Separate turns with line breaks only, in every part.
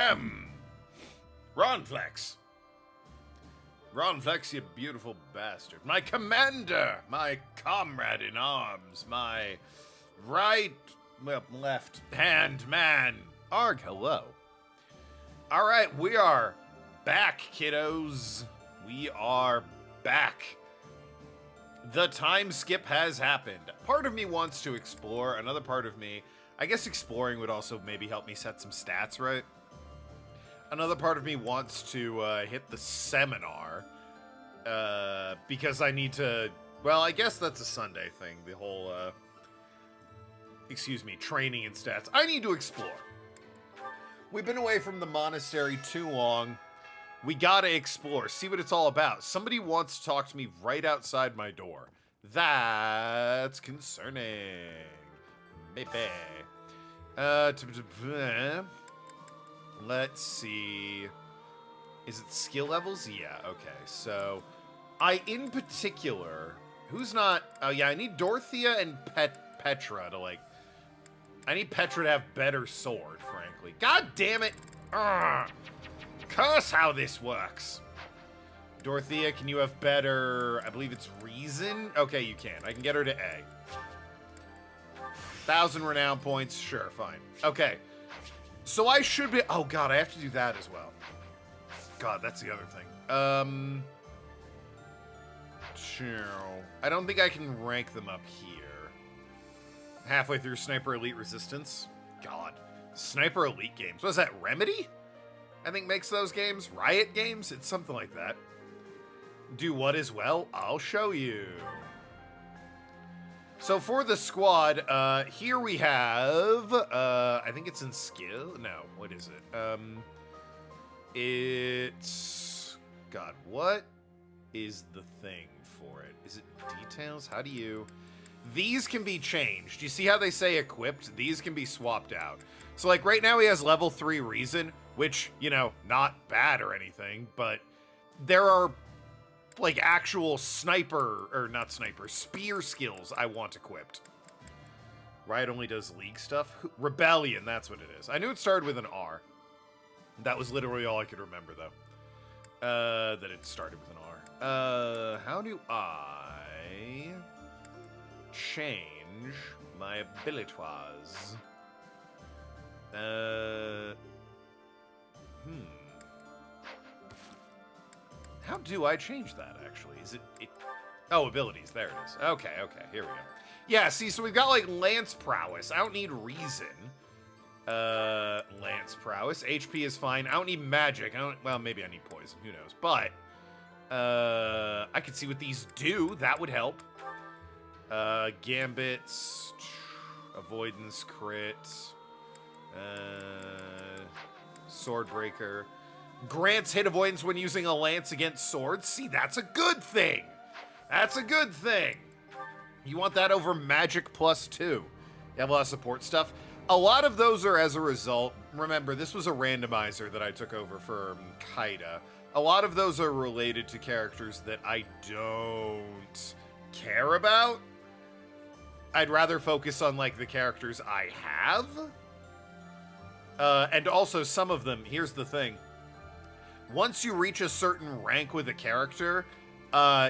Ahem! Ronflex! Ronflex, you beautiful bastard. My commander! My comrade in arms! My left hand man! Arg, hello. Alright, we are back, kiddos. We are back. The time skip has happened. Part of me wants to explore, another part of me, I guess exploring would also maybe help me set some stats right. Another part of me wants to hit the seminar, because I need to, well, I guess that's a Sunday thing, the whole, training and stats. I need to explore. We've been away from the monastery too long. We gotta explore, see what it's all about. Somebody wants to talk to me right outside my door. That's concerning. Maybe. Let's see. Is it skill levels? Yeah, okay. So, in particular, who's not... Oh, yeah, I need Dorothea and Petra to, like... I need Petra to have better sword, frankly. God damn it! Ugh. Curse how this works! Dorothea, can you have better... I believe it's reason? Okay, you can. I can get her to A. 1,000 renown points. Sure, fine. Okay. So I should be... Oh, God, I have to do that as well. God, that's the other thing. I don't think I can rank them up here. Halfway through Sniper Elite Resistance. God. Sniper Elite games. What is that, Remedy? I think makes those games. Riot Games? It's something like that. Do what as well? I'll show you. So for the squad, here we have, I think it's in skill. No, what is it? It's, God, what is the thing for it? Is it details? How do you, these can be changed. You see how they say equipped? These can be swapped out. So like right now he has level 3 reason, which, you know, not bad or anything, but there are like actual sniper, or not sniper, spear skills I want equipped. Riot only does league stuff. Rebellion, that's what it is. I knew it started with an R. That was literally all I could remember, though. That it started with an R. How do I change my abilities? How do I change that, actually? Is it... Oh, abilities. There it is. Okay, here we go. Yeah, see, so we've got, like, Lance Prowess. I don't need Reason. Lance Prowess. HP is fine. I don't need Magic. Well, maybe I need Poison. Who knows? But, I could see what these do. That would help. Gambits. Avoidance crit. Swordbreaker. Grants hit avoidance when using a lance against swords. See, that's a good thing. That's a good thing. You want that over magic +2. You have a lot of support stuff. A lot of those are as a result. Remember, this was a randomizer that I took over for Kaida. A lot of those are related to characters that I don't care about. I'd rather focus on, like, the characters I have. And also, some of them, here's the thing. Once you reach a certain rank with a character,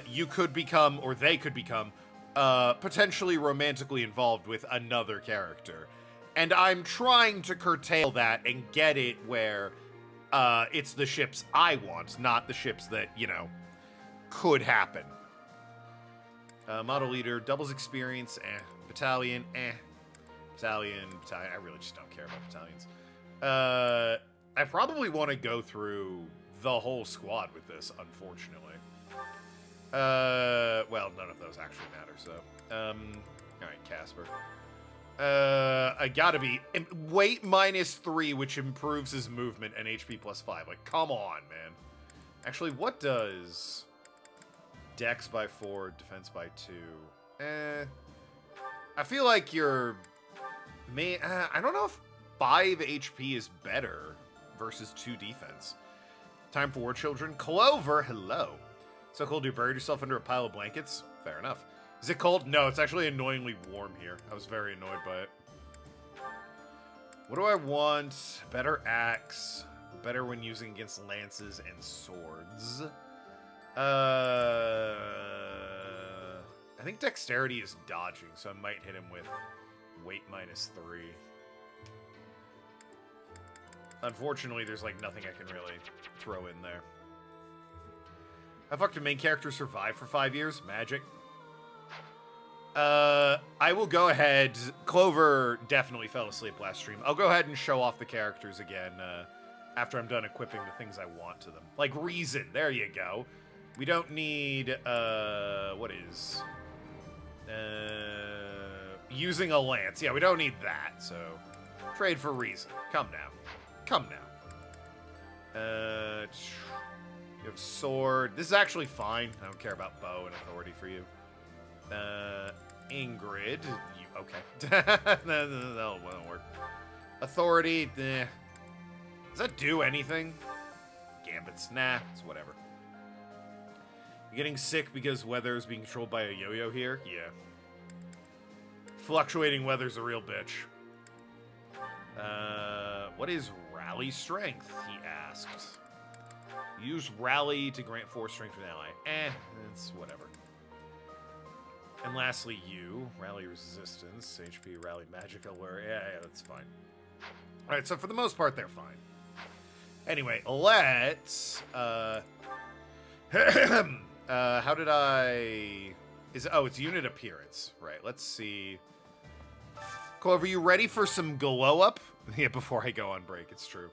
you could become, or they could become, potentially romantically involved with another character. And I'm trying to curtail that and get it where it's the ships I want, not the ships that, you know, could happen. Model leader, doubles experience, Battalion, Battalion, I really just don't care about battalions. I probably want to go through the whole squad with this, unfortunately. Well, none of those actually matter, so. Alright, Casper. I gotta be... Weight -3, which improves his movement, and HP +5. Like, come on, man. Actually, what does... Dex by 4, Defense by 2? I feel like you're... I don't know if 5 HP is better versus 2 defense. Time for war, children. Clover, hello. So cold you buried yourself under a pile of blankets? Fair enough. Is it cold? No, it's actually annoyingly warm here. I was very annoyed by it. What do I want? Better axe. better when using against lances and swords. I think dexterity is dodging, so I might hit him with weight -3. Unfortunately, there's like nothing I can really throw in there. How fuck do main characters survive for 5 years? Magic. I will go ahead. Clover definitely fell asleep last stream. I'll go ahead and show off the characters again after I'm done equipping the things I want to them. Like Reason. There you go. We don't need, what is... using a lance. Yeah, we don't need that, so... Trade for Reason. Come now. Come now. You have sword. This is actually fine. I don't care about bow and authority for you. Ingrid. You, okay. That won't work. Authority. Does that do anything? Gambits. Nah, it's whatever. You're getting sick because weather is being controlled by a yo-yo here? Yeah. Fluctuating weather's a real bitch. What is rally strength? He asked. Use rally to grant 4 strength to an ally. It's whatever. And lastly, you. Rally resistance, HP, rally magic alert. Yeah, that's fine. Alright, so for the most part, they're fine. Anyway, let's... how did I... it's unit appearance. Right, let's see. Clover, you ready for some glow up? Yeah, before I go on break, it's true.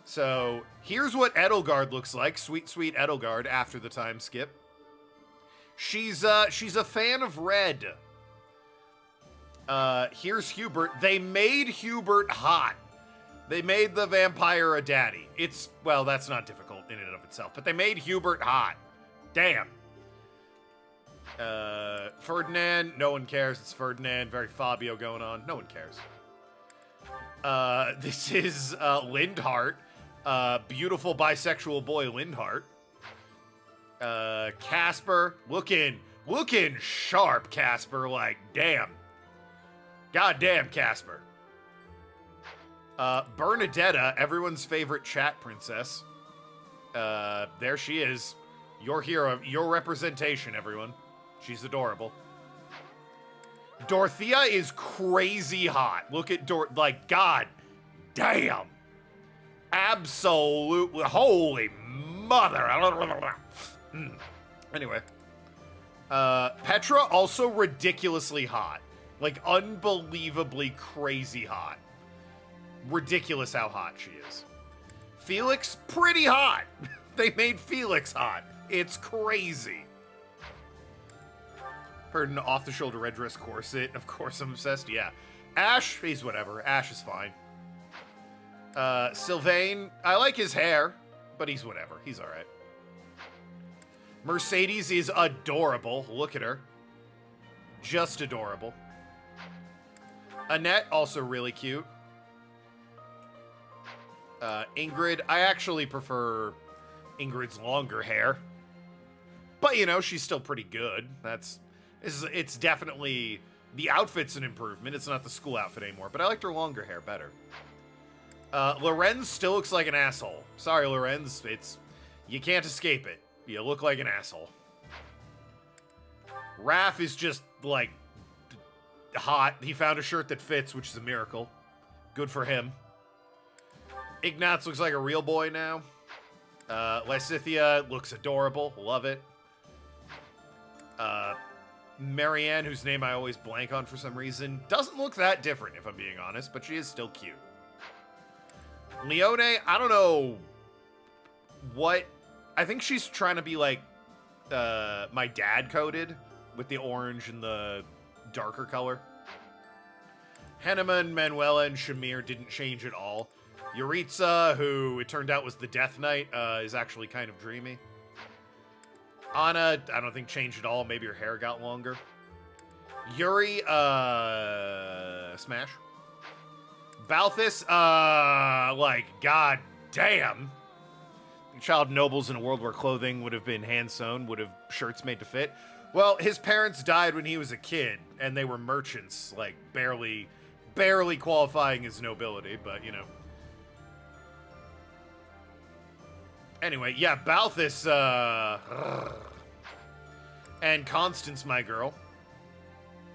So, here's what Edelgard looks like. Sweet, sweet Edelgard after the time skip. She's a fan of red. Here's Hubert. They made Hubert hot. They made the vampire a daddy. It's, well, that's not difficult in and of itself, but they made Hubert hot. Damn. Ferdinand, no one cares. It's Ferdinand. Very Fabio going on. No one cares. This is Lindhart. Beautiful bisexual boy Lindhart. Casper, looking sharp, Casper, like, damn. Goddamn, Casper. Bernadetta, everyone's favorite chat princess. There she is. Your hero, your representation, everyone. She's adorable. Dorothea is crazy hot. Look at like, god damn. Absolutely, holy mother. Anyway. Petra, also ridiculously hot. Like, unbelievably crazy hot. Ridiculous how hot she is. Felix, pretty hot. They made Felix hot. It's crazy. Heard an off-the-shoulder red dress corset. Of course I'm obsessed. Yeah. Ash, he's whatever. Ash is fine. Sylvain, I like his hair, but he's whatever. He's alright. Mercedes is adorable. Look at her. Just adorable. Annette, also really cute. Ingrid, I actually prefer Ingrid's longer hair. But, you know, she's still pretty good. It's definitely, the outfit's an improvement. It's not the school outfit anymore, but I liked her longer hair better. Lorenz still looks like an asshole. Sorry, Lorenz. You can't escape it. You look like an asshole. Raph is just, like, hot. He found a shirt that fits, which is a miracle. Good for him. Ignatz looks like a real boy now. Lysithia looks adorable. Love it. Marianne, whose name I always blank on for some reason, doesn't look that different, if I'm being honest, but she is still cute. Leone, I don't know what... I think she's trying to be like my dad coded with the orange and the darker color. Henneman, Manuela, and Shamir didn't change at all. Yuritsa, who it turned out was the Death Knight, is actually kind of dreamy. Anna, I don't think changed at all. Maybe her hair got longer. Yuri, smash. Balthus, like, god damn. Child nobles in a world where clothing would have been hand-sewn, would have shirts made to fit. Well, his parents died when he was a kid, and they were merchants, like, barely qualifying as nobility, but, you know. Anyway, yeah, Balthus, and Constance, my girl.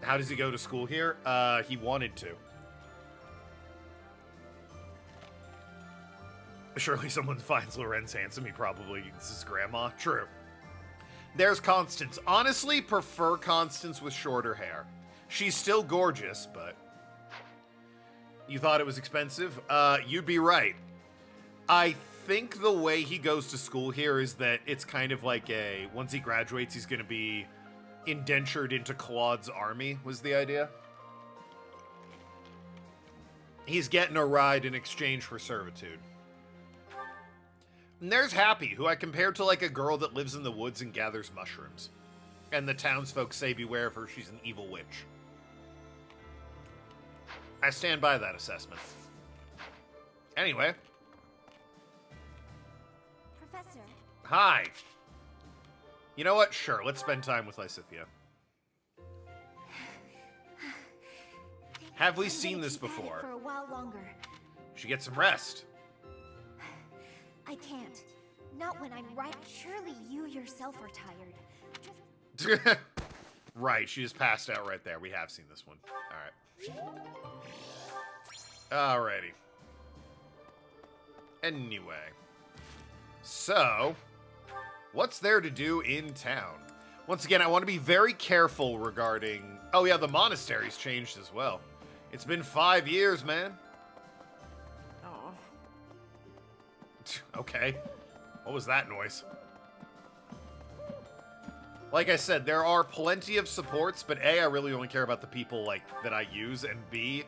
How does he go to school here? He wanted to. Surely someone finds Lorenz handsome. He probably is his grandma. True. There's Constance. Honestly, prefer Constance with shorter hair. She's still gorgeous, but... You thought it was expensive? You'd be right. I think the way he goes to school here is that it's kind of like a... Once he graduates, he's going to be indentured into Claude's army, was the idea. He's getting a ride in exchange for servitude. And there's Happy, who I compared to like a girl that lives in the woods and gathers mushrooms. And the townsfolk say beware of her, she's an evil witch. I stand by that assessment. Anyway.
Professor.
Hi. You know what? Sure, let's spend time with Lysithea. Have we seen this before?
For a while longer.
She gets some rest.
I can't. Not when I'm right. Surely you yourself are tired.
Right, she just passed out right there. We have seen this one. Alright. Alrighty. Anyway. So, what's there to do in town? Once again, I want to be very careful regarding... Oh yeah, the monastery's changed as well. It's been 5 years, man.
Oh.
Okay. What was that noise? Like I said, there are plenty of supports, but A, I really only care about the people like that I use, and B,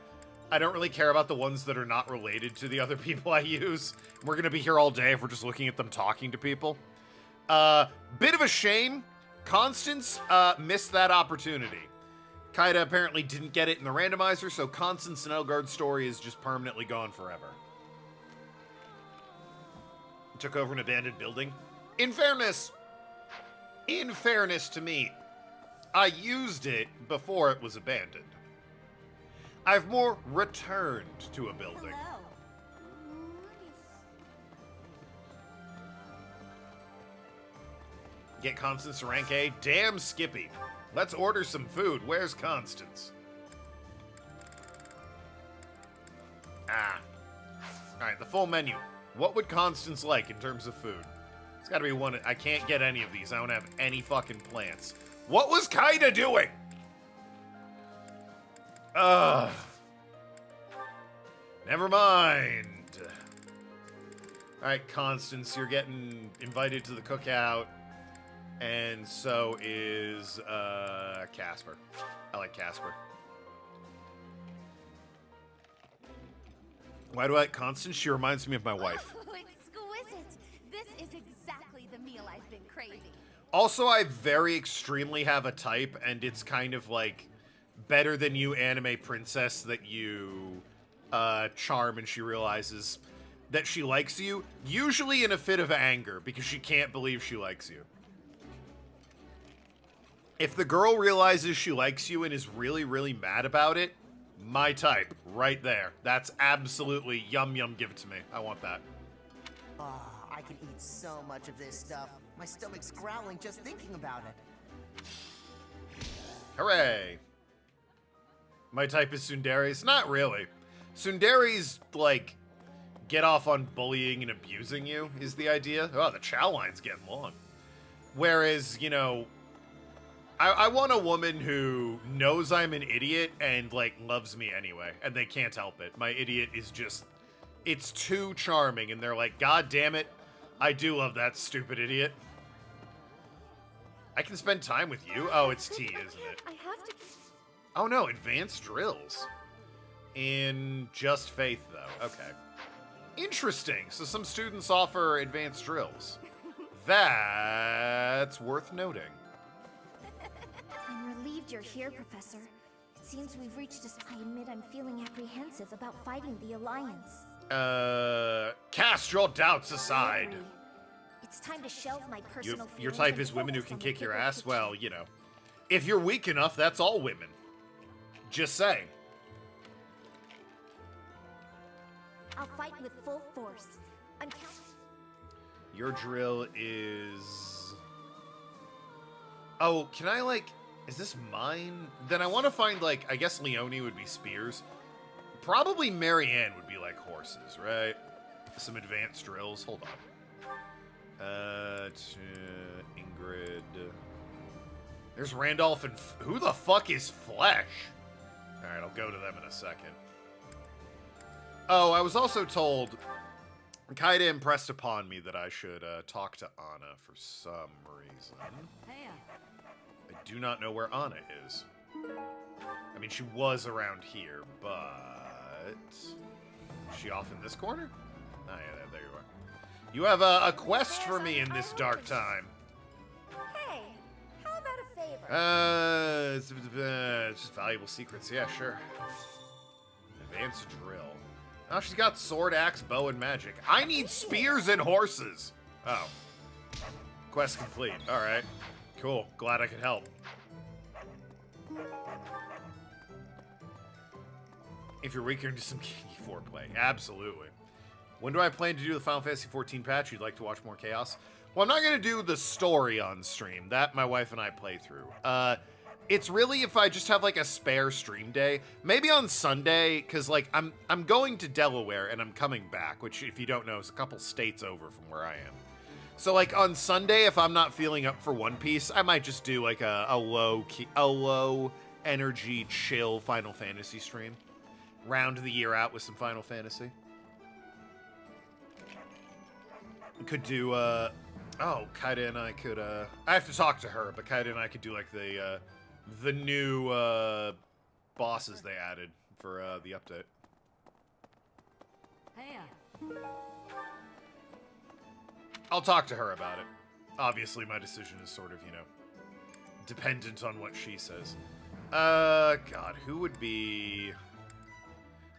I don't really care about the ones that are not related to the other people I use. We're gonna be here all day if we're just looking at them talking to people. Bit of a shame. Constance missed that opportunity. Kaida apparently didn't get it in the randomizer, so Constance and Elgard's story is just permanently gone forever. Took over an abandoned building. In fairness to me, I used it before it was abandoned. I've more returned to a building.
Hello.
Get Constance to rank A? Damn Skippy. Let's order some food. Where's Constance? Alright, the full menu. What would Constance like in terms of food? It's gotta be one. I can't get any of these. I don't have any fucking plants. What was Kaida doing? Never mind. Alright, Constance, you're getting invited to the cookout. And so is, Casper. I like Casper. Why do I like Constance? She reminds me of my wife.
Oh, exquisite. This is exactly the meal I've been craving.
Also, I very extremely have a type, and it's kind of like better than you anime princess that you charm and she realizes that she likes you, usually in a fit of anger because she can't believe she likes you. If the girl realizes she likes you and is really, really mad about it, my type, right there. That's absolutely yum yum, give it to me. I want that.
Oh, I can eat so much of this stuff. My stomach's growling just thinking about it.
Hooray! My type is Tsundere's? Not really. Tsundere's, like, get off on bullying and abusing you is the idea. Oh, the chow line's getting long. Whereas, you know, I want a woman who knows I'm an idiot and, like, loves me anyway, and they can't help it. My idiot is just, it's too charming, and they're like, God damn it, I do love that stupid idiot. I can spend time with you? Oh, it's T, isn't it?
I have to...
Oh no, advanced drills. In Just Faith, though. Okay. Interesting. So some students offer advanced drills. That's worth noting.
I'm relieved you're here, Professor. It seems we've reached I admit I'm feeling apprehensive about fighting the Alliance.
Cast your doubts aside.
Gregory, it's time to shelve my personal
Your
feelings
type
and
is women who
focus
can
on the
kick your
bigger
ass?
picture.
Well, you know. If you're weak enough, that's all women. Just saying.
I'll fight with full force. I'm
Your drill is... Oh, can I, like... Is this mine? Then I want to find, like, I guess Leonie would be spears. Probably Marianne would be, like, horses, right? Some advanced drills. Hold on. Ingrid. There's Randolph and... Who the fuck is Flesh? Alright, I'll go to them in a second. Oh, I was also told... Kaida impressed upon me that I should talk to Anna for some reason. I do not know where Anna is. I mean, she was around here, but... Is she off in this corner? Oh, yeah, there you are. You have a quest for me in this dark time.
Hey, how about a favor?
It's just valuable secrets. Yeah, sure. Advanced drill. Oh, she's got sword, axe, bow, and magic. I need spears and horses. Oh. Quest complete. All right. Cool. Glad I could help. If you're weaker into some kinky foreplay. Absolutely. When do I plan to do the Final Fantasy XIV patch? You'd like to watch more chaos? Well, I'm not going to do the story on stream. That my wife and I play through. It's really if I just have, like, a spare stream day. Maybe on Sunday, because, like, I'm going to Delaware and I'm coming back, which, if you don't know, is a couple states over from where I am. So, like, on Sunday, if I'm not feeling up for One Piece, I might just do, like, a low energy, chill Final Fantasy stream. Round the year out with some Final Fantasy. Could do, oh, Kaida and I could, I have to talk to her, but Kaida and I could do, like, the new, bosses they added for, the update. I'll talk to her about it. Obviously, my decision is sort of, you know, dependent on what she says. God, who would be...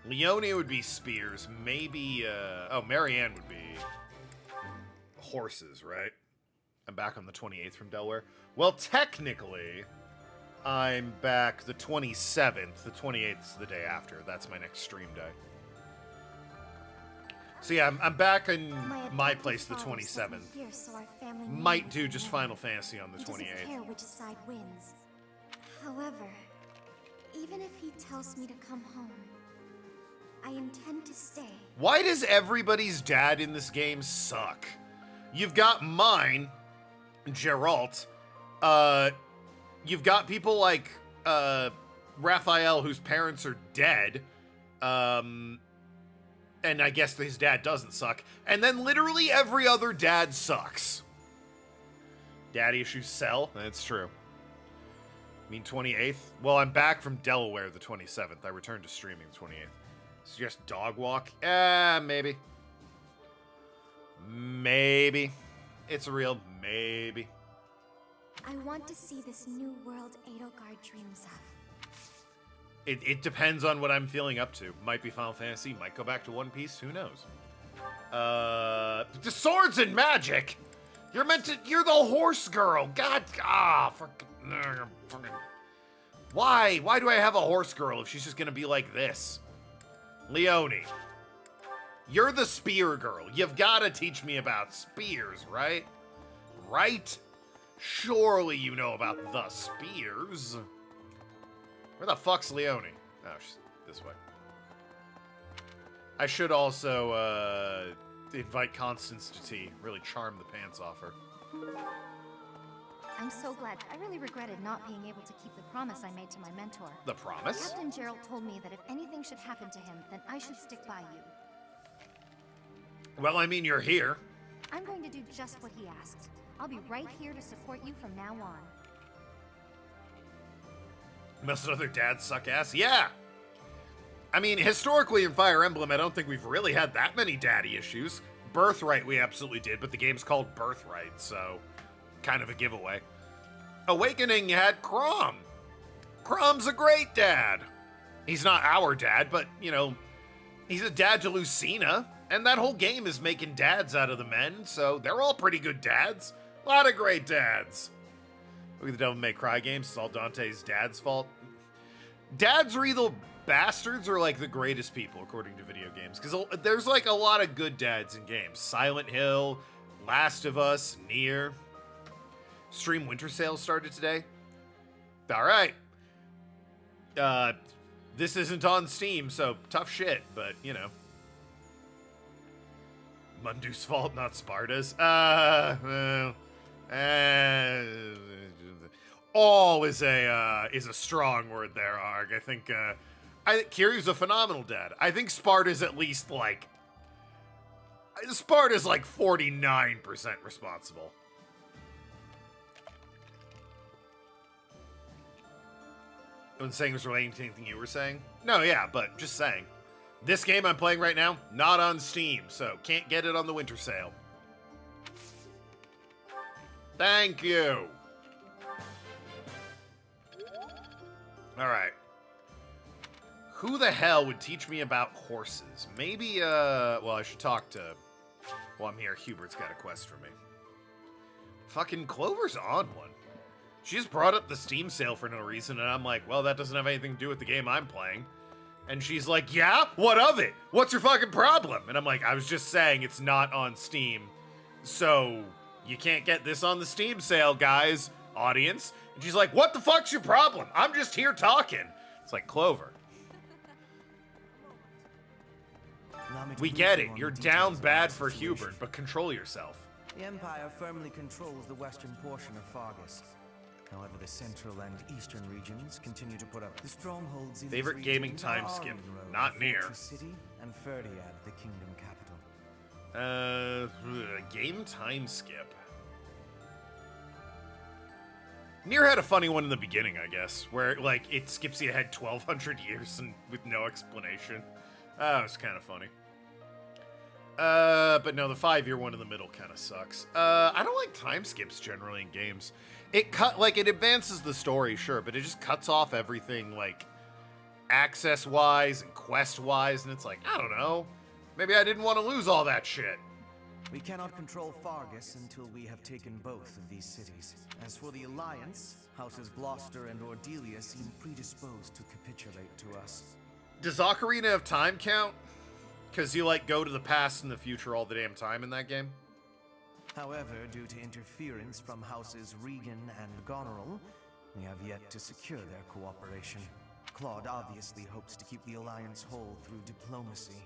Leonie would be spears. Maybe, oh, Marianne would be horses, right? I'm back on the 28th from Delaware. Well, technically, I'm back the 27th. The 28th is the day after. That's my next stream day. So yeah, I'm back in my place the 27th. Might do just Final Fantasy on the 28th.
He doesn't care which side wins. However, even if he tells me to come home, I intend to stay.
Why does everybody's dad in this game suck? You've got mine, Geralt. You've got people like Raphael, whose parents are dead. And I guess his dad doesn't suck. And then literally every other dad sucks. Daddy issues sell. That's true. I mean 28th? Well, I'm back from Delaware the 27th. I returned to streaming the 28th. Suggest dog walk? Maybe. Maybe. It's a real maybe.
I want to see this new world Edelgard dreams of.
It depends on what I'm feeling up to. Might be Final Fantasy, might go back to One Piece, who knows? The swords and magic! You're the horse girl! God, Why? Why do I have a horse girl if she's just gonna be like this? Leonie. You're the spear girl. You've gotta teach me about spears, right? Right? Surely you know about the spears. Where the fuck's Leonie? Oh, she's this way. I should also, invite Constance to tea. Really charm the pants off her.
I'm so glad. I really regretted not being able to keep the promise I made to my mentor.
The promise?
Captain Gerald told me that if anything should happen to him, then I should stick by you.
Well, I mean, you're here.
I'm going to do just what he asked. I'll be right here to support you from now on.
Most other dads suck ass? Yeah! I mean, historically in Fire Emblem, I don't think we've really had that many daddy issues. Birthright we absolutely did, but the game's called Birthright, so kind of a giveaway. Awakening, you had Chrom. Chrom's a great dad. He's not our dad, but, you know, he's a dad to Lucina, and that whole game is making dads out of the men, so they're all pretty good dads. A lot of great dads. Look at the Devil May Cry games. It's all Dante's dad's fault. Dads are either bastards or, like, the greatest people, according to video games. Because there's, like, a lot of good dads in games. Silent Hill, Last of Us, Nier. Stream Winter Sale started today. All right. This isn't on Steam, so tough shit, but, you know. Mundu's fault, not Sparta's. All is a strong word there, Arg. I think Kiryu's a phenomenal dad. I think Sparta's at least like Sparta's like 49% responsible. When saying was relating to anything you were saying? No, yeah, but just saying. This game I'm playing right now, not on Steam, so can't get it on the winter sale. Thank you. Alright. Who the hell would teach me about horses? Maybe, well, I should talk to... Well, I'm here. Hubert's got a quest for me. Fucking Clover's on one. She just brought up the Steam sale for no reason, and I'm like, well, that doesn't have anything to do with the game I'm playing. And she's like, yeah? What of it? What's your fucking problem? And I'm like, I was just saying it's not on Steam. So, you can't get this on the Steam sale, guys, audience. And she's like, what the fuck's your problem? I'm just here talking. It's like, Clover. We get it. You're down bad for Hubert, but control yourself.
The Empire firmly controls the western portion of Fargus. However, the central and eastern regions continue to put up the strongholds in
Favorite gaming time skip? Not near.
City and Ferdiad, the kingdom capital.
Game time skip. Nier had a funny one in the beginning, I guess, where like it skips you ahead 1,200 years and with no explanation. It was kind of funny. But no, the 5-year one in the middle kind of sucks. I don't like time skips generally in games. It advances the story, sure, but it just cuts off everything, like, access-wise and quest-wise, and it's like, I don't know. Maybe I didn't want to lose all that shit.
We cannot control Fargus until we have taken both of these cities. As for the Alliance, Houses Gloucester and Ordelia seem predisposed to capitulate to us.
Does Ocarina of Time count? Because you, like, go to the past and the future all the damn time in that game?
However, due to interference from Houses Regan and Goneril, we have yet to secure their cooperation. Claude obviously hopes to keep the Alliance whole through diplomacy.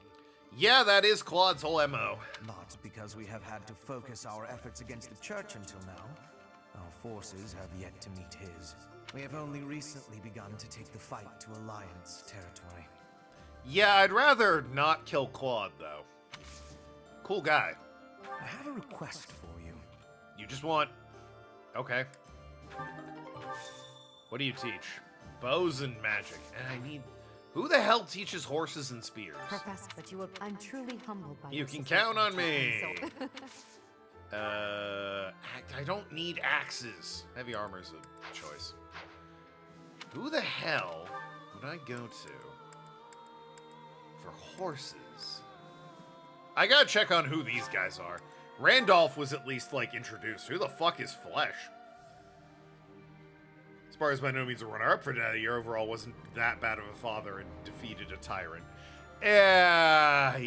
Yeah, that is Claude's whole MO.
Not because we have had to focus our efforts against the Church until now. Our forces have yet to meet his. We have only recently begun to take the fight to Alliance territory.
Yeah, I'd rather not kill Claude, though. Cool guy.
I have a request for you.
You just want... Okay. What do you teach? Bows and magic. And I need... Who the hell teaches horses and spears?
Professor, but I'm truly humbled by
You can count on me. I don't need axes. Heavy armor's a choice. Who the hell would I go to for horses? I gotta check on who these guys are. Randolph was at least, like, introduced. Who the fuck is Flesh? As far as by no means a runner-up for Daddy, your overall wasn't that bad of a father and defeated a tyrant. Yeah.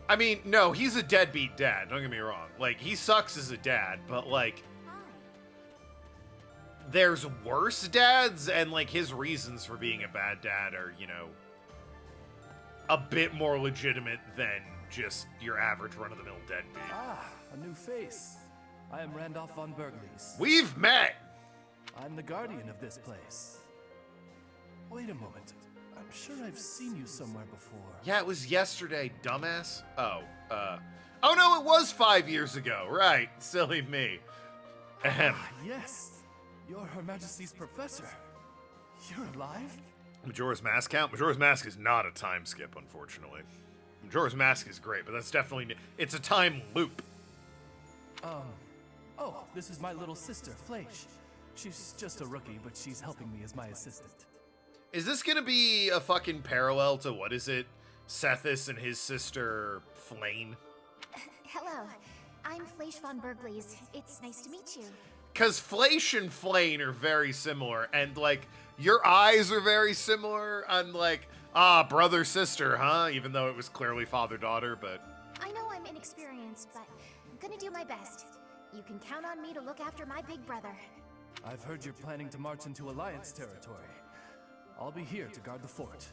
I mean, no, he's a deadbeat dad, don't get me wrong. Like, he sucks as a dad, but, like, there's worse dads, and, like, his reasons for being a bad dad are, you know, a bit more legitimate than just your average run-of-the-mill deadbeat.
Ah, a new face. I am Randolph von Bergles.
We've met!
I'm the guardian of this place. Wait a moment. I'm sure I've seen you somewhere before.
Yeah, it was yesterday, dumbass. Oh no, it was 5 years ago. Right, silly me. Ahem.
Yes, you're Her Majesty's professor. You're alive?
Majora's Mask count? Majora's Mask is not a time skip, unfortunately. Majora's Mask is great, but that's definitely... It's a time loop.
Oh, this is my little sister, Fleisch. She's just a rookie, but she's helping me as my assistant.
Is this gonna be a fucking parallel to, what is it? Sethis and his sister, Flane?
Hello, I'm Fleisch von Bergles. It's nice to meet you.
Because Fleisch and Flane are very similar, and, like, your eyes are very similar, and, like, brother-sister, huh? Even though it was clearly father-daughter, but...
I know I'm inexperienced, but I'm gonna do my best. You can count on me to look after my big brother.
I've heard you're planning to march into Alliance territory. I'll be here to guard the fort.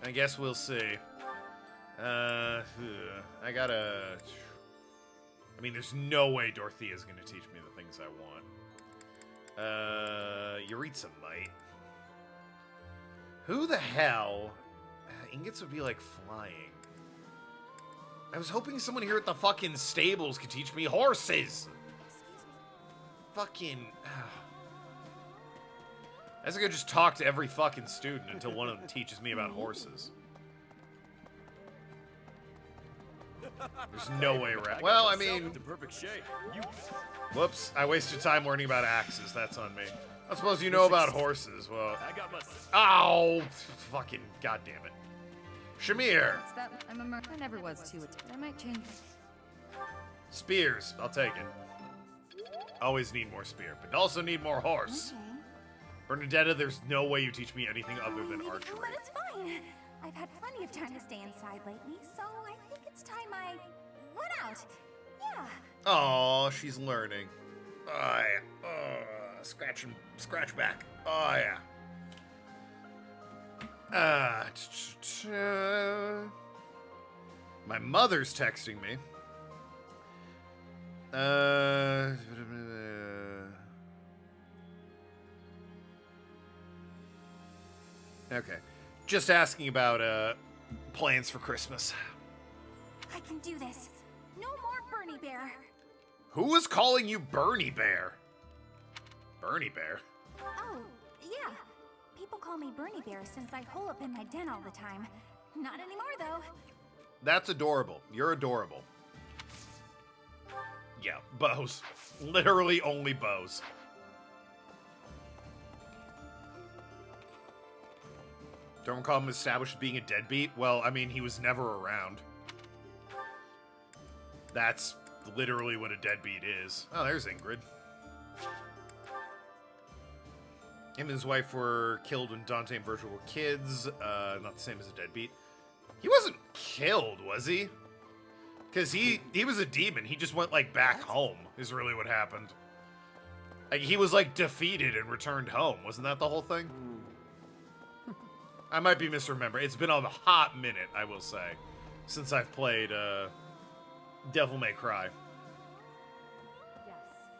I guess we'll see. I gotta... I mean, there's no way Dorothea's gonna teach me the things I want. Yuritsa might. Who the hell? Ingots would be like flying. I was hoping someone here at the fucking stables could teach me horses. Fucking... I was gonna just talk to every fucking student until one of them teaches me about horses. There's no way around. Well, I mean... Whoops, I wasted time learning about axes. That's on me. I suppose you know about horses. Well... Ow! Fucking goddamn it. Shamir!
I never was too. I might change.
Spears. I'll take it. Always need more spear, but also need more horse.
Okay.
Bernadetta, there's no way you teach me anything other than archery.
But it's fine. I've had plenty of time to stay inside lately, so I think it's time I went out. Yeah.
Aw, she's learning. Oh, yeah. Scratch back. Oh, yeah. My mother's texting me. Okay. Just asking about, plans for Christmas.
I can do this. No more Bernie Bear.
Who was calling you Bernie Bear? Bernie Bear?
Oh, yeah. People call me Bernie Bear since I hole up in my den all the time. Not anymore, though.
That's adorable. You're adorable. Yeah, bows. Literally only bows. Don't call him established as being a deadbeat? Well, I mean, he was never around. That's literally what a deadbeat is. Oh, there's Ingrid. Him and his wife were killed when Dante and Virgil were kids. Not the same as a deadbeat. He wasn't killed, was he? Because he was a demon. He just went, like, back home, is really what happened. Like, he was, like, defeated and returned home. Wasn't that the whole thing? I might be misremembering. It's been a hot minute, I will say, since I've played, Devil May Cry.
Yes.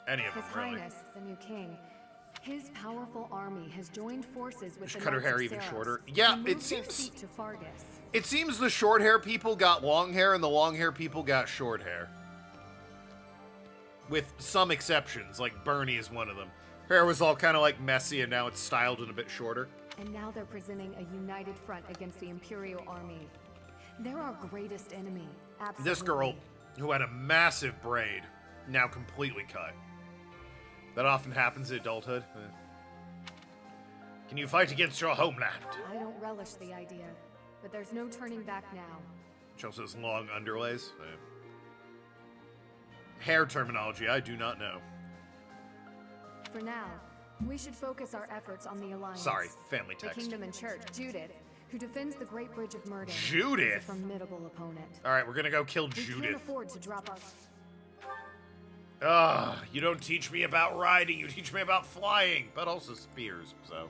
Any of them,
His
really.
Highness, the new king. His powerful army has joined forces with
Just
the
cut her
Knights
hair
of
even
Saros.
shorter. Yeah,
He
it
moved their
seems...
seat to Fargus.
It seems the short hair people got long hair and the long hair people got short hair. With some exceptions, like Bernie is one of them. Her hair was all kind of like messy and now it's styled and a bit shorter.
And now they're presenting a united front against the Imperial army. They're our greatest enemy. Absolutely.
This girl, who had a massive braid, now completely cut. That often happens in adulthood. Can you fight against your homeland?
I don't relish the idea, but there's no turning back now.
She also has long underlays. Hair terminology, I do not know.
For now, we should focus our efforts on the Alliance.
Sorry, family
The
text.
Kingdom and Church, Judith, who defends the Great Bridge of Murder.
Judith?
Is a formidable opponent.
Alright, we're gonna go kill
We can't
Judith.
afford to drop our...
Ugh, you don't teach me about riding, you teach me about flying, but also spears, so.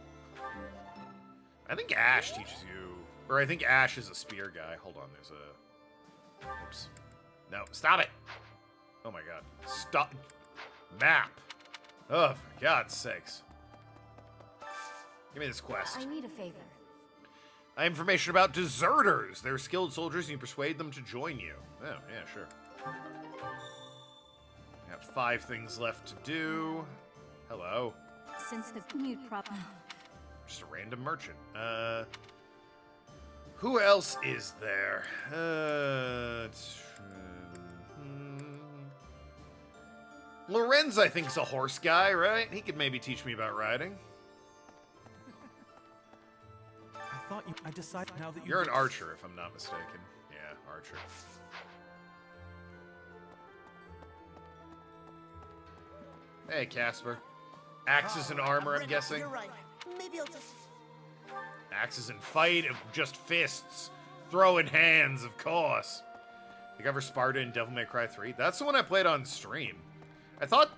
I think Ash teaches you, or I think Ash is a spear guy. Hold on, there's a, oops. No, stop it. Oh my god, stop. Map. Oh, for God's sakes. Give me this quest.
I need a favor.
I have information about deserters. They're skilled soldiers and you persuade them to join you. Oh, yeah, sure. Got 5 things left to do. Hello.
Since the mute problem.
Just a random merchant. Who else is there? Lorenz, I think, is a horse guy, right? He could maybe teach me about riding.
I decided now that
You're an archer, if I'm not mistaken. Yeah, archer. Hey, Casper. Axes and armor, I'm guessing.
You're right. Maybe I'll just...
Axes and fight, just fists. Throwing hands, of course. You cover Sparta in Devil May Cry 3? That's the one I played on stream. I thought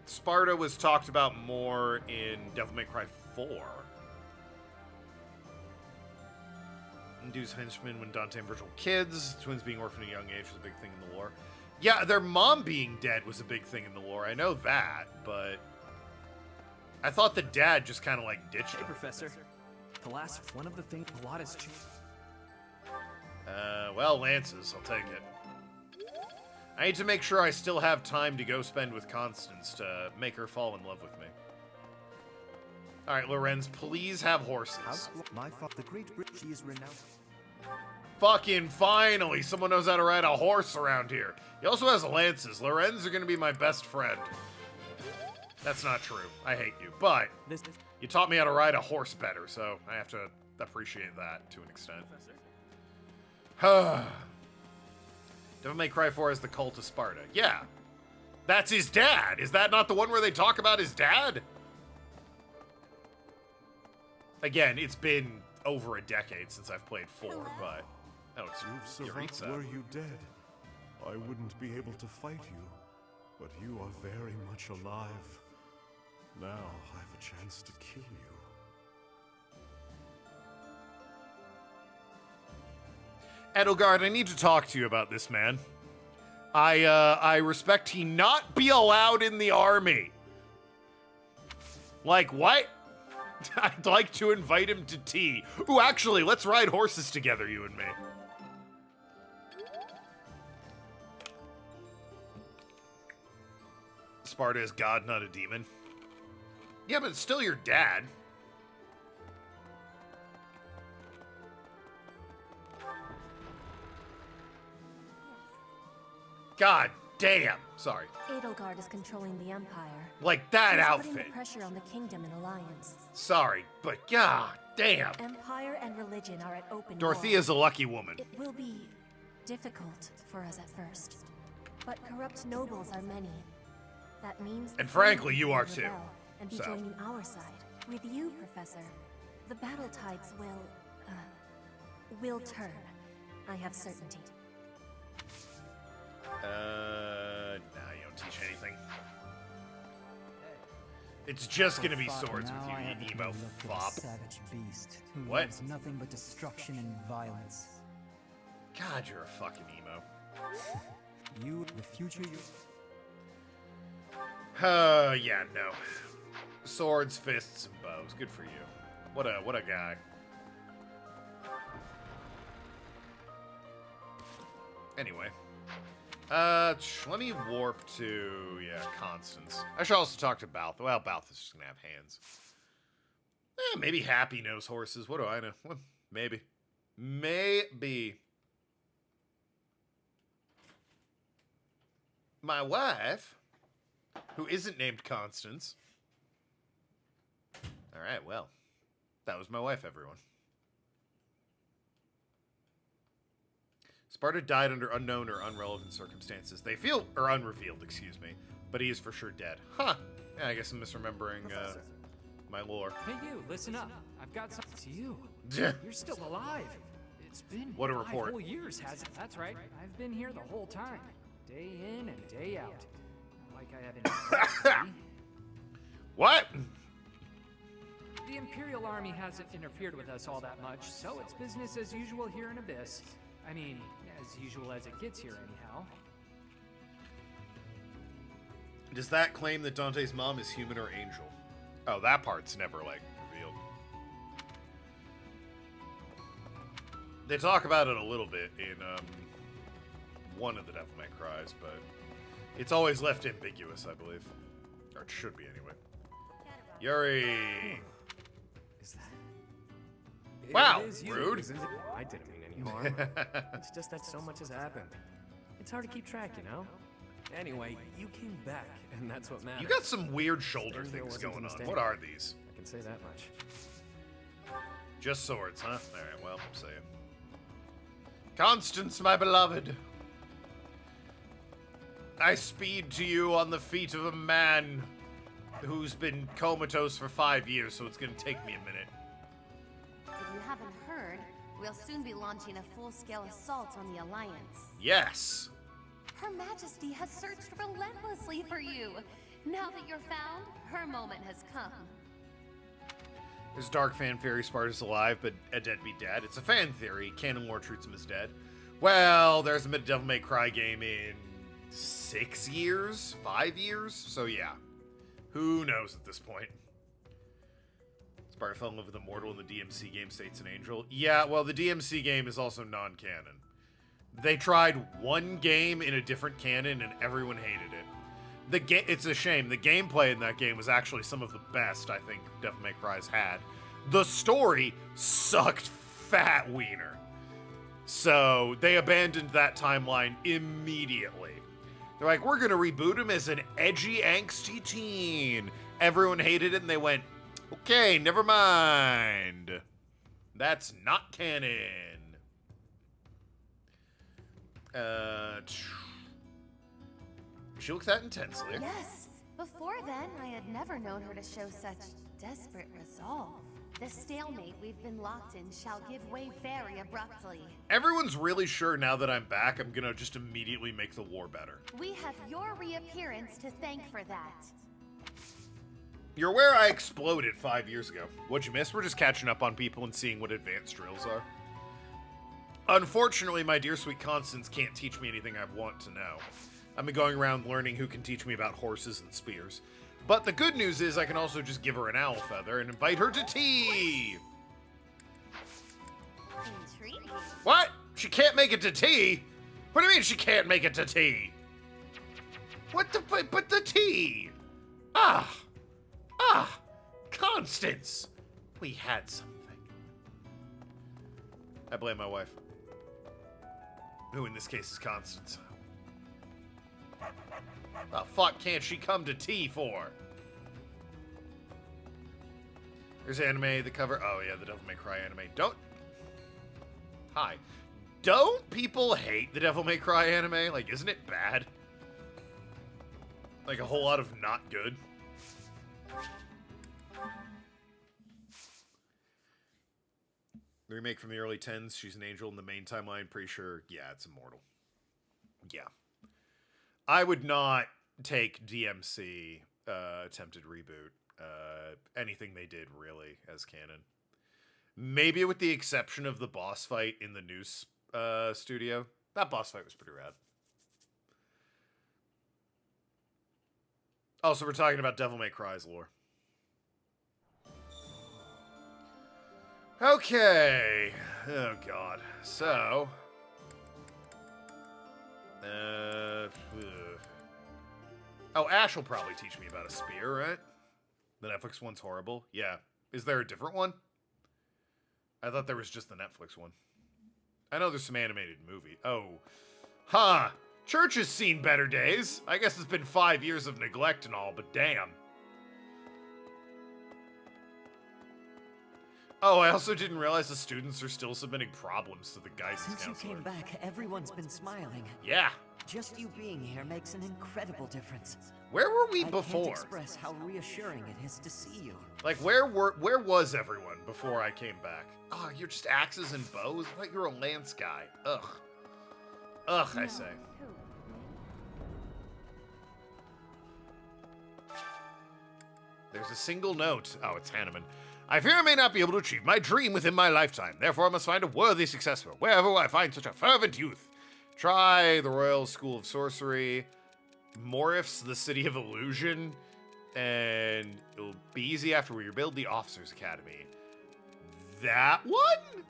Sparta was talked about more in Devil May Cry 4. Induce henchmen when Dante and Virgil were kids. Twins being orphaned at a young age was a big thing in the lore. Yeah, their mom being dead was a big thing in the lore. I know that, but I thought the dad just kind of like ditched him.
Hey, Professor. Alas, one of the things a lot has changed.
Well, Lances, I'll take it. I need to make sure I still have time to go spend with Constance to make her fall in love with me. Alright, Lorenz, please have horses.
My father, the great she is renowned.
Fucking finally, someone knows how to ride a horse around here. He also has Lances. Lorenz are gonna be my best friend. That's not true. I hate you. But you taught me how to ride a horse better, so I have to appreciate that to an extent. Devil May Cry 4 has the Cult of Sparta. Yeah. That's his dad. Is that not the one where they talk about his dad? Again, it's been over a decade since I've played 4, but... Oh, it's
You've survived.
Yuritsa.
Were you dead, I wouldn't be able to fight you, but you are very much alive. Now I have a chance to kill you.
Edelgard, I need to talk to you about this, man. I respect he not be allowed in the army. Like, what? I'd like to invite him to tea. Ooh, actually, let's ride horses together, you and me. Sparta is God, not a demon. Yeah, but it's still your dad. God damn. Sorry.
Edelgard is controlling the Empire.
Like that
He's
outfit.
putting the pressure on the kingdom and alliance.
Sorry, but god damn.
Empire and religion are at open
Dorothea's a lucky woman.
It will be difficult for us at first, but corrupt nobles are many. That means
And frankly, you are too.
And be
So.
joining our side. With you, Professor, the battle tides will turn. I have certainty.
Nah, you don't teach anything. It's just gonna be swords with you, you emo fop.
Savage beast who
What?
loves nothing but destruction and violence.
God, you're a fucking emo.
You, the future you...
Yeah, no. Swords, fists, and bows. Good for you. What a guy. Anyway. Let me warp to, Constance. I should also talk to Balthus. Well, Balthus is just gonna have hands. Maybe Happy knows horses. What do I know? Well, maybe. Maybe. My wife, who isn't named Constance. Alright, well. That was my wife, everyone. Sparta died under unknown or unrelevant circumstances. They feel, or unrevealed, excuse me. But he is for sure dead. Huh. Yeah, I guess I'm misremembering my lore.
Hey you, listen up. I've got something to you. You're still alive. It's been
What a
5
report.
whole years, hasn't it? That's right. I've been here the whole time. Day in and day out. Like I haven't...
What?
The Imperial Army hasn't interfered with us all that much, so it's business as usual here in Abyss. I mean, as usual as it gets here anyhow.
Does that claim that Dante's mom is human or angel? Oh, that part's never, revealed. They talk about it a little bit in, one of the Devil May Cries, but it's always left ambiguous, I believe. Or it should be, anyway. Yuri!
Is that...
Wow,
It is you,
rude.
isn't it? I didn't mean any harm. It's just that so much has happened. It's hard to keep track, you know? Anyway, you came back, and that's what matters.
You got some weird shoulder
There
things
wasn't a
going on.
mistake.
What are these?
I can say that much.
Just swords, huh? Alright, well, say it. Constance, my beloved. I speed to you on the feet of a man who's been comatose for 5 years, so it's gonna take me a minute.
If you haven't heard,
We'll soon be launching a full-scale assault on the Alliance.
Yes.
Her Majesty has searched relentlessly for you. Now that you're found, her moment has come.
There's dark fan theory Sparta's alive, but a deadbeat dad. It's a fan theory. Canon lore treats him as dead. Well, there's a Devil May Cry game in 6 years? 5 years? So yeah. Who knows at this point? Sparta fell in love with a mortal in the DMC game, states an angel. Yeah, well, the DMC game is also non-canon. They tried one game in a different canon and everyone hated it. It's a shame. The gameplay in that game was actually some of the best I think Devil May Cry's had. The story sucked fat wiener. So they abandoned that timeline immediately. They're like, we're going to reboot him as an edgy, angsty teen. Everyone hated it and they went, okay, never mind. That's not canon. She looks that intensely.
Yes. Before then, I had never known her to show such desperate resolve. The stalemate we've been locked in shall give way very abruptly.
Everyone's really sure now that I'm back, I'm gonna just immediately make the war better.
We have your reappearance to thank for that.
You're aware I exploded 5 years ago. What'd you miss? We're just catching up on people and seeing what advanced drills are. Unfortunately, my dear sweet Constance can't teach me anything I want to know. I've been going around learning who can teach me about horses and spears. But the good news is I can also just give her an owl feather and invite her to tea!
Intriguing.
What? She can't make it to tea? What do you mean she can't make it to tea? What the but the tea? Ah! Constance! We had something. I blame my wife. Who in this case is Constance. The fuck can't she come to tea for? There's anime, the cover. Oh yeah, the Devil May Cry anime. Don't people hate the Devil May Cry anime? Like, isn't it bad? Like a whole lot of not good. The remake from the early 10s, she's an angel in the main timeline. Pretty sure, yeah, it's immortal. Yeah. I would not take DMC attempted reboot. Anything they did, really, as canon. Maybe with the exception of the boss fight in the news studio. That boss fight was pretty rad. Also, we're talking about Devil May Cry's lore. Okay. Oh, God. So. Oh, Ash will probably teach me about a spear, right? The Netflix one's horrible. Yeah. Is there a different one? I thought there was just the Netflix one. I know there's some animated movie. Oh. Huh. Church has seen better days. I guess it's been 5 years of neglect and all, but damn. Oh, I also didn't realize the students are still submitting problems to the guidance counselor.
Since you came back, everyone's been smiling.
Yeah.
Just you being here makes an incredible difference.
Where were we
I
before?
can't express how reassuring it is to see you.
Like, where was everyone before I came back? Oh, you're just axes and bows? I thought you were a lance guy. Ugh. Ugh, I say. There's a single note. Oh, it's Hanneman. I fear I may not be able to achieve my dream within my lifetime. Therefore, I must find a worthy successor. Wherever will I find such a fervent youth? Try the Royal School of Sorcery, Morif's the City of Illusion, and it'll be easy after we rebuild the Officers Academy. That one?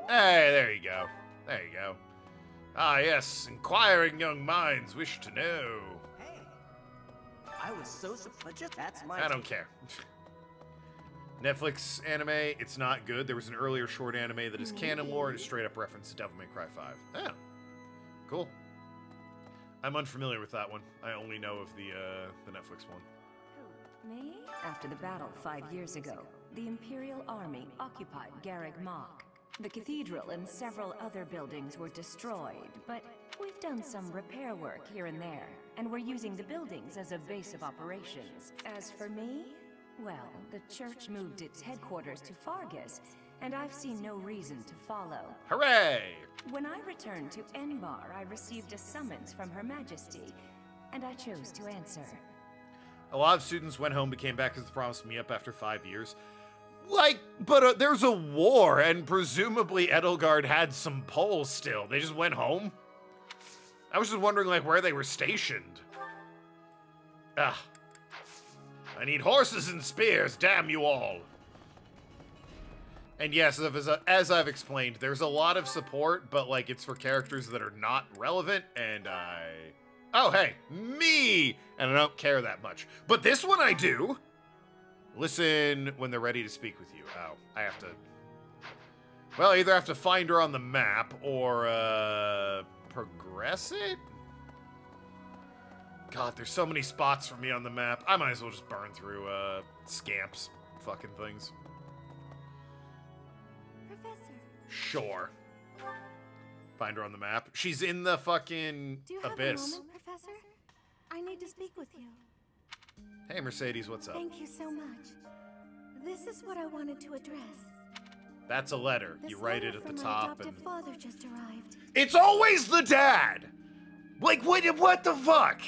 Hey, there you go. There you go. Ah, yes. Inquiring young minds wish to know.
I was so surprised. That's my.
I don't care. Netflix anime, it's not good. There was an earlier short anime that is canon lore and a straight up reference to Devil May Cry 5. Oh, cool. I'm unfamiliar with that one. I only know of the Netflix one.
Me? After the battle 5 years ago, the Imperial Army occupied Garreg Mach. The cathedral and several other buildings were destroyed, but we've done some repair work here and there, and we're using the buildings as a base of operations. As for me, Well, the church moved its headquarters to Fargus, and I've seen no reason to follow.
Hooray!
When I returned to Enbar, I received a summons from Her Majesty, and I chose to answer.
A lot of students went home but came back as they promised me up after 5 years. Like, but there's a war, and presumably Edelgard had some Poles still. They just went home? I was just wondering, like, where they were stationed. Ugh. I need horses and spears, damn you all. And yes, as I've explained, there's a lot of support, but, like, it's for characters that are not relevant, and Oh, hey, me! And I don't care that much. But this one I do. Listen when they're ready to speak with you. Oh, I have to... Well, I either have to find her on the map or, progress it? God, there's so many spots for me on the map. I might as well just burn through, Scamp's fucking things.
Professor.
Sure. Find her on the map. She's in the fucking
Do you have
abyss.
a moment, Professor? I need to speak with you.
Hey, Mercedes, what's up?
Thank you so much. This is what I wanted to address.
That's a letter.
This
You write it
letter
at the
from my
top
adoptive
and...
father just arrived.
It's always the dad! Like, what the fuck?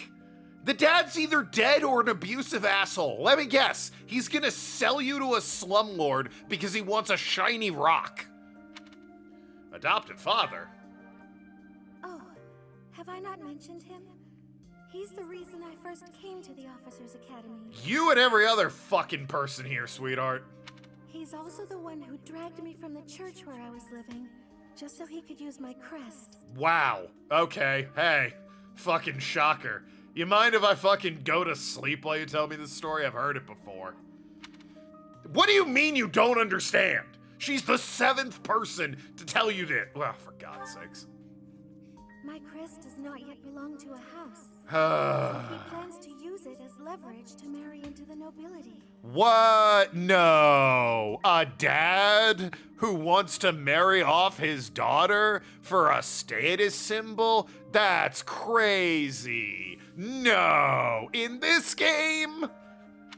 The dad's either dead or an abusive asshole. Let me guess. He's gonna sell you to a slumlord because he wants a shiny rock. Adoptive father?
Oh, have I not mentioned him? He's the reason I first came to the Officers Academy.
You and every other fucking person here, sweetheart.
He's also the one who dragged me from the church where I was living, just so he could use my crest.
Wow. Okay. Hey. Fucking shocker. You mind if I fucking go to sleep while you tell me this story? I've heard it before. What do you mean you don't understand? She's the 7th person to tell you this. Well, for God's sakes.
My crest does not yet belong to a house. So he plans to use it as leverage to marry into the nobility.
What? No. A dad who wants to marry off his daughter for a status symbol? That's crazy. No. In this game?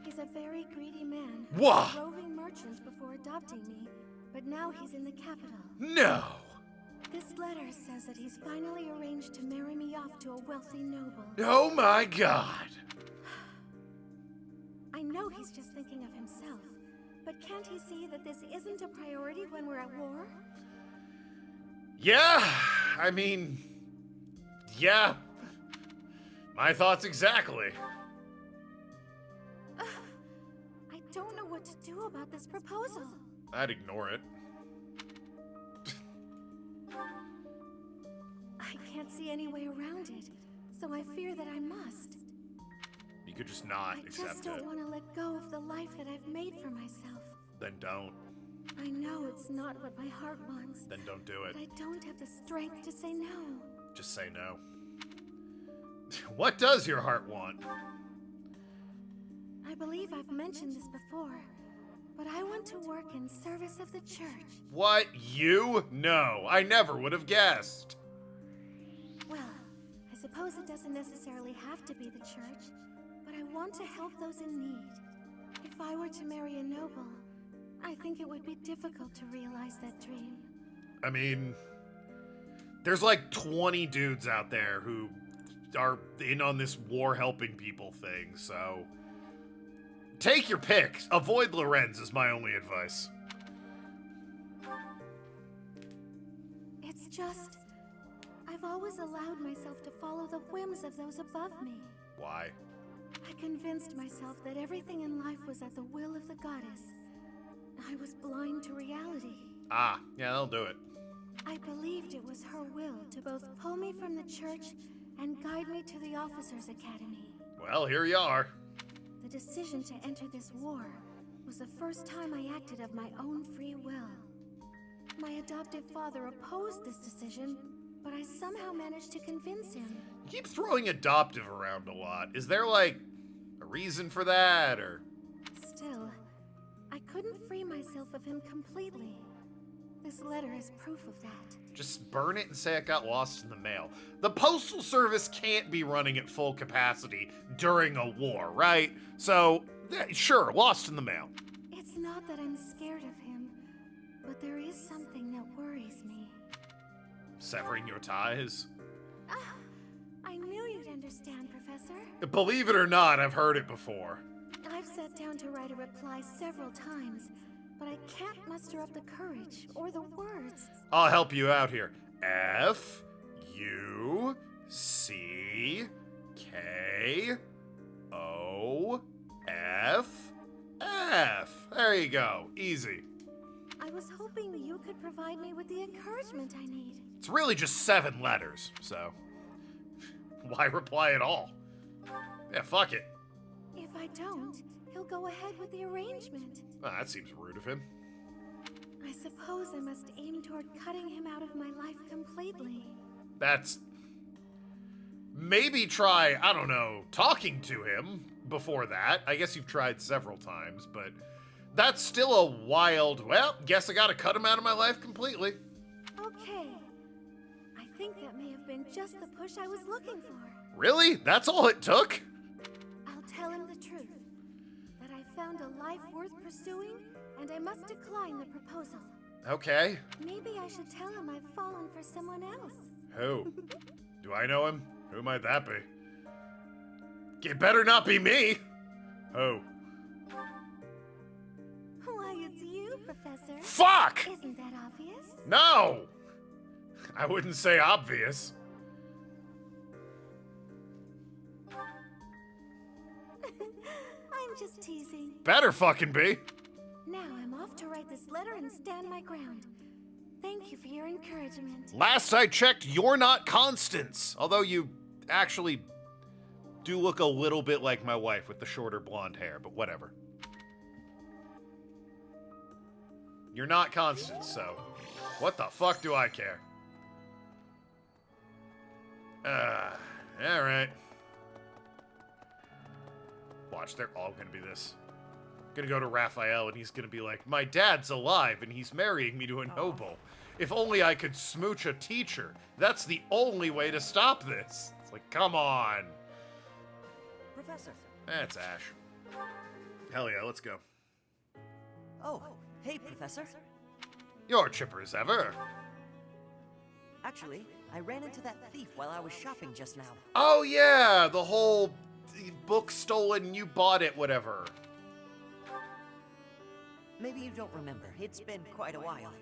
He's a very greedy man.
Wha?
A roving merchant before adopting me, but now he's in the capital.
No.
This letter says that he's finally arranged to marry me off to a wealthy noble.
Oh my God.
I know he's just thinking of himself, but can't he see that this isn't a priority when we're at war?
Yeah, I mean, yeah. My thoughts exactly.
I don't know what to do about this proposal.
I'd ignore it.
I can't see any way around it, so I fear that I must.
You could just not
I
accept
just don't
it.
want to let go of the life that I've made for myself.
Then don't.
I know it's not what my heart wants.
Then don't do it.
But I don't have the strength to say no.
Just say no. What does your heart want?
I believe I've mentioned this before, but I want to work in service of the church.
What? You? No, I never would have guessed.
Well, I suppose it doesn't necessarily have to be the church, but I want to help those in need. If I were to marry a noble, I think it would be difficult to realize that dream.
I mean, there's like 20 dudes out there who are in on this war helping people thing, so take your pick. Avoid Lorenz is my only advice.
It's just, I've always allowed myself to follow the whims of those above me.
Why?
I convinced myself that everything in life was at the will of the goddess. I was blind to reality.
Ah, yeah, that'll do it.
I believed it was her will to both pull me from the church and guide me to the Officers Academy.
Well, here you are.
The decision to enter this war was the first time I acted of my own free will. My adoptive father opposed this decision, but I somehow managed to convince him.
You keep throwing adoptive around a lot. Is there, like, a reason for that, or?
Still, I couldn't free myself of him completely. This letter is proof of that.
Just burn it and say it got lost in the mail. The Postal Service can't be running at full capacity during a war, right? So, Yeah, sure, lost in the mail.
It's not that I'm scared of him, but there is something that worries me.
Severing your ties?
Ah, I knew you'd understand, Professor.
Believe it or not, I've heard it before.
I've sat down to write a reply several times, but I can't muster up the courage or the words.
I'll help you out here. F U C K O F F. There you go. Easy.
I was hoping you could provide me with the encouragement I need.
It's really just 7 letters, so why reply at all? Yeah, fuck it.
If I don't, he'll go ahead with the arrangement.
Well, that seems rude of him.
I suppose I must aim toward cutting him out of my life completely.
That's... Maybe try, I don't know, talking to him before that. I guess you've tried several times, but that's still a wild, well, guess I gotta cut him out of my life completely.
Okay. I think that may have been just the push I was looking for.
Really? That's all it took?
I'll tell him the truth. That I found a life worth pursuing, and I must decline the proposal.
Okay.
Maybe I should tell him I've fallen for someone else.
Who? Do I know him? Who might that be? It better not be me! Who?
Why, it's you, Professor.
Fuck!
Isn't that obvious?
No! I wouldn't say obvious.
I'm just teasing.
Better fucking be.
Now I'm off to write this letter and stand my ground. Thank you for your encouragement.
Last I checked, you're not Constance. Although you actually do look a little bit like my wife with the shorter blonde hair, but whatever. You're not Constance, so what the fuck do I care? Alright. Watch, they're all gonna be this. Gonna go to Raphael and he's gonna be like, my dad's alive and he's marrying me to a noble. If only I could smooch a teacher. That's the only way to stop this. It's like, come on.
Professor.
That's Ash. Hell yeah, let's go.
Oh, hey, Professor.
You're chipper as ever.
Actually, I ran into that thief while I was shopping just now.
Oh yeah, the whole book stolen, you bought it, whatever.
Maybe you don't remember. It's been quite a while.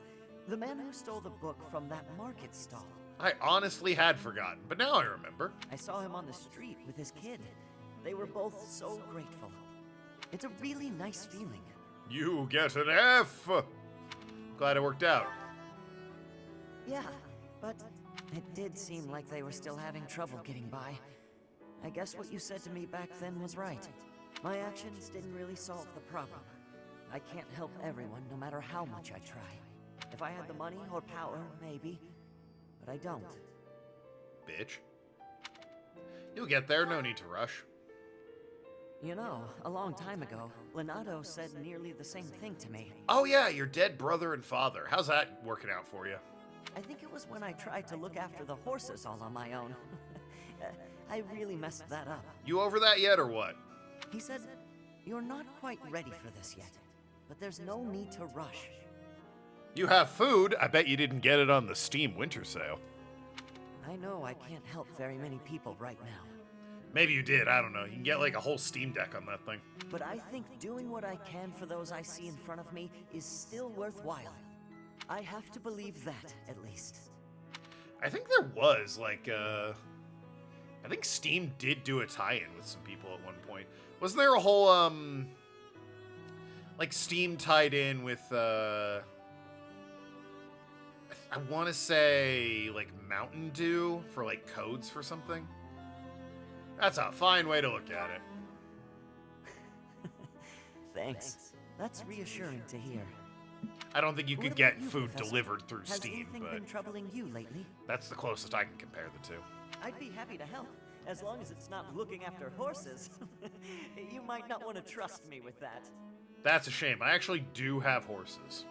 The man who stole the book from that market stall.
I honestly had forgotten, but now I remember.
I saw him on the street with his kid. They were both so grateful. It's a really nice feeling.
You get an F. Glad it worked out.
Yeah, but it did seem like they were still having trouble getting by. I guess what you said to me back then was right. My actions didn't really solve the problem. I can't help everyone, no matter how much I try. If I had the money or power, maybe. But I don't.
Bitch. You'll get there, no need to rush.
You know, a long time ago, Leonardo said nearly the same thing to me.
Oh yeah, your dead brother and father. How's that working out for you?
I think it was when I tried to look after the horses all on my own. I really messed that up.
You over that yet, or what?
He said, you're not quite ready for this yet, but there's no need to rush.
You have food. I bet you didn't get it on the Steam winter sale.
I know I can't help very many people right now.
Maybe you did, I don't know. You can get like a whole Steam Deck on that thing.
But I think doing what I can for those I see in front of me is still worthwhile. I have to believe that, at least.
I think there was, like, I think Steam did do a tie-in with some people at one point. Wasn't there a whole, like, Steam tied in with, I want to say, like, Mountain Dew for, like, codes for something? That's a fine way to look at it.
Thanks. That's reassuring to hear.
I don't think you could get food delivered through Steam,
but... Has anything been troubling you lately?
That's the closest I can compare the two.
I'd be happy to help, as long as it's not looking after horses. You might not want to trust me with that.
That's a shame. I actually do have horses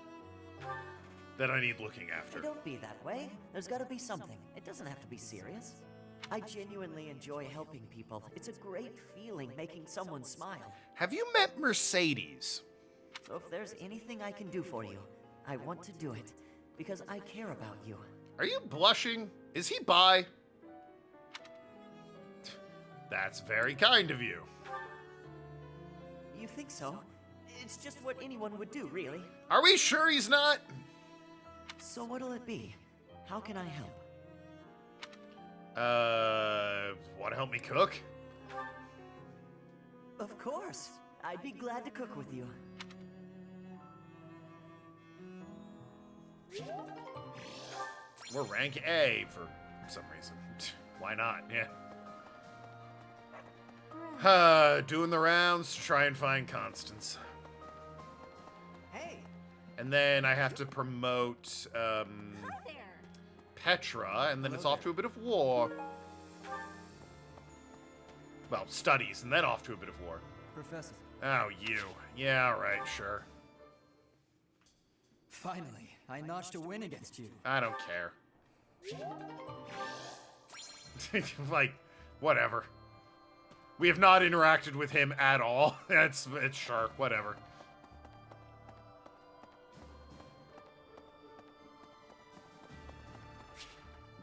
that I need looking after.
Don't be that way. There's got to be something. It doesn't have to be serious. I genuinely enjoy helping people. It's a great feeling making someone smile.
Have you met Mercedes?
So if there's anything I can do for you, I want to do it. Because I care about you.
Are you blushing? Is he bi? That's very kind of you.
You think so? It's just what anyone would do, really.
Are we sure he's not?
So what'll it be? How can I help?
Want to help me cook?
Of course. I'd be glad to cook with you.
We're rank A for some reason. Why not? Yeah. Doing the rounds to try and find Constance.
Hey.
And then I have to promote Petra, and then it's off to a bit of war. Well, studies, and then off to a bit of war.
Professor.
Oh, you. Yeah, right, sure.
Finally, I notched a win against you.
I don't care. Like, whatever. We have not interacted with him at all. It's sure, whatever.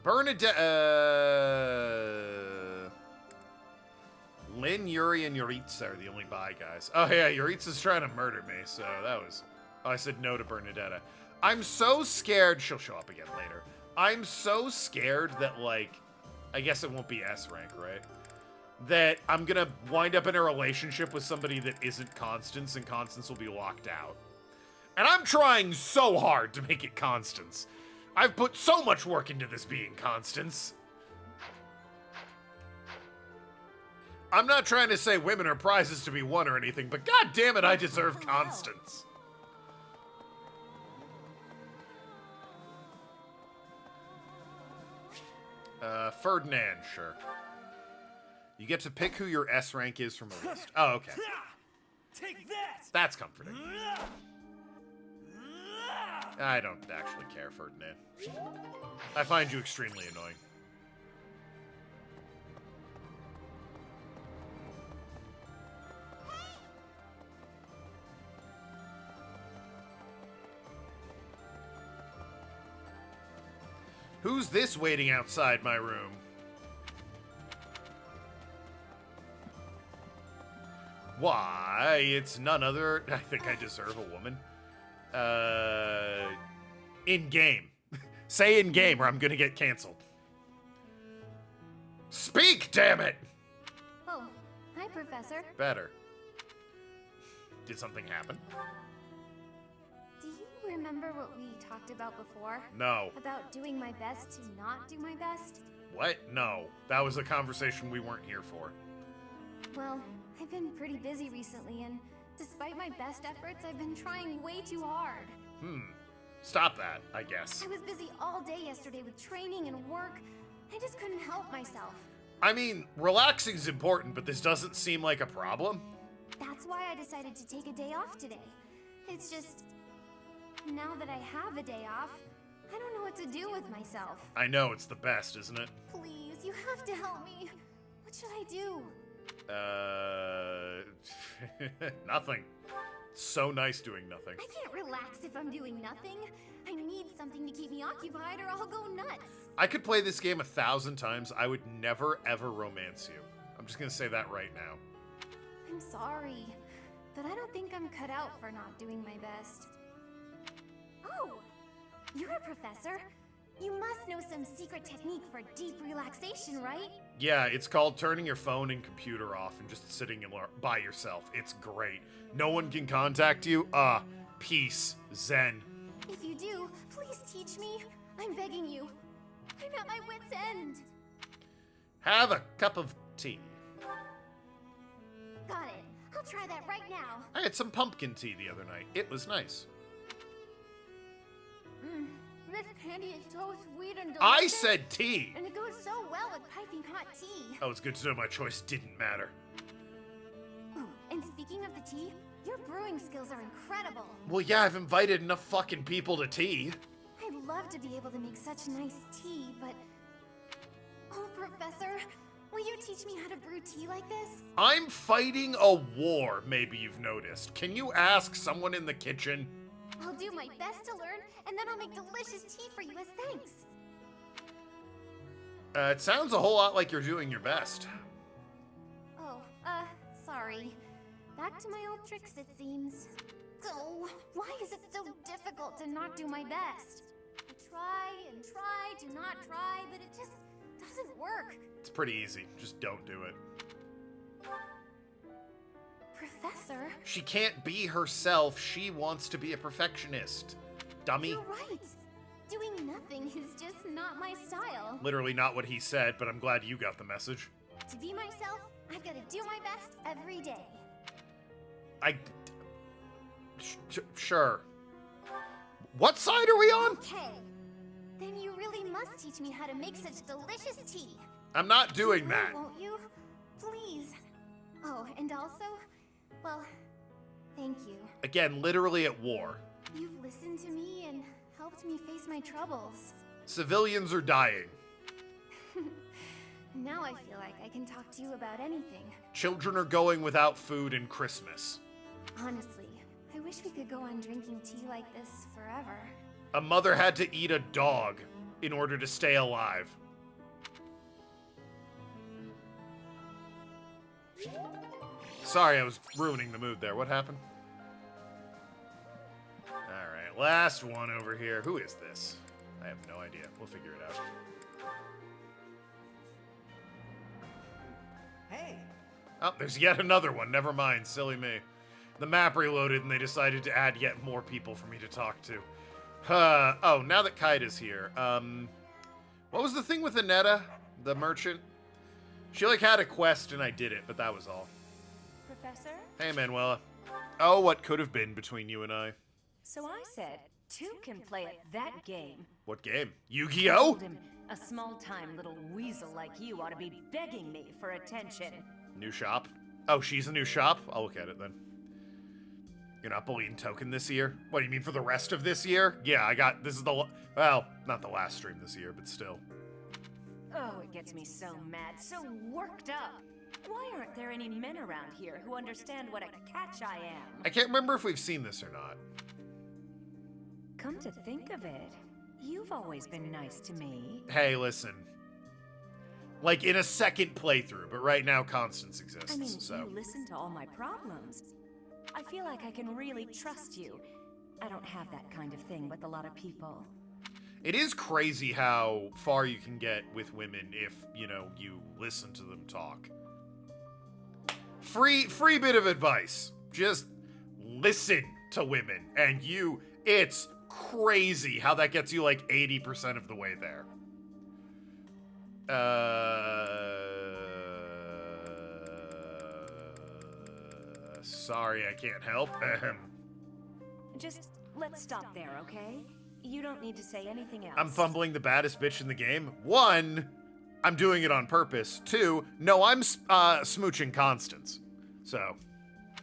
Bernadette, Lynn, Yuri, and Yuritsa are the only bi guys. Oh yeah, Yuritsa's trying to murder me, so that was... Oh, I said no to Bernadetta. I'm so scared she'll show up again later. I'm so scared that, like, I guess it won't be S rank, right? That I'm gonna wind up in a relationship with somebody that isn't Constance, and Constance will be locked out. And I'm trying so hard to make it Constance. I've put so much work into this being Constance. I'm not trying to say women are prizes to be won or anything, but god damn it, I deserve Constance. Ferdinand, sure. You get to pick who your S rank is from a list. Oh, okay.
Take that!
That's comforting. I don't actually care, Ferdinand. I find you extremely annoying. Who's this waiting outside my room? Why, it's none other... I think I deserve a woman. In-game. Say in-game or I'm gonna get canceled. Speak, damn it!
Oh, hi, Professor.
Better. Did something happen?
Do you remember what we talked about before?
No.
About doing my best to not do my best?
What? No. That was a conversation we weren't here for.
Well, I've been pretty busy recently, and despite my best efforts, I've been trying way too hard.
Stop that, I guess.
I was busy all day yesterday with training and work. I just couldn't help myself.
I mean, relaxing's important, but this doesn't seem like a problem.
That's why I decided to take a day off today. It's just... now that I have a day off, I don't know what to do with myself.
I know, it's the best, isn't it?
Please, you have to help me. What should I do?
Nothing. It's so nice doing nothing.
I can't relax if I'm doing nothing. I need something to keep me occupied or I'll go nuts.
I could play this game 1,000 times. I would never, ever romance you. I'm just gonna say that right now.
I'm sorry, but I don't think I'm cut out for not doing my best. Oh, you're a professor. You must know some secret technique for deep relaxation, right?
Yeah, it's called turning your phone and computer off and just sitting by yourself. It's great. No one can contact you. Peace. Zen.
If you do, please teach me. I'm begging you. I'm at my wit's end.
Have a cup of tea.
Got it. I'll try that right now.
I had some pumpkin tea the other night. It was nice.
This candy is so sweet and delicious.
I said tea!
And it goes so well with piping hot tea.
Oh, it's good to know my choice didn't matter.
Ooh, and speaking of the tea, your brewing skills are incredible.
Well, yeah, I've invited enough fucking people to tea.
I'd love to be able to make such nice tea, but Oh, Professor, will you teach me how to brew tea like this?
I'm fighting a war, maybe you've noticed. Can you ask someone in the kitchen?
I'll do my best to learn, and then I'll make delicious tea for you as thanks.
It sounds a whole lot like you're doing your best.
Oh, sorry. Back to my old tricks, it seems. Oh, why is it so difficult to not do my best? I try and try to not try, but it just doesn't work.
It's pretty easy. Just don't do it.
Professor?
She can't be herself. She wants to be a perfectionist. Dummy.
You're right. Doing nothing is just not my style.
Literally not what he said, but I'm glad you got the message.
To be myself, I've got to do my best every day.
Sure. What side are we on?
Okay. Then you really must teach me how to make such delicious tea.
I'm not doing
You
that.
will, won't you? Please. Oh, and also, well, thank you.
Again, literally at war.
You've listened to me and helped me face my troubles.
Civilians are dying.
Now I feel like I can talk to you about anything.
Children are going without food in Christmas.
Honestly, I wish we could go on drinking tea like this forever.
A mother had to eat a dog in order to stay alive. Sorry, I was ruining the mood there. What happened? Alright, last one over here. Who is this? I have no idea. We'll figure it out.
Hey!
Oh, there's yet another one. Never mind. Silly me. The map reloaded and they decided to add yet more people for me to talk to. Oh, now that Kaida's here. What was the thing with Anetta, the merchant? She, like, had a quest and I did it, but that was all.
Professor?
Hey, Manuela. Oh, what could have been between you and I?
So I said, two can play at that game.
What game?
I
Yu-Gi-Oh?
told him, a small-time little weasel like you ought to be begging me for attention.
New shop? Oh, she's a new shop? I'll look at it then. You're not bullying Token this year? What, do you mean for the rest of this year? Yeah, this is well, not the last stream this year, but still.
Oh, it gets me so mad, so worked up. Why aren't there any men around here who understand what a catch I am?
I can't remember if we've seen this or not.
Come to think of it, you've always been nice to me.
Hey, listen. Like, in a second playthrough, but right now Constance exists,
I mean,
so...
you listen to all my problems. I feel like I can really trust you. I don't have that kind of thing with a lot of people.
It is crazy how far you can get with women if, you know, you listen to them talk. Free bit of advice. Just listen to women, and it's crazy how that gets you like 80% of the way there. Sorry, I can't help.
Just let's stop there, okay? You don't need to say anything else.
I'm fumbling the baddest bitch in the game. 1, I'm doing it on purpose. 2, no, I'm smooching Constance. So.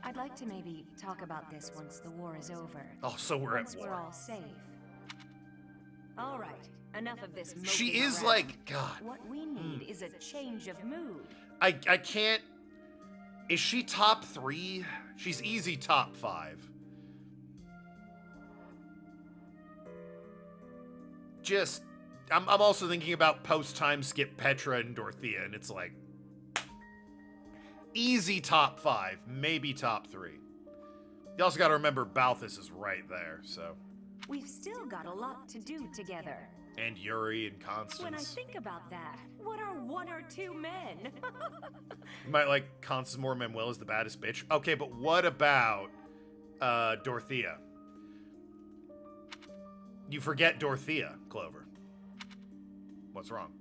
I'd like to maybe talk about this once the war is over.
Oh, so we're at
once
war.
We're all safe. All right, enough of this.
She is
around.
like, God.
What we need is a change of mood.
I can't. Is she top 3? She's easy top 5. Just, I'm also thinking about post-time skip Petra and Dorothea, and it's like, easy top 5, maybe top 3. You also gotta remember Balthus is right there, so.
We've still got a lot to do together.
And Yuri and Constance.
When I think about that, what are 1 or 2 men?
You might like Constance more Manuela's the baddest bitch. Okay, but what about Dorothea? You forget Dorothea, Clover. What's wrong?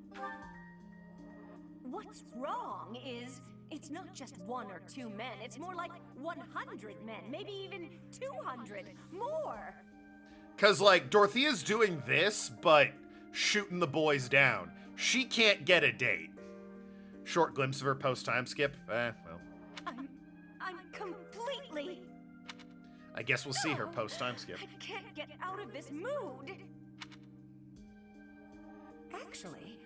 What's wrong is, it's not just 1 or 2 men, it's more like 100 men, maybe even 200, more.
Cause like, Dorothea's doing this, but shooting the boys down. She can't get a date. Short glimpse of her post-time skip? Well.
I'm completely...
I guess we'll see her post-time skip.
I can't get out of this mood. Actually,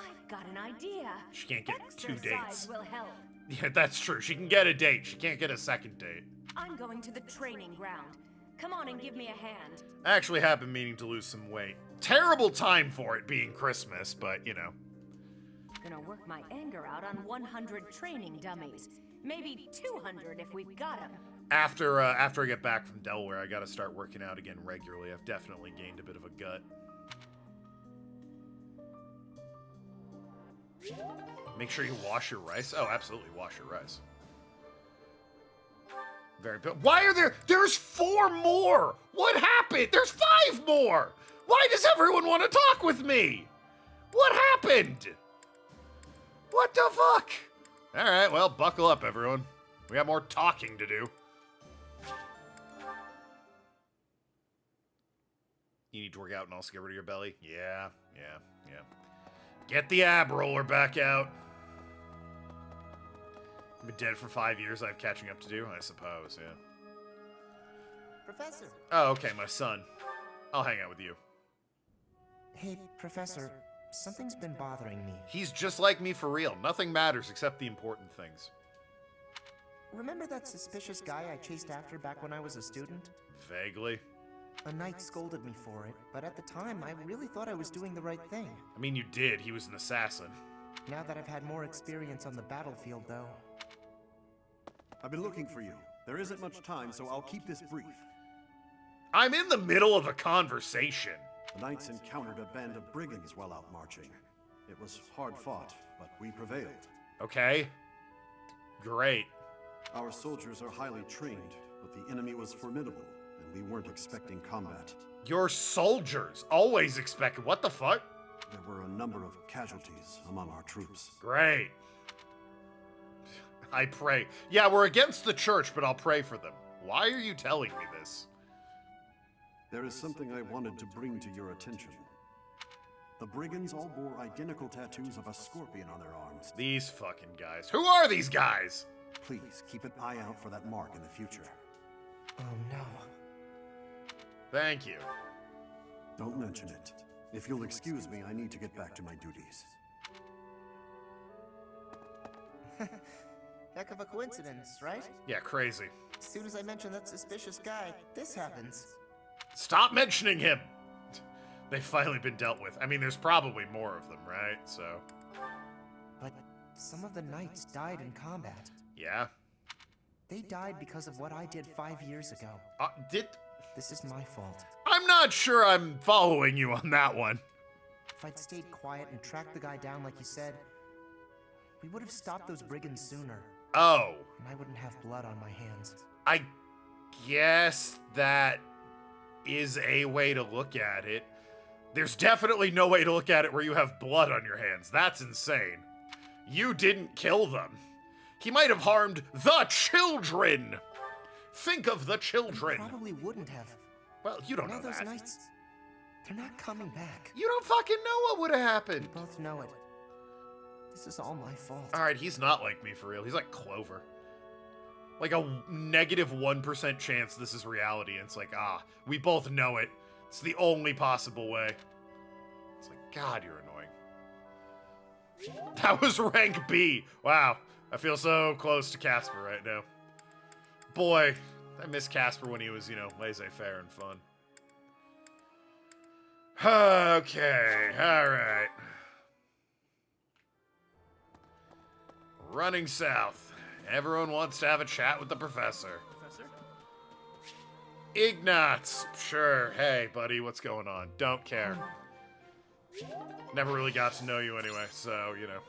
I've got an idea.
She can't get two dates.
Exercise will help.
Yeah, that's true. She can get a date. She can't get a second date.
I'm going to the training ground. Come on and give me a hand.
I actually have been meaning to lose some weight. Terrible time for it being Christmas, but you know.
Gonna work my anger out on 100 training dummies. Maybe 200 if we've got them.
After I get back from Delaware, I gotta start working out again regularly. I've definitely gained a bit of a gut. Make sure you wash your rice. Oh, absolutely, wash your rice. Very good. Why are there's 4 more? What happened? There's 5 more. Why does everyone want to talk with me? What happened? What the fuck? All right, well, buckle up, everyone. We got more talking to do. You need to work out and also get rid of your belly? Yeah. Get the ab roller back out. I've been dead for 5 years. I have catching up to do, I suppose, yeah.
Professor.
Oh, okay, my son. I'll hang out with you.
Hey, Professor. Something's been bothering me.
He's just like me for real. Nothing matters except the important things.
Remember that suspicious guy I chased after back when I was a student?
Vaguely.
A knight scolded me for it, but at the time, I really thought I was doing the right thing.
I mean, you did. He was an assassin.
Now that I've had more experience on the battlefield, though.
I've been looking for you. There isn't much time, so I'll keep this brief.
I'm in the middle of a conversation.
The knights encountered a band of brigands while out marching. It was hard fought, but we prevailed.
Okay. Great.
Our soldiers are highly trained, but the enemy was formidable, and we weren't expecting combat.
Your soldiers always expect... What the fuck?
There were a number of casualties among our troops.
Great. I pray. Yeah, we're against the church, but I'll pray for them. Why are you telling me this?
There is something I wanted to bring to your attention. The brigands all bore identical tattoos of a scorpion on their arms.
These fucking guys. Who are these guys?
Please, keep an eye out for that mark in the future.
Oh no.
Thank you.
Don't mention it. If you'll excuse me, I need to get back to my duties.
Heck of a coincidence, right?
Yeah, crazy.
As soon as I mention that suspicious guy, this happens.
Stop mentioning him! They've finally been dealt with. I mean, there's probably more of them, right? So...
But some of the knights died in combat.
Yeah?
They died because of what I did 5 years ago. This is my fault.
I'm not sure I'm following you on that one.
If I'd stayed quiet and tracked the guy down like you said, we would have stopped those brigands sooner.
Oh.
And I wouldn't have blood on my hands.
I guess that is a way to look at it. There's definitely no way to look at it where you have blood on your hands. That's insane. You didn't kill them. He might have harmed the children. Think of the children.
He probably wouldn't have.
Well, you don't know
those
that.
Knights, they're not coming back.
You don't fucking know what would have happened.
We both know it. This is all my fault.
Alright, he's not like me for real. He's like Clover. Like a negative 1% chance this is reality. And it's like, we both know it. It's the only possible way. It's like, God, you're annoying. That was rank B. Wow. I feel so close to Casper right now. Boy, I miss Casper when he was, you know, laissez-faire and fun. Okay, alright. Running south. Everyone wants to have a chat with the professor.
Professor?
Ignatz. Sure. Hey, buddy, what's going on? Don't care. Never really got to know you anyway, so, you know.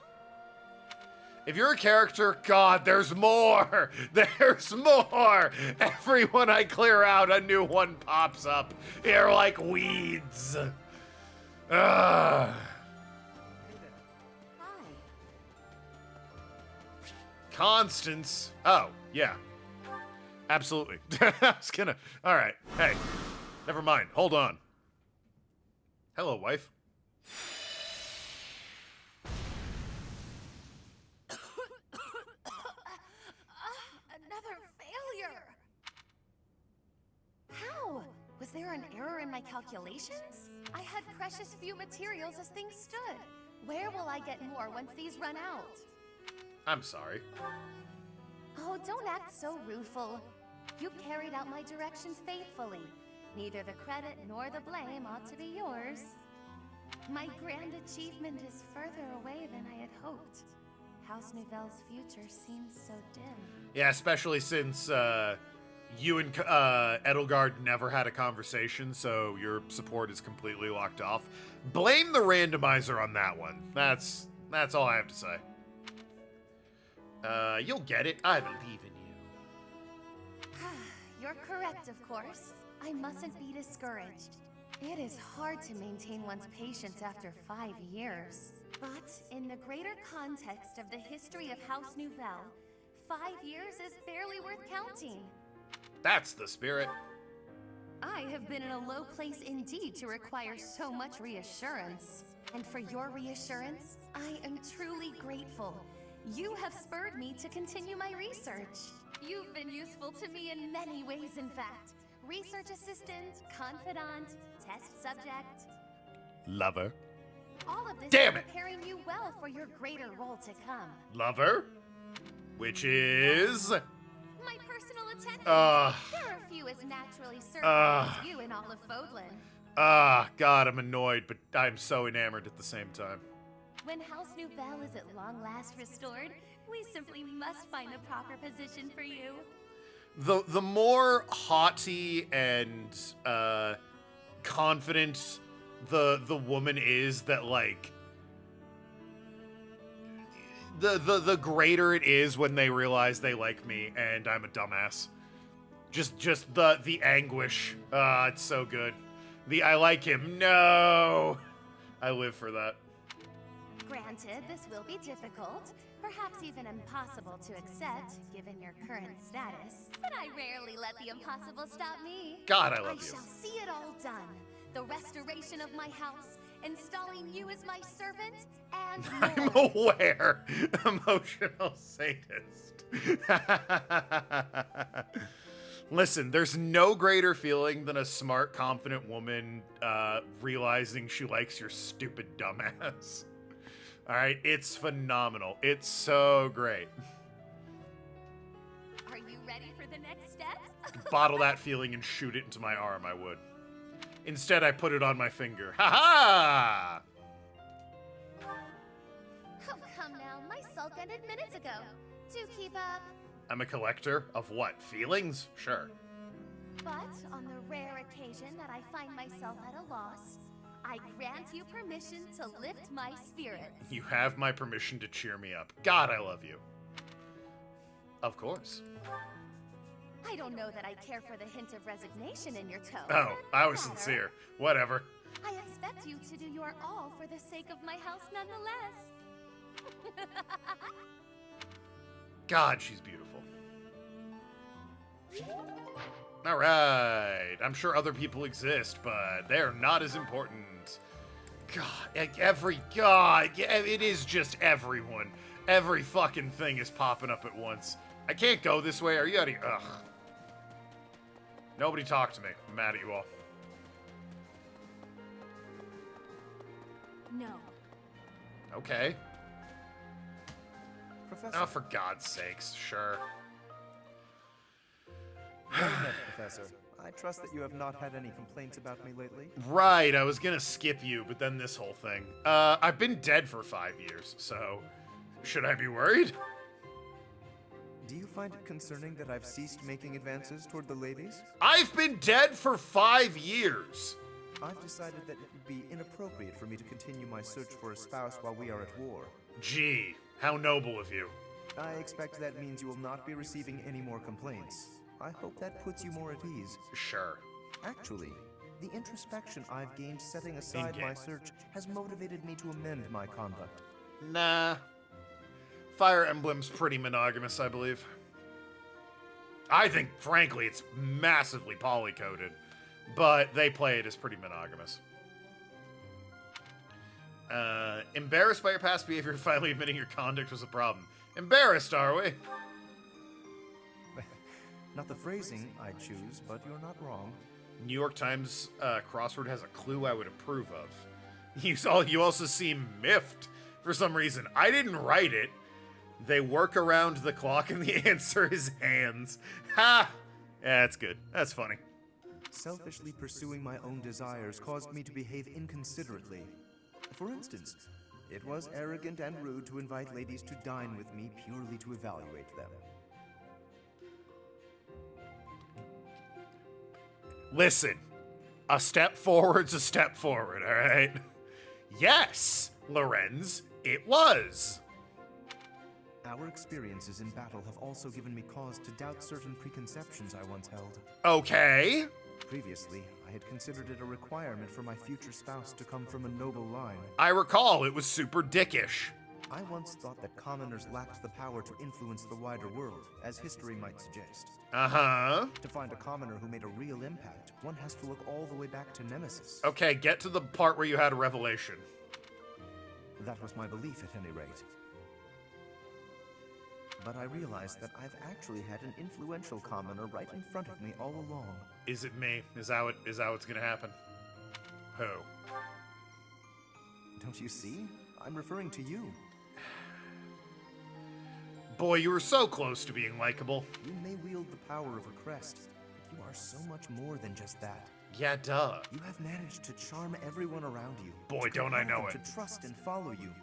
If you're a character, God, there's more! There's more! Everyone I clear out, a new one pops up. They're like weeds. Ugh. Constance. Oh, yeah. Absolutely. I was gonna... Alright. Hey. Never mind. Hold on. Hello, wife.
Another failure! How? Was there an error in my calculations? I had precious few materials as things stood. Where will I get more once these run out?
I'm sorry.
Oh, don't act so rueful. You carried out my directions faithfully. Neither the credit nor the blame ought to be yours. My grand achievement is further away than I had hoped. House Nouvelle's future seems so dim.
Yeah, especially since you and Edelgard never had a conversation, so your support is completely locked off. Blame the randomizer on that one. That's all I have to say. You'll get it. I believe in you.
You're correct, of course. I mustn't be discouraged. It is hard to maintain one's patience after 5 years. But in the greater context of the history of House Nouvelle, 5 years is barely worth counting.
That's the spirit.
I have been in a low place indeed to require so much reassurance. And for your reassurance, I am truly grateful. You have spurred me to continue my research. You've been useful to me in many ways, in fact. Research assistant, confidant, test subject.
Lover.
All of this
Damn
is
it.
preparing you well for your greater role to come.
Lover? Which is...
My personal attendant.
Ugh.
There are few as naturally certain as you in all of Fodlan.
God, I'm annoyed, but I'm so enamored at the same time.
When House Nouvelle is at long last restored, we simply must find the proper position for you.
The more haughty and confident the woman is, that like the greater it is when they realize they like me and I'm a dumbass. Just the anguish. It's so good. I like him. No, I live for that.
Granted, this will be difficult, perhaps even impossible to accept, given your current status. But I rarely let the impossible stop me.
God, I love you.
I shall see it all done. The restoration of my house, installing you as my servant, and
I'm
more.
aware. Emotional sadist. Listen, there's no greater feeling than a smart, confident woman realizing she likes your stupid dumbass. All right, it's phenomenal. It's so great.
Are you ready for the next step?
Bottle that feeling and shoot it into my arm, I would. Instead, I put it on my finger. Ha ha!
Oh, come now. My sulk ended minutes ago. Do keep up.
I'm a collector of what? Feelings? Sure.
But on the rare occasion that I find myself at a loss, I grant you permission to lift my spirits.
You have my permission to cheer me up. God, I love you. Of course.
I don't know that I care for the hint of resignation in your tone.
Oh, I was
Matter.
sincere. Whatever.
I expect you to do your all for the sake of my house nonetheless.
God, she's beautiful. All right. I'm sure other people exist, but they're not as important. God, it is just everyone. Every fucking thing is popping up at once. I can't go this way. Are you out of here? Ugh. Nobody talk to me. I'm mad at you all.
No.
Okay.
Professor.
Oh, for God's sakes, sure.
Well met, Professor. I trust that you have not had any complaints about me lately.
Right, I was gonna skip you, but then this whole thing. I've been dead for 5 years, so should I be worried?
Do you find it concerning that I've ceased making advances toward the ladies?
I've been dead for 5 years.
I've decided that it would be inappropriate for me to continue my search for a spouse while we are at war.
Gee, how noble of you.
I expect that means you will not be receiving any more complaints. I hope that puts you more at ease.
Sure.
Actually, the introspection I've gained setting aside my search has motivated me to amend my conduct.
Nah. Fire Emblem's pretty monogamous, I believe. I think, frankly, it's massively polycoded, but they play it as pretty monogamous. Embarrassed by your past behavior, finally admitting your conduct was a problem. Embarrassed, are we?
Not the phrasing I'd choose, but you're not wrong.
New York Times crossword has a clue I would approve of. You also seem miffed for some reason. I didn't write it. They work around the clock and the answer is hands. Ha! Yeah, that's good. That's funny.
Selfishly pursuing my own desires caused me to behave inconsiderately. For instance, it was arrogant and rude to invite ladies to dine with me purely to evaluate them.
Listen, a step forward's a step forward, all right? Yes, Lorenz, it was.
Our experiences in battle have also given me cause to doubt certain preconceptions I once held.
Okay.
Previously, I had considered it a requirement for my future spouse to come from a noble line.
I recall it was super dickish.
I once thought that commoners lacked the power to influence the wider world, as history might suggest.
Uh-huh.
To find a commoner who made a real impact, one has to look all the way back to Nemesis.
Okay, get to the part where you had a revelation.
That was my belief, at any rate. But I realized that I've actually had an influential commoner right in front of me all along.
Is it me? Is that what's gonna happen? Who?
Don't you see? I'm referring to you.
Boy, you were so close to being likable.
You may wield the power of a crest, but you are so much more than just that.
Yeah, duh.
You have managed to charm everyone around you.
Boy, don't I know it.
To trust and follow you.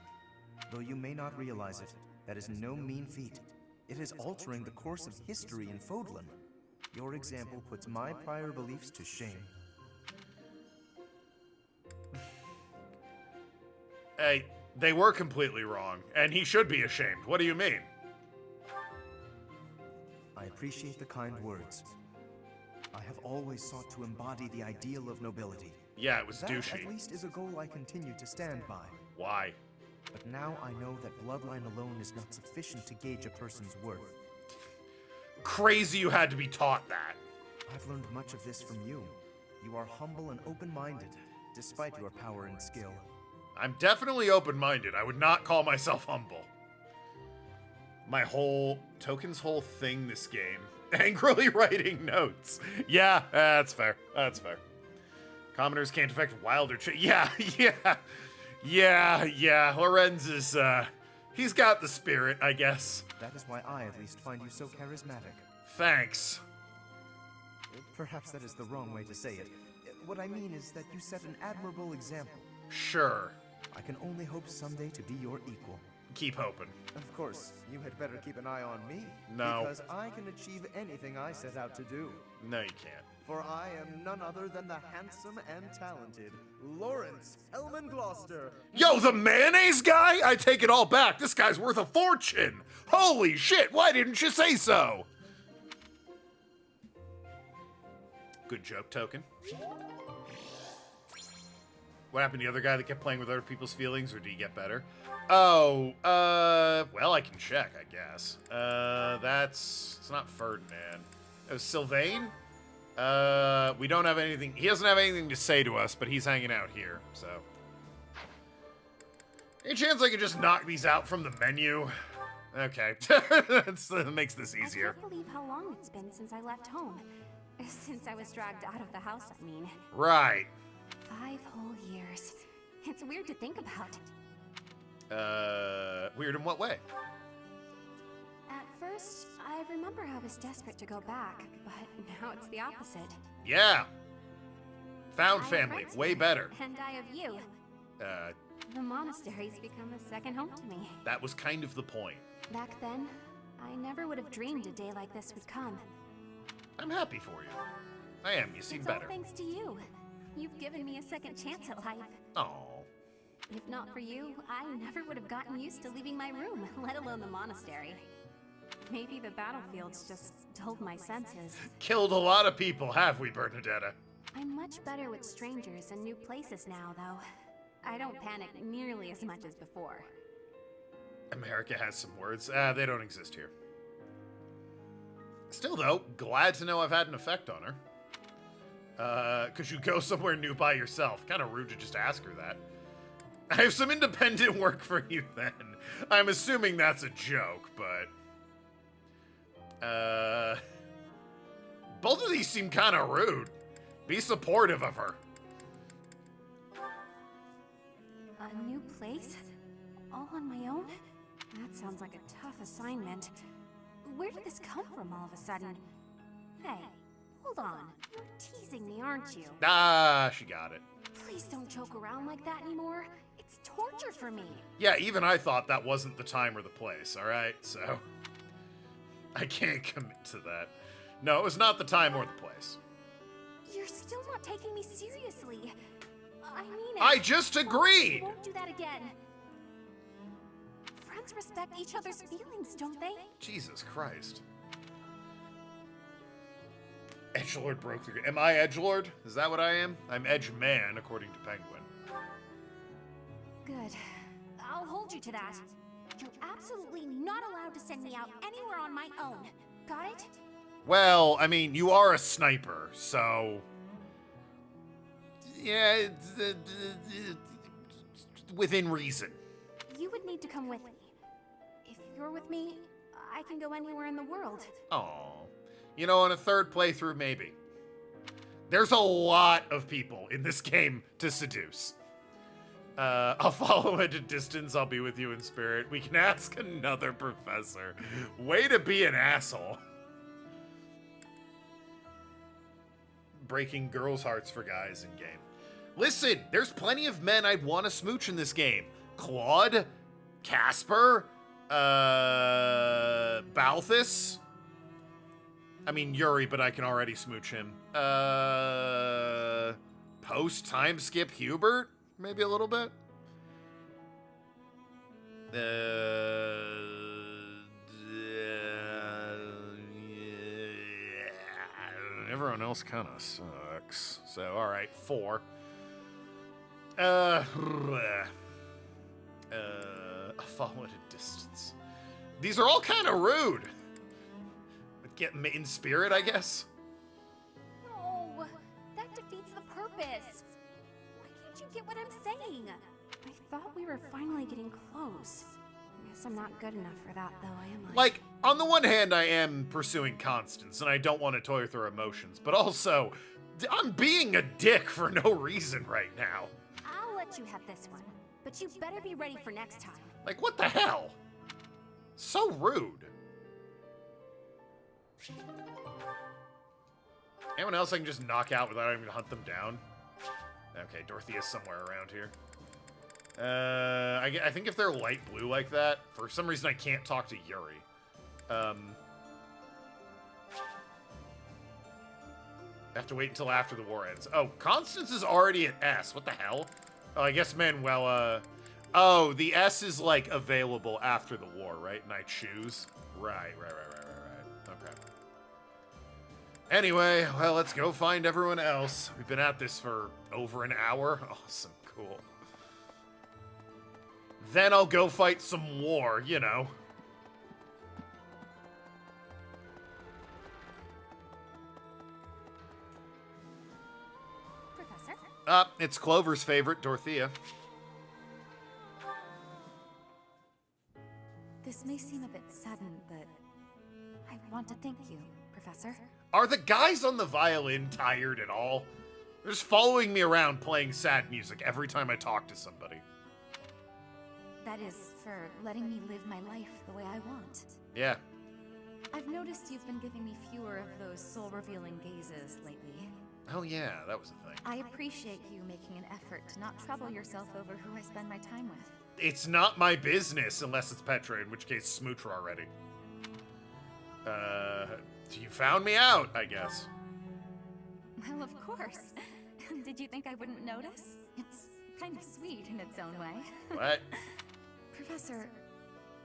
Though you may not realize it, that is no mean feat. It is altering the course of history in Fodlan. Your example puts my prior beliefs to shame.
Hey, they were completely wrong, and he should be ashamed. What do you mean?
I appreciate the kind words. I have always sought to embody the ideal of nobility.
Yeah, it was
that,
douchey.
At least is a goal I continue to stand by.
Why?
But now I know that bloodline alone is not sufficient to gauge a person's worth.
Crazy you had to be taught that.
I've learned much of this from you. You are humble and open-minded, despite your power and skill.
I'm definitely open-minded. I would not call myself humble. Token's whole thing this game. Angrily writing notes. Yeah, that's fair. That's fair. Commoners can't affect wilder Yeah. Lorenz is, he's got the spirit, I guess.
That is why I, at least, find you so charismatic.
Thanks.
Perhaps that is the wrong way to say it. What I mean is that you set an admirable example.
Sure.
I can only hope someday to be your equal.
Keep hoping.
Of course, you had better keep an eye on me.
No.
Because I can achieve anything I set out to do.
No, you can't.
For I am none other than the handsome and talented Lawrence Hellman Gloucester.
Yo, the mayonnaise guy? I take it all back. This guy's worth a fortune. Holy shit, why didn't you say so? Good joke, Token. What happened to the other guy that kept playing with other people's feelings, or did he get better? Oh, well, I can check, I guess. It's not Ferdinand. It was Sylvain? We don't have anything, he doesn't have anything to say to us, but he's hanging out here, so. Any chance I could just knock these out from the menu? Okay, that makes this easier.
I can't believe how long it's been since I left home. Since I was dragged out of the house, I mean.
Right.
5 whole years. It's weird to think about.
Weird in what way?
At first, I remember I was desperate to go back, but now it's the opposite.
Yeah. Found
I have
family,
friends
way
here,
better.
And I have you. The monastery's become a second home to me.
That was kind of the point.
Back then, I never would have dreamed a day like this would come.
I'm happy for you. I am, you seem
It's
better.
all thanks to you. You've given me a second chance at life.
Oh.
If not for you, I never would have gotten used to leaving my room, let alone the monastery. Maybe the battlefield's just dulled my senses.
Killed a lot of people, have we, Bernadetta?
I'm much better with strangers and new places now, though. I don't panic nearly as much as before.
America has some words. They don't exist here. Still, though, glad to know I've had an effect on her. Could you go somewhere new by yourself? Kind of rude to just ask her that. I have some independent work for you, then. I'm assuming that's a joke, but... Both of these seem kind of rude. Be supportive of her.
A new place? All on my own? That sounds like a tough assignment. Where did this come from all of a sudden? Hey, hold on. You're teasing me, aren't you?
Ah, she got it.
Please don't joke around like that anymore. It's torture for me.
Yeah, even I thought that wasn't the time or the place, alright? So, I can't commit to that. No, it was not the time or the place.
You're still not taking me seriously. I mean it.
I just agreed!
You won't do that again. Friends respect each other's feelings, don't they?
Jesus Christ. Edgelord broke through. Am I Edgelord? Is that what I am? I'm Edge Man, according to Penguin.
Good. I'll hold you to that. You're absolutely not allowed to send me out anywhere on my own. Got it?
Well, I mean, you are a sniper, so... Yeah, within reason.
You would need to come with me. If you're with me, I can go anywhere in the world.
Aw. You know, on a third playthrough, maybe. There's a lot of people in this game to seduce. I'll follow at a distance. I'll be with you in spirit. We can ask another professor. Way to be an asshole. Breaking girls' hearts for guys in game. Listen, there's plenty of men I'd want to smooch in this game. Claude, Casper, Balthus. I mean, Yuri, but I can already smooch him. Post-time skip Hubert? Maybe a little bit? Everyone else kind of sucks. So, alright, 4. A follow at a distance. These are all kind of rude. Get in spirit, I guess.
No, that defeats the purpose. Why can't you get what I'm saying? I thought we were finally getting close. I guess I'm not good enough for that, though, am I?
Like, on the one hand, I am pursuing Constance, and I don't want to toy with her emotions, but also, I'm being a dick for no reason right now.
I'll let you have this one, but you better be ready for next time.
Like, what the hell? So rude. Anyone else I can just knock out without having to hunt them down? Okay, Dorothea's somewhere around here. I think if they're light blue like that, for some reason I can't talk to Yuri. I have to wait until after the war ends. Oh, Constance is already at S. What the hell? Oh, I guess Manuela... Oh, the S is, like, available after the war, right? And I choose? Right. Okay. Anyway, well, let's go find everyone else. We've been at this for over an hour. Awesome, cool. Then I'll go fight some war, you know.
Professor?
It's Clover's favorite, Dorothea.
This may seem a bit sudden, but I want to thank you, Professor.
Are the guys on the violin tired at all? They're just following me around playing sad music every time I talk to somebody.
That is, for letting me live my life the way I want.
Yeah.
I've noticed you've been giving me fewer of those soul-revealing gazes lately.
Oh yeah, that was the thing.
I appreciate you making an effort to not trouble yourself over who I spend my time with.
It's not my business unless it's Petra, in which case smooch her already. You found me out, I guess.
Well, of course. Did you think I wouldn't notice? It's kind of sweet in its own way.
What?
Professor,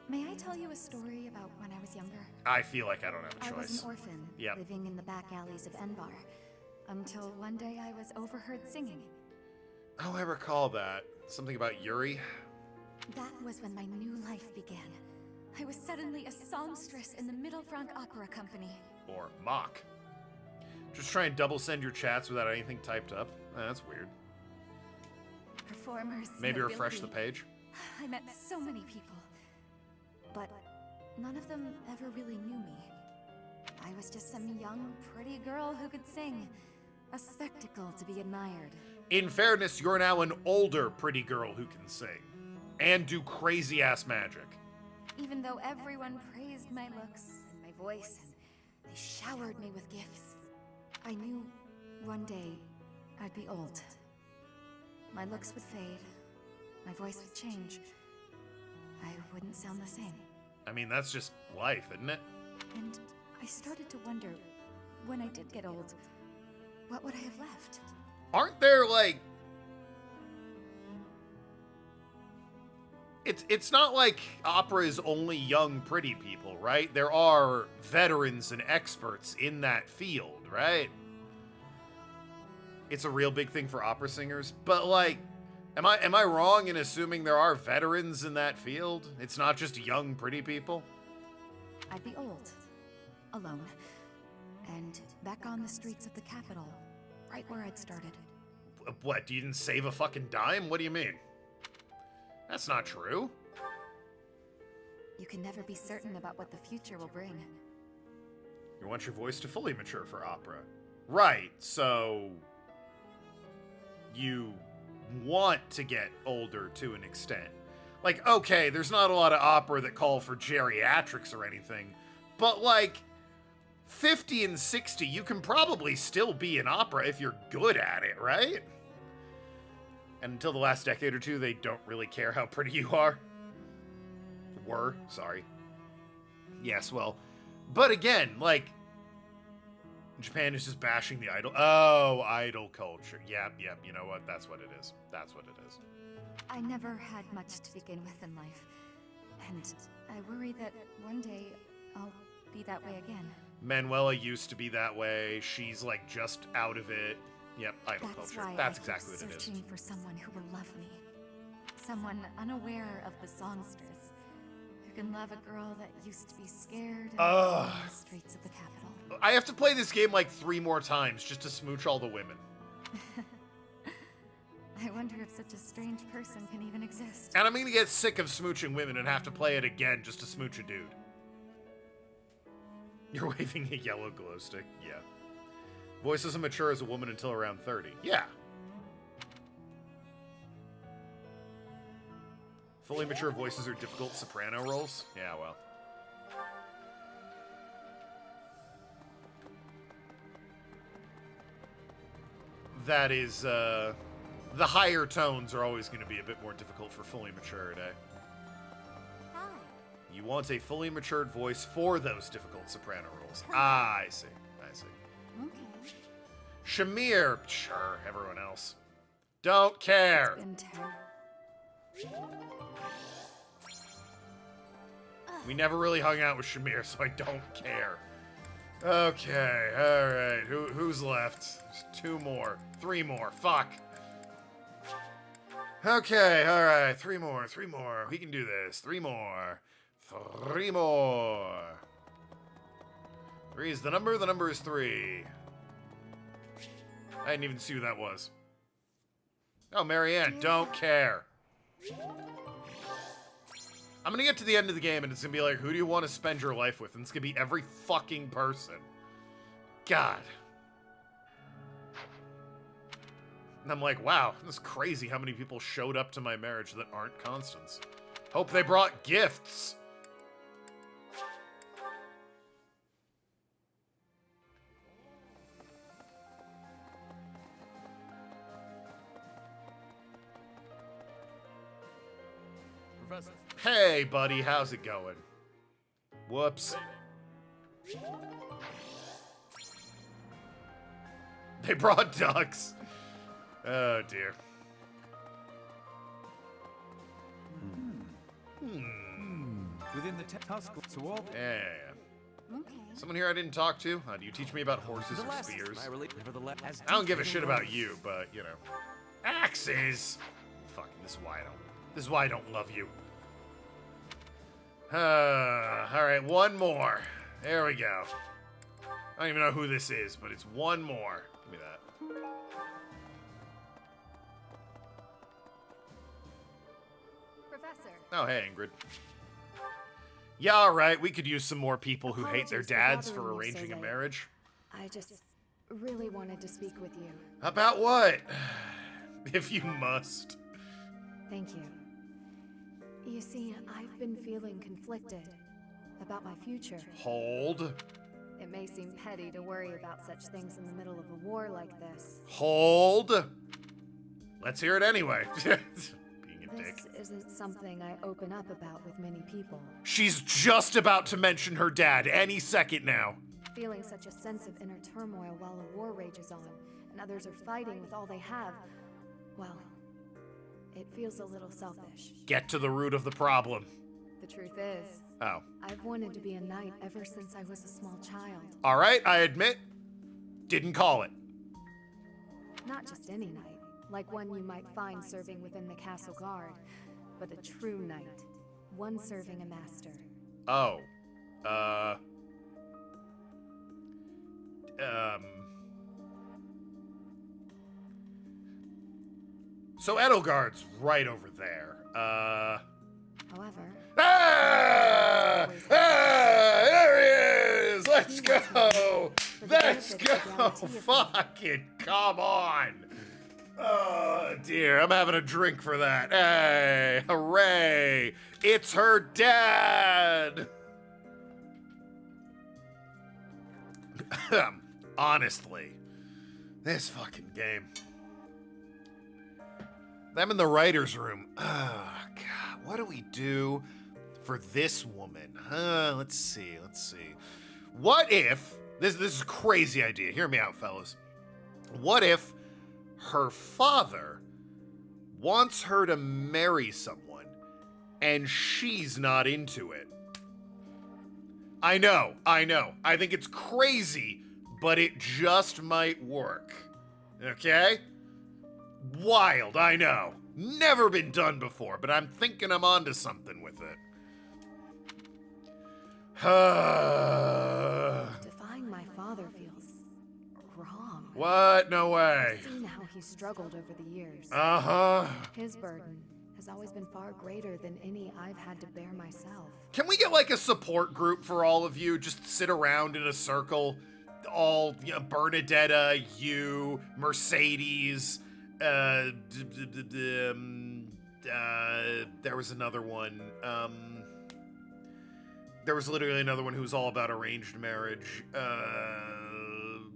may I tell you a story about when I was younger?
I feel like I don't have a choice.
I was an orphan,
Yep.
living in the back alleys of Enbar, until one day I was overheard singing.
Oh, I recall that. Something about Yuri?
That was when my new life began. I was suddenly a songstress in the Middle Frank Opera Company.
Or mock. Just try and double send your chats without anything typed up? That's weird.
Performers.
Maybe
nobility.
refresh the page?
I met so many people, but none of them ever really knew me. I was just some young, pretty girl who could sing. A spectacle to be admired.
In fairness, you're now an older pretty girl who can sing. And do crazy-ass magic.
Even though everyone praised my looks and my voice, and they showered me with gifts, I knew one day I'd be old. My looks would fade, my voice would change. I wouldn't sound the same.
I mean, that's just life, isn't it?
And I started to wonder, when I did get old, what would I have left?
Aren't there, like... It's not like opera is only young, pretty people, right? There are veterans and experts in that field, right? It's a real big thing for opera singers, but, like, am I wrong in assuming there are veterans in that field? It's not just young, pretty people?
I'd be old, alone, and back on the streets of the capital, right where I'd started.
What, you didn't save a fucking dime? What do you mean? That's not true.
You can never be certain about what the future will bring.
You want your voice to fully mature for opera. Right, so... you want to get older to an extent. Like, okay, there's not a lot of opera that call for geriatrics or anything, but like, 50 and 60, you can probably still be in opera if you're good at it, right? And until the last decade or two, they don't really care how pretty you are. Sorry. Yes, well, but again, like, Japan is just bashing the idol. Oh, idol culture. Yep, you know what? That's what it is. That's what it is.
I never had much to begin with in life, and I worry that one day I'll be that way again.
Manuela used to be that way. She's, like, just out of it. Yep, idol culture. That's exactly what it is.
Searching for someone who will love me. Someone unaware of the songsters. Who can love a girl that used to be scared and on the streets of the capital.
I have to play this game like 3 more times just to smooch all the women.
I wonder if such a strange person can even exist.
And I'm gonna get sick of smooching women and have to play it again just to smooch a dude. You're waving a yellow glow stick? Yeah. Voice doesn't mature as a woman until around 30. Yeah. Fully mature voices are difficult soprano roles? Yeah, well. That is, the higher tones are always going to be a bit more difficult for fully matured, eh?
Hi.
You want a fully matured voice for those difficult soprano roles. Ah, I see. I see.
Okay.
Shamir. Sure, everyone else. Don't care. We never really hung out with Shamir, so I don't care. Okay, alright. Who's left? There's 2 more. 3 more. Fuck. Okay, alright. 3 more. 3 more. We can do this. 3 more. 3 more. 3 is the number. The number is 3. I didn't even see who that was. Oh, Marianne. Don't care. I'm gonna get to the end of the game and it's gonna be like, who do you want to spend your life with? And it's gonna be every fucking person. God. And I'm like, wow, that's crazy how many people showed up to my marriage that aren't Constance. Hope they brought gifts.
Professor.
Hey, buddy, how's it going? Whoops. They brought ducks. Oh, dear.
Within the tusk, so all.
Yeah.
Okay.
Someone here I didn't talk to? Do you teach me about horses or spears? I don't give a shit about you, but, you know. Axes! Fucking, this is why I don't love you. Alright, 1 more. There we go. I don't even know who this is, but it's 1 more. Give me that.
Professor.
Oh, hey, Ingrid. Yeah, alright, we could use some more people who hate their
Apologies for
dads for
bothering you
arranging
so
a
late.
marriage.
I just really wanted to speak with you.
About what? if you must.
Thank you. You see, I've been feeling conflicted about my future.
Hold.
It may seem petty to worry about such things in the middle of a war like this.
Hold. Let's hear it anyway. Being a dick.
This isn't something I open up about with many people.
She's just about to mention her dad any second now.
Feeling such a sense of inner turmoil while a war rages on, and others are fighting with all they have, well, it feels a little selfish.
Get to the root of the problem.
The truth is,
Oh.
I've wanted to be a knight ever since I was a small child.
All right, I admit, didn't call it.
Not just any knight, like one you might find serving within the castle guard, but a true knight, one serving a master.
Oh. So Edelgard's right over there.
However...
There he is! Let's go! Let's go! Fucking come on! Oh, dear. I'm having a drink for that. Hey, hooray! It's her dad! Honestly, this fucking game. Them in the writer's room. Oh, God. What do we do for this woman? Let's see. What if... This is a crazy idea. Hear me out, fellas. What if her father wants her to marry someone and she's not into it? I know. I think it's crazy, but it just might work. Okay? Wild, I know. Never been done before, but I'm thinking I'm onto something with it.
Defying my father feels wrong.
What? No way.
I've seen how he struggled over the years.
Uh-huh.
His burden has always been far greater than any I've had to bear myself.
Can we get like a support group for all of you? Just sit around in a circle. All, you know, Bernadetta, you, Mercedes, there was another one. There was literally another one who was all about arranged marriage. I'm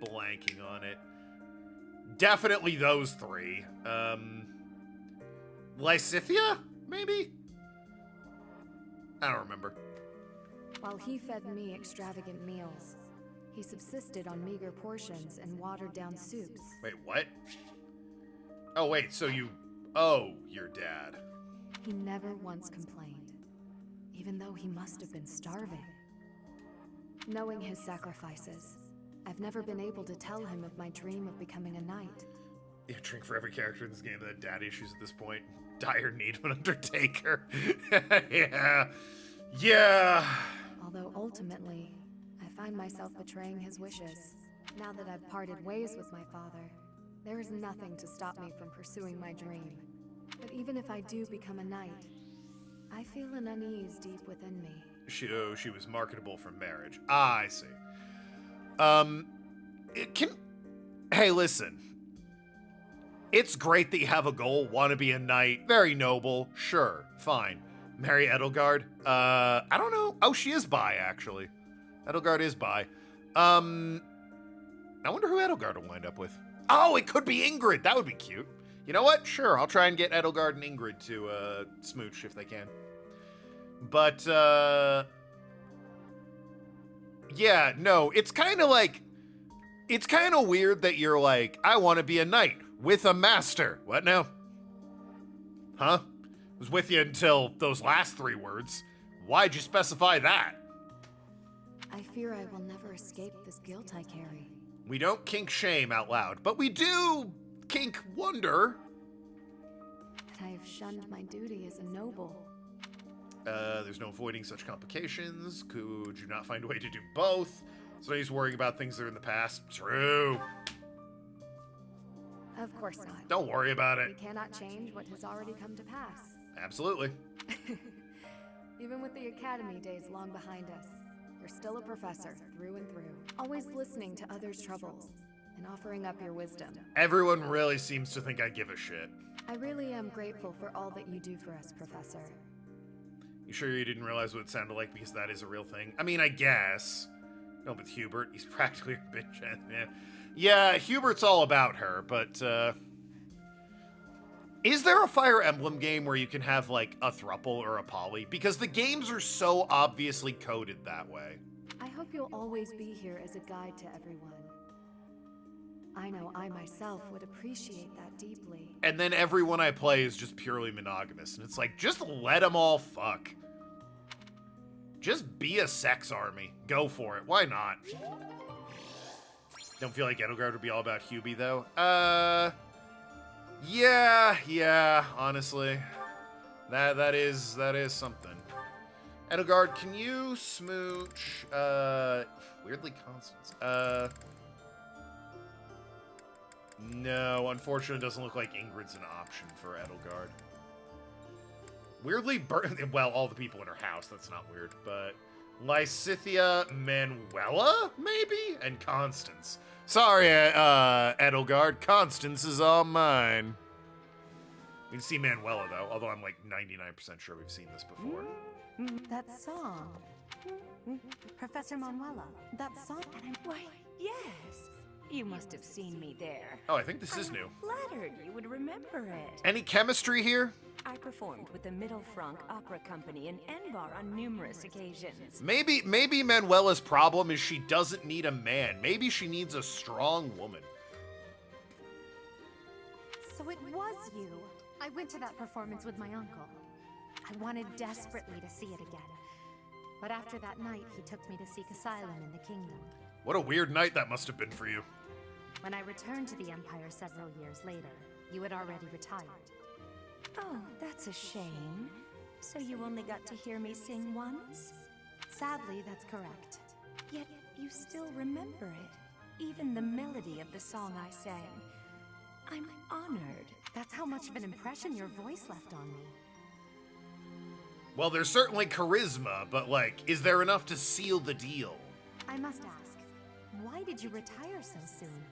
blanking on it. Definitely those three. Lysithia, maybe? I don't remember.
While he fed me extravagant meals, he subsisted on meager portions and watered-down soups.
Wait, what? Oh, wait, so you... Oh, your dad.
He never once complained, even though he must have been starving. Knowing his sacrifices, I've never been able to tell him of my dream of becoming a knight.
Yeah, drink for every character in this game that had dad issues at this point. Dire need of an Undertaker. Yeah.
Although ultimately, I find myself betraying his wishes. Now that I've parted ways with my father, there is nothing to stop me from pursuing my dream. But even if I do become a knight, I feel an unease deep within me.
She was marketable for marriage. I see. Hey, listen. It's great that you have a goal, want to be a knight, very noble, sure, fine. Marry Edelgard? I don't know. Oh, she is bi, actually. Edelgard is bi. I wonder who Edelgard will wind up with. Oh, it could be Ingrid. That would be cute. You know what? Sure, I'll try and get Edelgard and Ingrid to smooch if they can. But, yeah, no, it's kind of like... It's kind of weird that you're like, I want to be a knight with a master. What now? Huh? I was with you until those last three words. Why'd you specify that?
I fear I will never escape this guilt I carry.
We don't kink shame out loud, but we do kink wonder.
That I have shunned my duty as a noble.
There's no avoiding such complications. Could you not find a way to do both? So he's worrying about things that are in the past. True.
Of course not.
Don't worry about it.
We cannot change what has already come to pass.
Absolutely.
Even with the academy days long behind us, you're still a professor through and through, always listening to others' troubles and offering up your wisdom.
Everyone really seems to think I give a shit.
I really am grateful for all that you do for us, Professor.
You sure you didn't realize what it sounded like, because that is a real thing? I mean, I guess. No, with Hubert, he's practically a bitch. Yeah, Hubert's all about her, but, is there a Fire Emblem game where you can have, like, a throuple or a poly? Because the games are so obviously coded that way.
I hope you'll always be here as a guide to everyone. I know I myself would appreciate that deeply.
And then everyone I play is just purely monogamous, and it's like, just let them all fuck. Just be a sex army. Go for it. Why not? Don't feel like Edelgard would be all about Hubie, though. Yeah, honestly. That is something. Edelgard, can you smooch, weirdly Constance? No, unfortunately, it doesn't look like Ingrid's an option for Edelgard. Weirdly, well, all the people in her house, that's not weird, but Lysithia, Manuela, maybe? And Constance. Sorry, Edelgard, Constance is all mine. We can see Manuela, though, although I'm like 99% sure we've seen this before.
That song. Professor Manuela, that song.
And why, yes. You must have seen me there.
Oh, I think this is new.
Flattered you would remember it.
Any chemistry here?
I performed with the Middle Franc Opera Company in Envar on numerous occasions.
Maybe Manuela's problem is she doesn't need a man. Maybe she needs a strong woman.
So it was you. I went to that performance with my uncle. I wanted desperately to see it again. But after that night, he took me to seek asylum in the kingdom.
What a weird night that must have been for you.
When I returned to the Empire several years later, you had already retired.
Oh, that's a shame. So you only got to hear me sing once?
Sadly, that's correct.
Yet you still remember it. Even the melody of the song I sang. I'm honored.
That's how much of an impression your voice left on me.
Well, there's certainly charisma, but, like, is there enough to seal the deal?
I must ask, why did you retire so soon?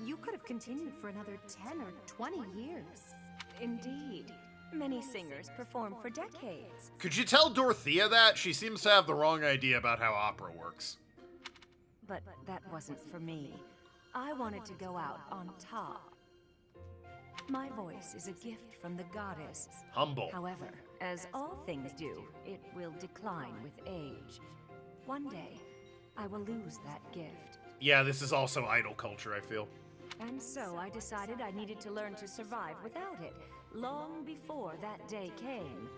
You could have continued for another 10 or 20 years.
Indeed. Many singers perform for decades.
Could you tell Dorothea that? She seems to have the wrong idea about how opera works.
But that wasn't for me. I wanted to go out on top. My voice is a gift from the goddess.
Humble.
However, as all things do, it will decline with age. One day, I will lose that gift.
Yeah, this is also idol culture, I feel.
And so I decided I needed to learn to survive without it, long before that day came.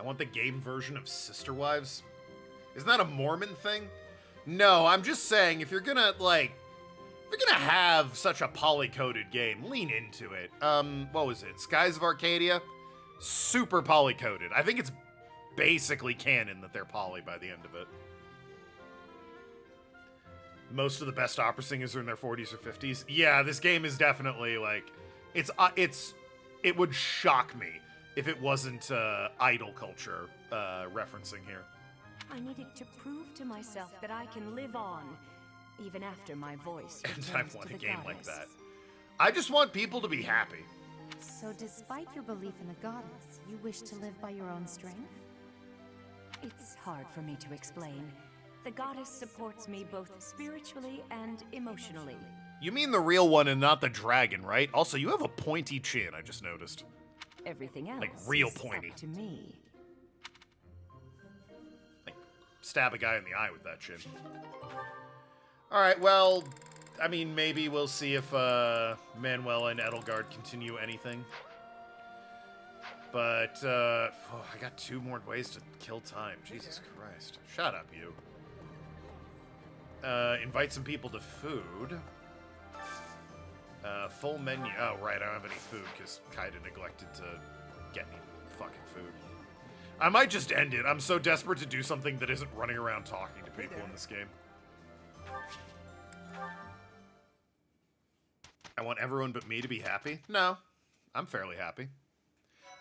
I want the game version of Sister Wives. Isn't that a Mormon thing? No, I'm just saying, if you're gonna, like, if you're gonna have such a poly-coded game, lean into it. What was it? Skies of Arcadia? Super poly-coded. I think it's basically canon that they're poly by the end of it. Most of the best opera singers are in their 40s or 50s. Yeah, this game is definitely, like, it would shock me if it wasn't idol culture referencing here.
I needed to prove to myself that I can live on, even after my voice
And I
returns
want
to
a
the
game
goddess.
like that. I just want people to be happy.
So despite your belief in the goddess, you wish to live by your own strength?
It's hard for me to explain. The goddess supports me both spiritually and emotionally.
You mean the real one and not the dragon, right? Also, you have a pointy chin, I just noticed.
Everything else
Like, real
is
pointy.
up to me.
Like, stab a guy in the eye with that chin. Alright, well, I mean, maybe we'll see if Manuela and Edelgard continue anything. But, I got 2 more ways to kill time. Jesus Christ. Shut up, you. Invite some people to food. Full menu. Oh, right, I don't have any food because Kaida neglected to get me fucking food. I might just end it. I'm so desperate to do something that isn't running around talking to people in this game. I want everyone but me to be happy? No, I'm fairly happy.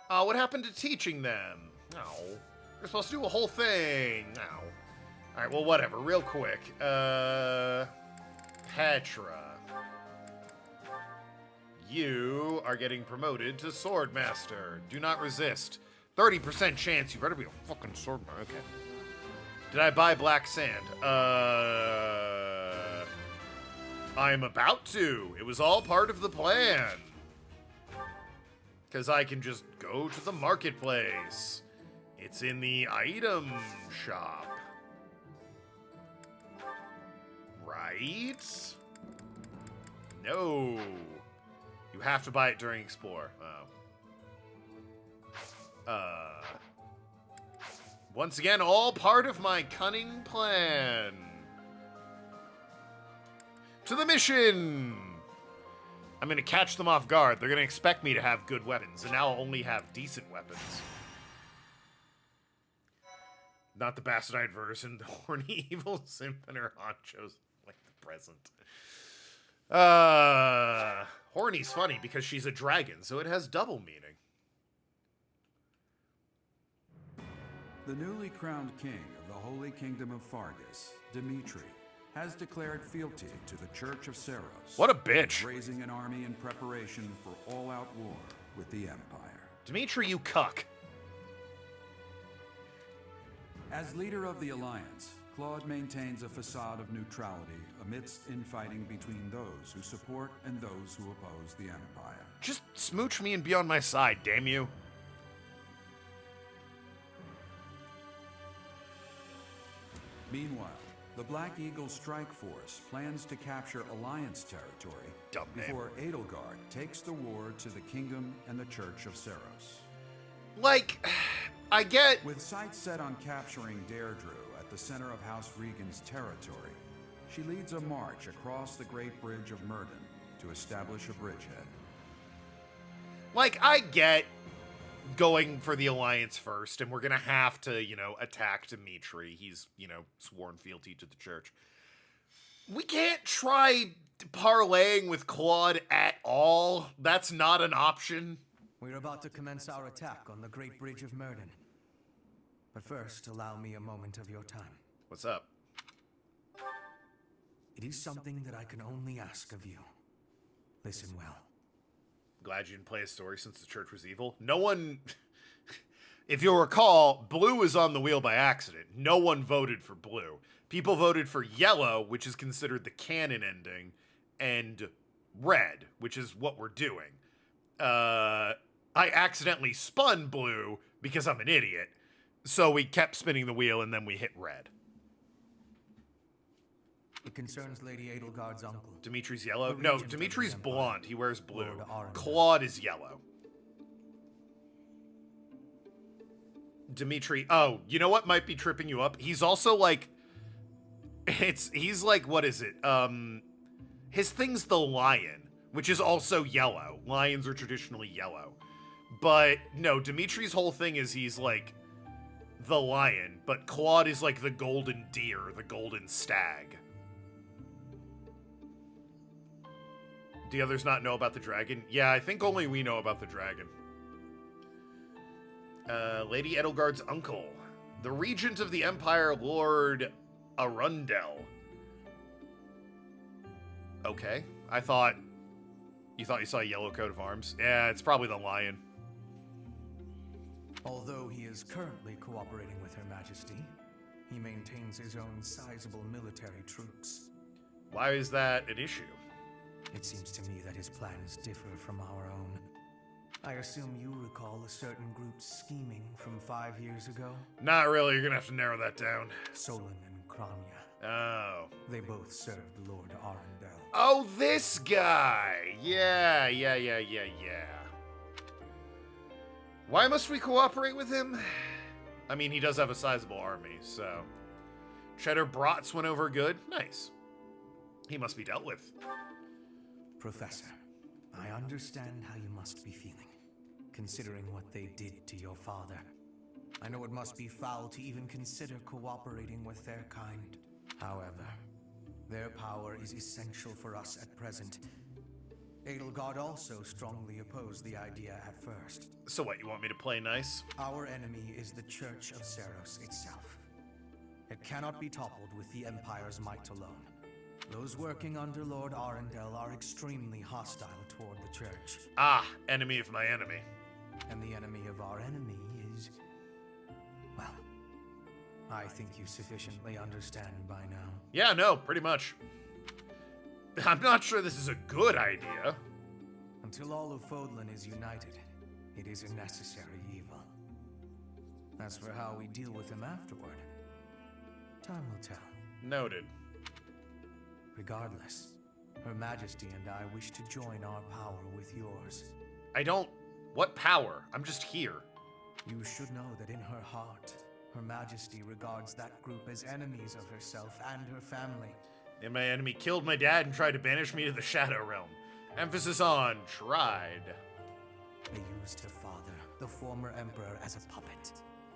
What happened to teaching them? No. You're supposed to do a whole thing. No. Alright, well, whatever. Real quick. Petra. you are getting promoted to Swordmaster. Do not resist. 30% chance. You better be a fucking swordmaster. Okay. Did I buy black sand? I'm about to. It was all part of the plan. Because I can just go to the marketplace. It's in the item shop. Right? No. You have to buy it during Explore. Once again, all part of my cunning plan. To the mission! I'm gonna catch them off guard. They're gonna expect me to have good weapons, and now I'll only have decent weapons. Not the bastardized version, the horny evil simp and her honchos like the present. Horny's funny because she's a dragon, so it has double meaning.
The newly crowned king of the Holy Kingdom of Fargus, Dimitri, has declared fealty to the Church of Seros.
What a bitch.
Raising an army in preparation for all-out war with the Empire.
Dimitri, you cuck.
As leader of the Alliance, Claude maintains a facade of neutrality amidst infighting between those who support and those who oppose the Empire.
Just smooch me and be on my side, damn you.
Meanwhile, the Black Eagle Strike Force plans to capture Alliance territory before Edelgard takes the war to the Kingdom and the Church of Seros.
Like, I get...
With sights set on capturing Deirdre at the center of House Regan's territory, she leads a march across the Great Bridge of Myrden to establish a bridgehead.
Like, I get going for the Alliance first, and we're gonna have to, you know, attack Dimitri. He's, you know, sworn fealty to the Church. We can't try parlaying with Claude at all. That's not an option.
We're about to commence our attack on the Great Bridge of Myrden. But first, allow me a moment of your time.
What's up?
It is something that I can only ask of you. Listen well.
Glad you didn't play a story since the Church was evil. No one... If you'll recall, blue was on the wheel by accident. No one voted for blue. People voted for yellow, which is considered the canon ending, and red, which is what we're doing. I accidentally spun blue because I'm an idiot. So we kept spinning the wheel, and then we hit red.
It concerns Lady Edelgard's uncle.
Dimitri's yellow? No, Dimitri's blonde. He wears blue. Claude is yellow. Dimitri... Oh, you know what might be tripping you up? He's also, like... He's like, what is it? His thing's the lion, which is also yellow. Lions are traditionally yellow. But, no, Dimitri's whole thing is he's, like, the lion. But Claude is, like, the golden deer, the golden stag. Do the others not know about the dragon? Yeah, I think only we know about the dragon. Lady Edelgard's uncle. The regent of the Empire, Lord Arundel. Okay. You thought you saw a yellow coat of arms? Yeah, it's probably the lion.
Although he is currently cooperating with Her Majesty, he maintains his own sizable military troops.
Why is that an issue?
It seems to me that his plans differ from our own. I assume you recall a certain group's scheming from 5 years ago?
Not really, you're gonna have to narrow that down.
Solon and Crania.
Oh.
They both served Lord Arundel.
Oh, this guy! Yeah. Why must we cooperate with him? I mean, he does have a sizable army, so... Cheddar Brats went over good? Nice. He must be dealt with.
Professor, I understand how you must be feeling, considering what they did to your father. I know it must be foul to even consider cooperating with their kind. However, their power is essential for us at present. Edelgard also strongly opposed the idea at first.
So what, you want me to play nice?
Our enemy is the Church of Seros itself. It cannot be toppled with the Empire's might alone. Those working under Lord Arundel are extremely hostile toward the church.
Ah, enemy of my enemy.
And the enemy of our enemy is... well, I think you sufficiently understand by now.
Yeah, no, pretty much. I'm not sure this is a good idea.
Until all of Fodlan is united, it is a necessary evil. As for how we deal with him afterward, time will tell.
Noted.
Regardless, Her Majesty and I wish to join our power with yours.
I don't... What power? I'm just here.
You should know that in her heart, Her Majesty regards that group as enemies of herself and her family.
And my enemy killed my dad and tried to banish me to the Shadow Realm. Emphasis on tried.
They used her father, the former emperor, as a puppet,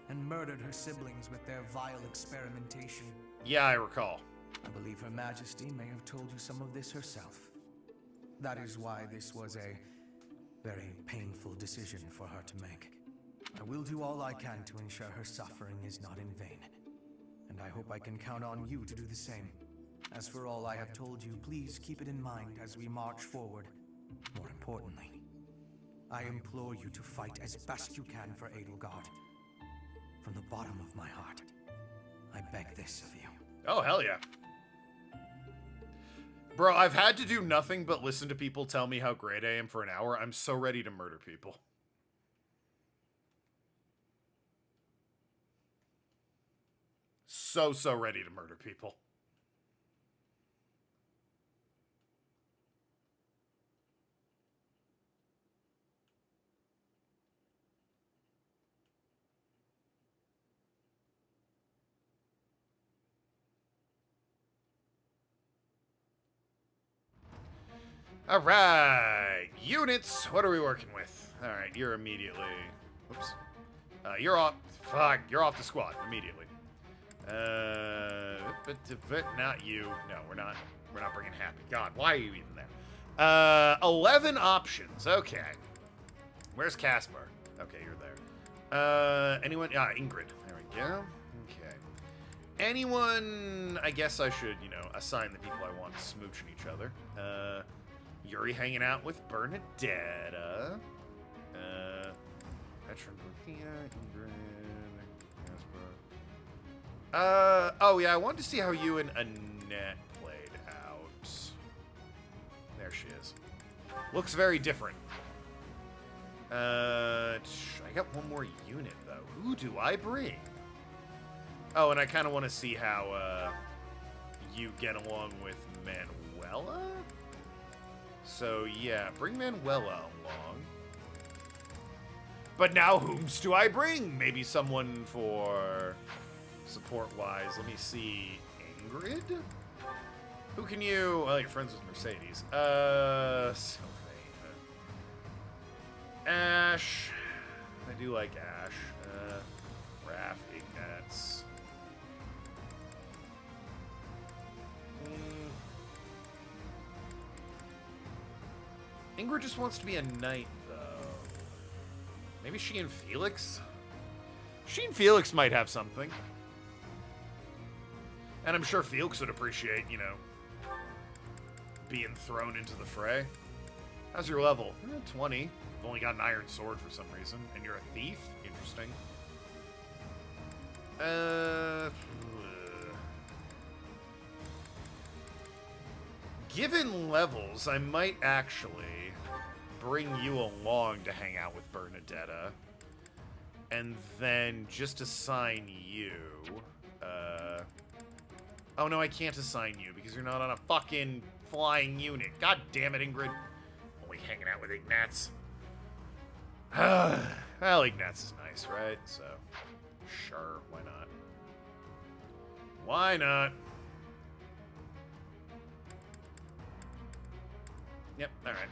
and murdered her siblings with their vile experimentation.
Yeah, I recall.
I believe Her Majesty may have told you some of this herself. That is why this was a very painful decision for her to make. I will do all I can to ensure her suffering is not in vain. And I hope I can count on you to do the same. As for all I have told you, please keep it in mind as we march forward. More importantly, I implore you to fight as best you can for Edelgard. From the bottom of my heart, I beg this of you.
Oh, hell yeah. Bro, I've had to do nothing but listen to people tell me how great I am for an hour. I'm so ready to murder people. So ready to murder people. All right, units. What are we working with? All right, you're immediately. Oops. You're off. Fuck. You're off the squad immediately. Not you. No, we're not. We're not bringing Happy. God, why are you even there? 11 options. Okay. Where's Caspar? Okay, you're there. Anyone? Ingrid. There we go. Okay. Anyone? I guess I should, assign the people I want smooching each other. Yuri hanging out with Bernadetta. Veteran Dorothea, Ingrid, Caspar. Oh yeah, I wanted to see how you and Annette played out. There she is. Looks very different. I got one more unit though. Who do I bring? Oh, and I kind of want to see how you get along with Manuela. So yeah, bring Manuela along. But now whomst do I bring? Maybe someone for support-wise. Let me see. Ingrid? Who can you... Well, you're friends with Mercedes. Sylvain. Ash. I do like Ash. Raph, Ignatz. Ingrid just wants to be a knight, though. Maybe she and Felix? She and Felix might have something. And I'm sure Felix would appreciate, being thrown into the fray. How's your level? 20. You've only got an iron sword for some reason. And you're a thief? Interesting. Given levels, I might actually bring you along to hang out with Bernadetta. And then just assign you. Oh no, I can't assign you because you're not on a fucking flying unit. God damn it, Ingrid. Only hanging out with Ignatz. Well, Ignatz is nice, right? So, sure, why not? Why not? Yep, alright.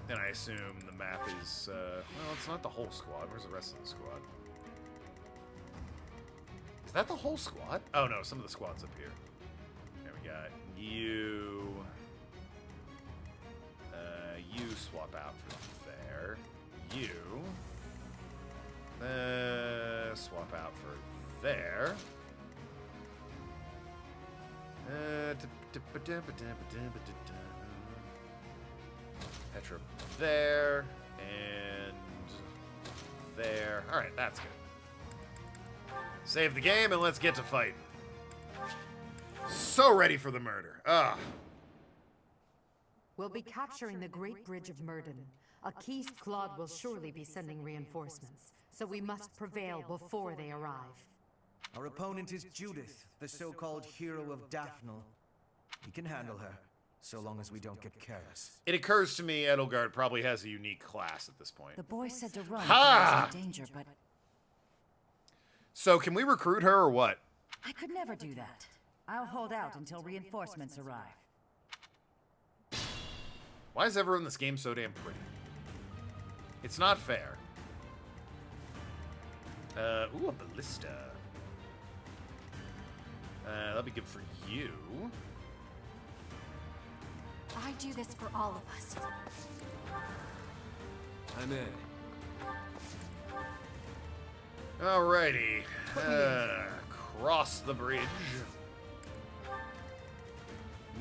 And I assume the map is, well, it's not the whole squad. Where's the rest of the squad? Is that the whole squad? Oh, no, some of the squad's up here. There we got you. You swap out for there. You. Swap out for there. Petra there, and there. Alright, that's good. Save the game, and let's get to fighting. So ready for the murder. Ah.
We'll be capturing the Great Bridge of Murden. Akist Claude will surely be sending reinforcements, so we must prevail before they arrive.
Our opponent is Judith, the so-called hero of Daphnel. We can handle her, so long as we don't get careless.
It occurs to me Edelgard probably has a unique class at this point.
The boy said to run if
Ha!
he was in danger, but
So can we recruit her or what?
I could never do that. I'll hold out until reinforcements arrive.
Why is everyone in this game so damn pretty? It's not fair. Ooh, a ballista. That'll be good for you.
I do this for all of us.
I'm in.
Alrighty. Cross the bridge.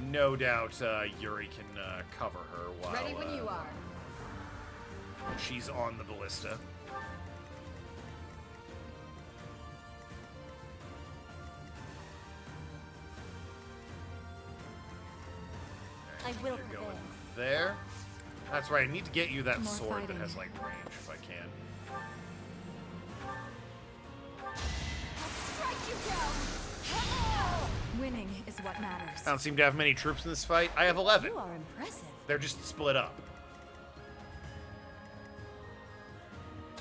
No doubt Yuri can cover her while
Ready when you are.
she's on the ballista.
I will
You're
prevail.
going there. That's right. I need to get you that
More
sword
fighting.
that has like range if I can.
Strike you down!
Winning is what matters.
I don't seem to have many troops in this fight. I have 11.
You are impressive.
They're just split up.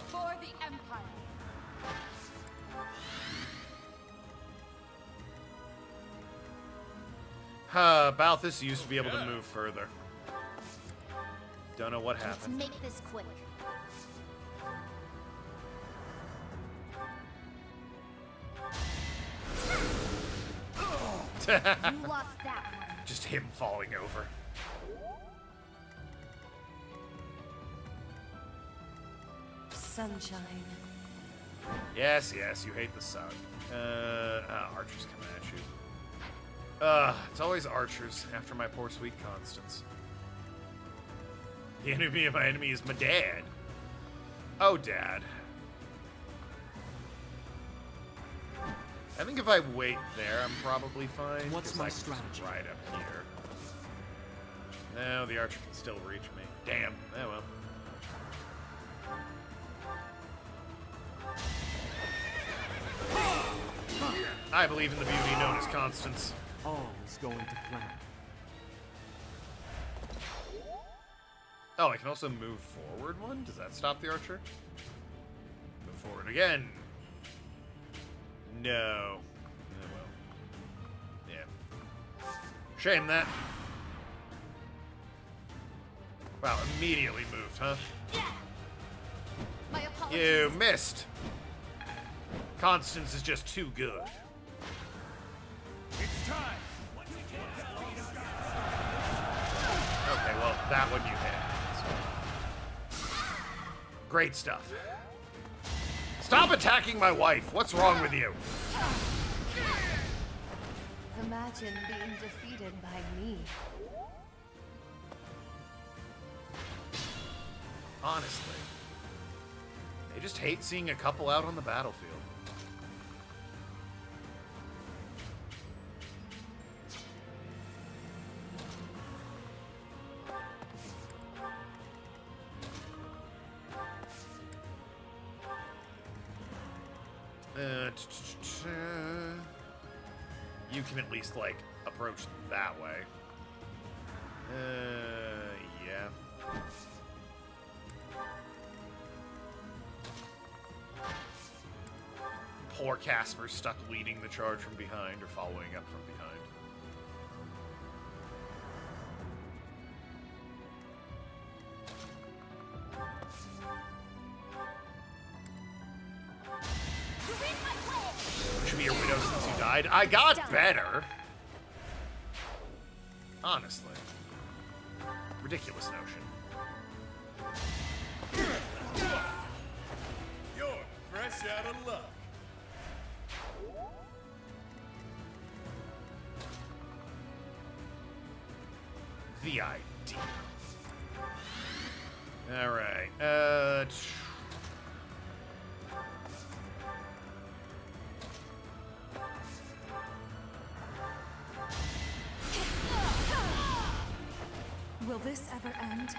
For the Empire.
Balthus used to be able to move further. Don't know what
Let's
happened.
make this quick. You lost that one.
Just him falling over.
Sunshine.
Yes, yes, you hate the sun. Archers coming at you. It's always archers after my poor sweet Constance. The enemy of my enemy is my dad. Oh, Dad. I think if I wait there, I'm probably fine.
What's
'cause
my
I can just
strategy?
Right up here. No, the archer can still reach me. Damn. Oh well. I believe in the beauty known as Constance.
All is going to plan.
Oh, I can also move forward one? Does that stop the archer? Move forward again. No. Oh, well. Yeah. Shame that. Wow, immediately moved, huh?
My apologies.
You missed. Constance is just too good.
It's time.
Okay, well, that one you hit. Great stuff. Stop attacking my wife. What's wrong with you?
Imagine being defeated by me.
Honestly. They just hate seeing a couple out on the battlefield. You can at least, like, approach that way. Yeah. Poor Casper stuck leading the charge from behind or following up from behind. Should be your widow since you died. I got better. Honestly. Ridiculous notion.
You're fresh out of luck.
the idea. All right.
Will this ever end?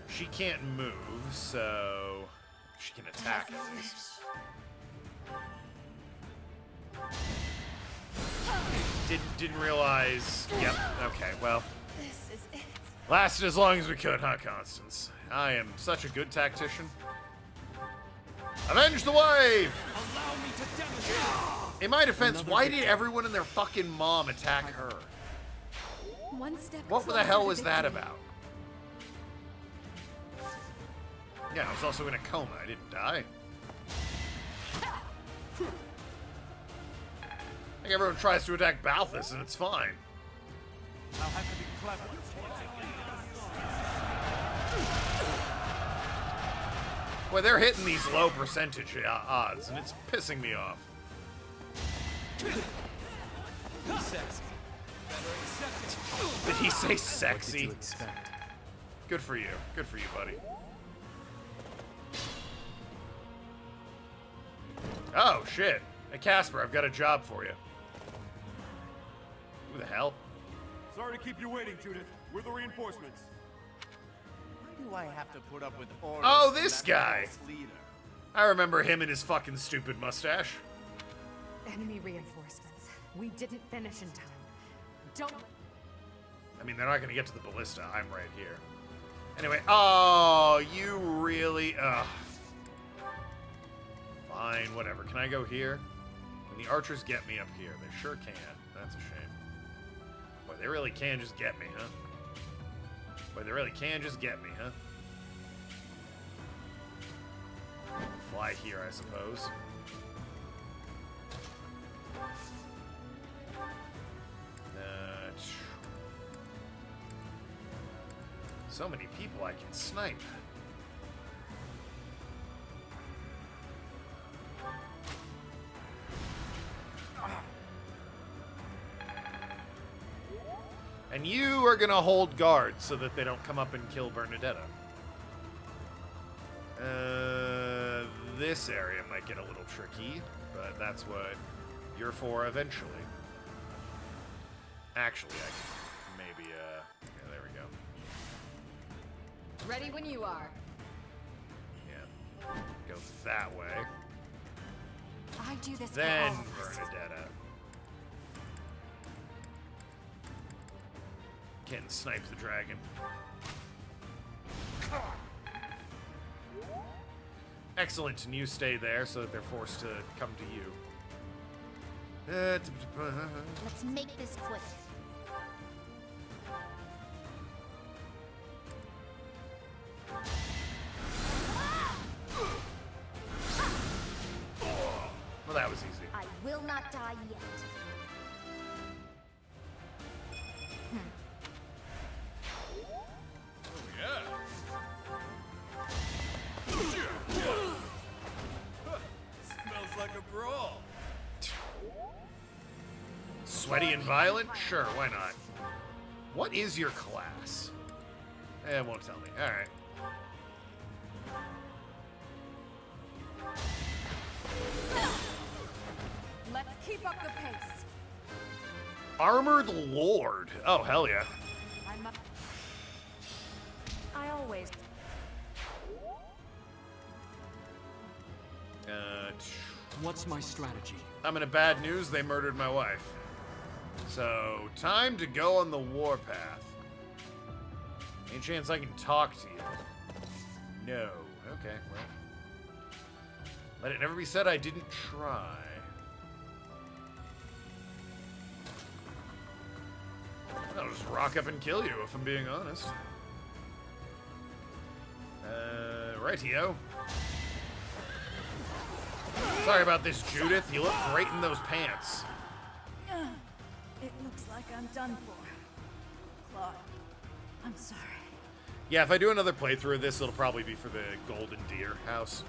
She can't move, so she can attack at least. Didn't realize. Yep. Okay. Well.
This is it.
Lasted as long as we could, huh, Constance? I am such a good tactician. Avenge the wave!
Allow me to demonstrate.
In my defense, why did everyone and their fucking mom attack her?
One step
What the
closer
hell
to
was that
victory.
about? Yeah, I was also in a coma. I didn't die. I think everyone tries to attack Balthus, and it's fine.
I'll have to be clever.
Boy, they're hitting these low percentage odds, and it's pissing me off.
Sexy. Better accept it.
Did he say sexy?
What did you expect?
Good for you. Good for you, buddy. Oh, shit. Hey, Casper, I've got a job for you. Who the hell?
Sorry to keep you waiting, Judith. We're the reinforcements.
Why do I have to put up with orders?
Oh,
from
this
that
guy.
false leader?
I remember him and his fucking stupid mustache.
Enemy reinforcements. We didn't finish in time. Don't.
I mean, they're not going to get to the ballista. I'm right here. Anyway, oh, you really... Fine, whatever. Can I go here? Can the archers get me up here? They sure can. That's a shame. Boy, they really can just get me, huh? Boy, they really can just get me, huh? Fly here, I suppose. So many people I can snipe. And you are gonna hold guard so that they don't come up and kill Bernadetta. This area might get a little tricky, but that's what you're for eventually. Actually, I can maybe, yeah, there we go.
Ready when you are.
Yeah, go that way.
I do this
Then
for all of us.
Bernadetta. Can't snipe the dragon. Excellent, and you stay there so that they're forced to come to you.
Let's make this quick.
Well, that was easy.
I will not die yet.
Smells like a brawl.
Sweaty and violent? Sure, why not? What is your class? It won't tell me. Alright.
Let's keep up the pace.
Armored Lord. Oh, hell yeah.
I always...
What's my strategy?
I'm in a bad news. They murdered my wife. So, time to go on the warpath. Any chance I can talk to you? No. Okay, well. Let it never be said I didn't try. I'll just rock up and kill you, if I'm being honest. Rightio. Sorry about this, Judith. You look great in those pants.
It looks like I'm done for. Claude, I'm sorry.
Yeah, if I do another playthrough of this, it'll probably be for the Golden Deer house.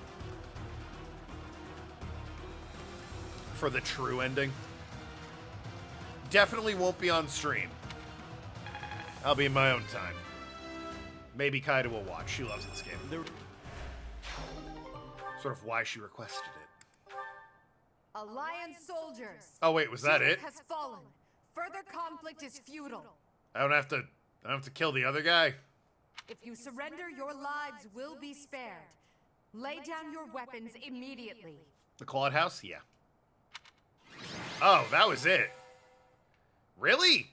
For the true ending. Definitely won't be on stream. I'll be in my own time. Maybe Kaida will watch. She loves this game. Sort of why she requested it.
Alliance soldiers.
Oh wait, was that it?
Has fallen. Further conflict is futile.
I don't have to kill the other guy.
If you surrender, your lives will be spared. Lay down your weapons immediately.
The Claude House? Yeah. Oh, that was it. Really?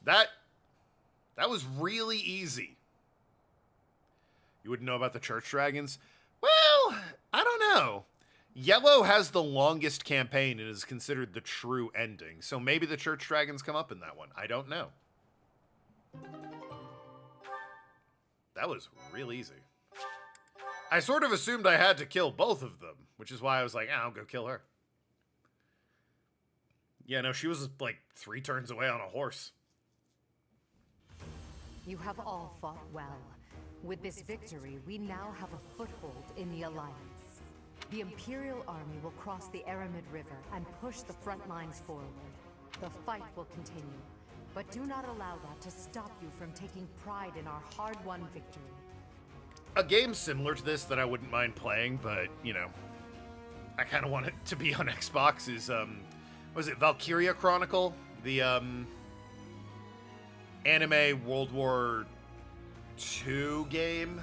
That was really easy. You wouldn't know about the Church Dragons? Well, I don't know. Yellow has the longest campaign and is considered the true ending, so maybe the Church Dragons come up in that one. I don't know. That was real easy. I sort of assumed I had to kill both of them, which is why I was like, I'll go kill her. Yeah, no, she was like 3 turns away on a horse.
You have all fought well. With this victory, we now have a foothold in the Alliance. The Imperial Army will cross the Aramid River and push the front lines forward. The fight will continue, but do not allow that to stop you from taking pride in our hard-won victory.
A game similar to this that I wouldn't mind playing, but, you know, I kind of want it to be on Xbox is, was it Valkyria Chronicle? The, anime World War II game?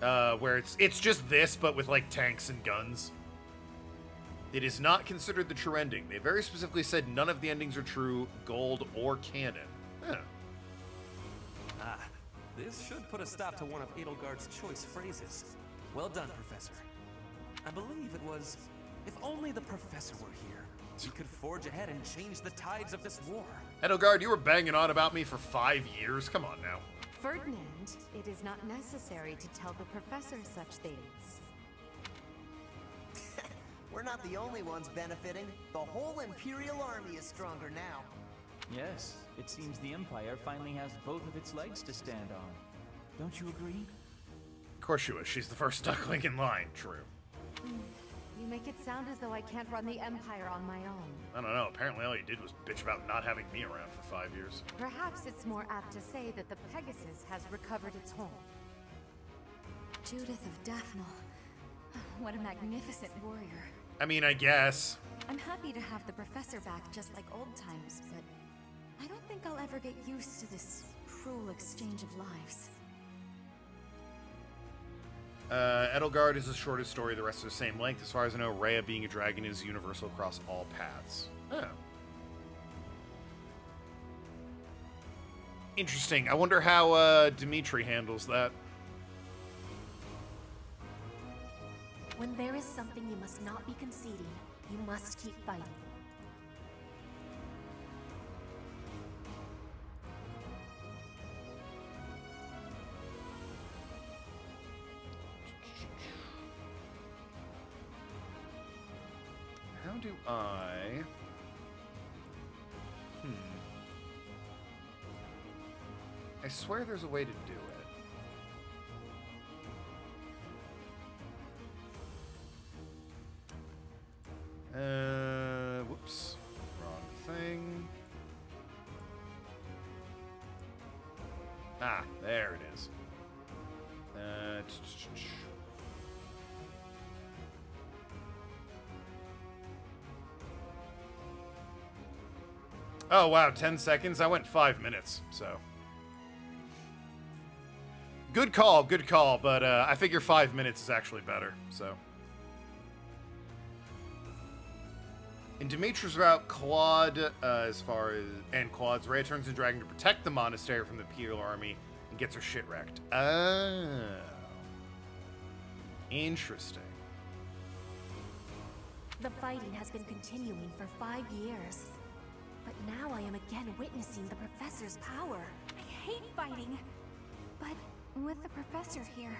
Where it's just this, but with, like, tanks and guns. It is not considered the true ending. They very specifically said none of the endings are true, gold, or canon. Huh.
This should put a stop to one of Edelgard's choice phrases. Well done, Professor. I believe it was, if only the Professor were here, we could forge ahead and change the tides of this war.
Edelgard, you were banging on about me for 5 years. Come on now.
Ferdinand, it is not necessary to tell the Professor such things.
We're not the only ones benefiting. The whole Imperial Army is stronger now.
Yes, it seems the Empire finally has both of its legs to stand on. Don't you agree?
Of course she was. She's the first duckling in line. True.
You make it sound as though I can't run the Empire on my own.
I don't know. Apparently all you did was bitch about not having me around for 5 years.
Perhaps it's more apt to say that the Pegasus has recovered its home.
Judith of Daphne. What a magnificent warrior.
I mean, I guess.
I'm happy to have the Professor back just like old times, but I don't think I'll ever get used to this cruel exchange of lives.
Edelgard is the shortest story, the rest are the same length. As far as I know, Rhea being a dragon is universal across all paths. Oh. Interesting. I wonder how Dimitri handles that.
When there is something you must not be conceding, you must keep fighting.
How do I... I swear there's a way to do it. Whoops. Wrong thing. Ah, there it is. Oh, wow, 10 seconds? I went 5 minutes, so... Good call, but I figure 5 minutes is actually better, so... In Dimitri's route, Claude, and Claude's Rhea turns into dragon to protect the monastery from the Imperial Army and gets her shit wrecked. Oh. Interesting.
The fighting has been continuing for 5 years. But now I am again witnessing the Professor's power.
I hate fighting. But with the Professor here,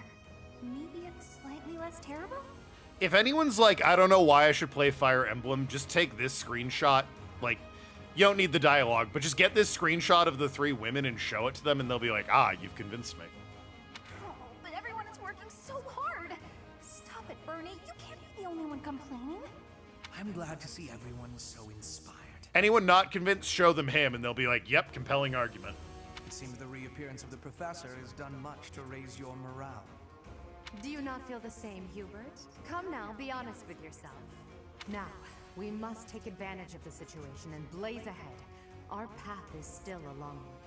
maybe it's slightly less terrible?
If anyone's like, I don't know why I should play Fire Emblem, just take this screenshot. Like, you don't need the dialogue, but just get this screenshot of the 3 women and show it to them, and they'll be like, ah, you've convinced me.
Oh, but everyone is working so hard. Stop it, Bernie. You can't be the only one complaining.
I'm glad to see everyone so inspired.
Anyone not convinced, show them him, and they'll be like, yep, compelling argument.
It seems the reappearance of the professor has done much to raise your morale.
Do you not feel the same, Hubert? Come now, be honest with yourself. Now, we must take advantage of the situation and blaze ahead. Our path is still a long one.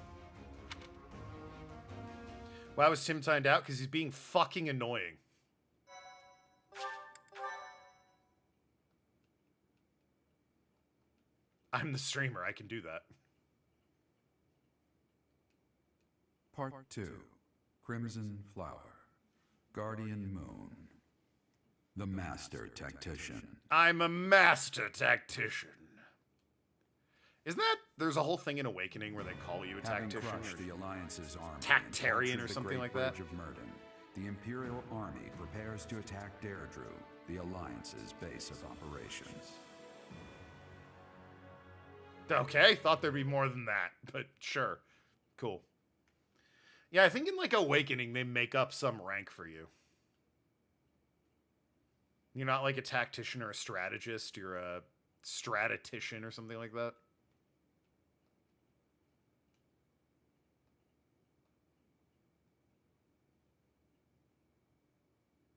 Why was Tim timed out? Because he's being fucking annoying. I'm the streamer. I can do that.
Part 2. Crimson Flower. Guardian Moon. The Master Tactician.
I'm a master tactician. Isn't that... There's a whole thing in Awakening where they call you a tactician.
Having crushed the Alliance's army,
Tactarian or something like that.
Bridge of Murden, the Imperial Army prepares to attack Deirdre, the Alliance's base of operations.
Okay, thought there'd be more than that, but sure. Cool. Yeah, I think in, like, Awakening, they make up some rank for you. You're not, like, a tactician or a strategist. You're a stratitician or something like that.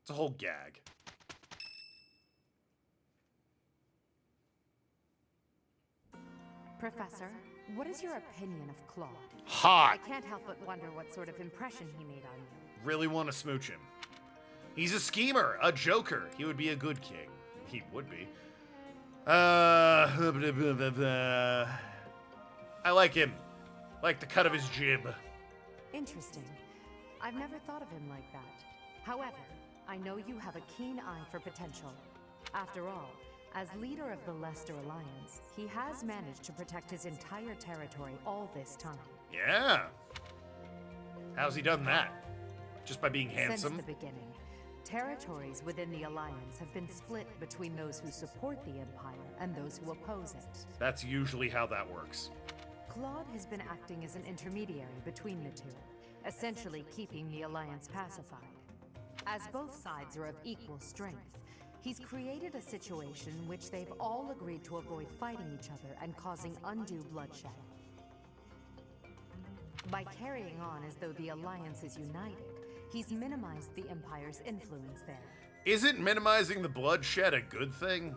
It's a whole gag.
Professor, what is your opinion of Claude?
Hot!
I can't help but wonder what sort of impression he made on you.
Really want to smooch him. He's a schemer, a joker. He would be a good king. He would be. I like him. Like the cut of his jib.
Interesting. I've never thought of him like that. However, I know you have a keen eye for potential. After all, as leader of the Leicester Alliance, he has managed to protect his entire territory all this time.
Yeah. How's he done that? Just by being handsome?
Since the beginning, territories within the Alliance have been split between those who support the Empire and those who oppose it.
That's usually how that works.
Claude has been acting as an intermediary between the two, essentially keeping the Alliance pacified. As both sides are of equal strength, he's created a situation in which they've all agreed to avoid fighting each other and causing undue bloodshed. By carrying on as though the Alliance is united, he's minimized the Empire's influence there.
Isn't minimizing the bloodshed a good thing?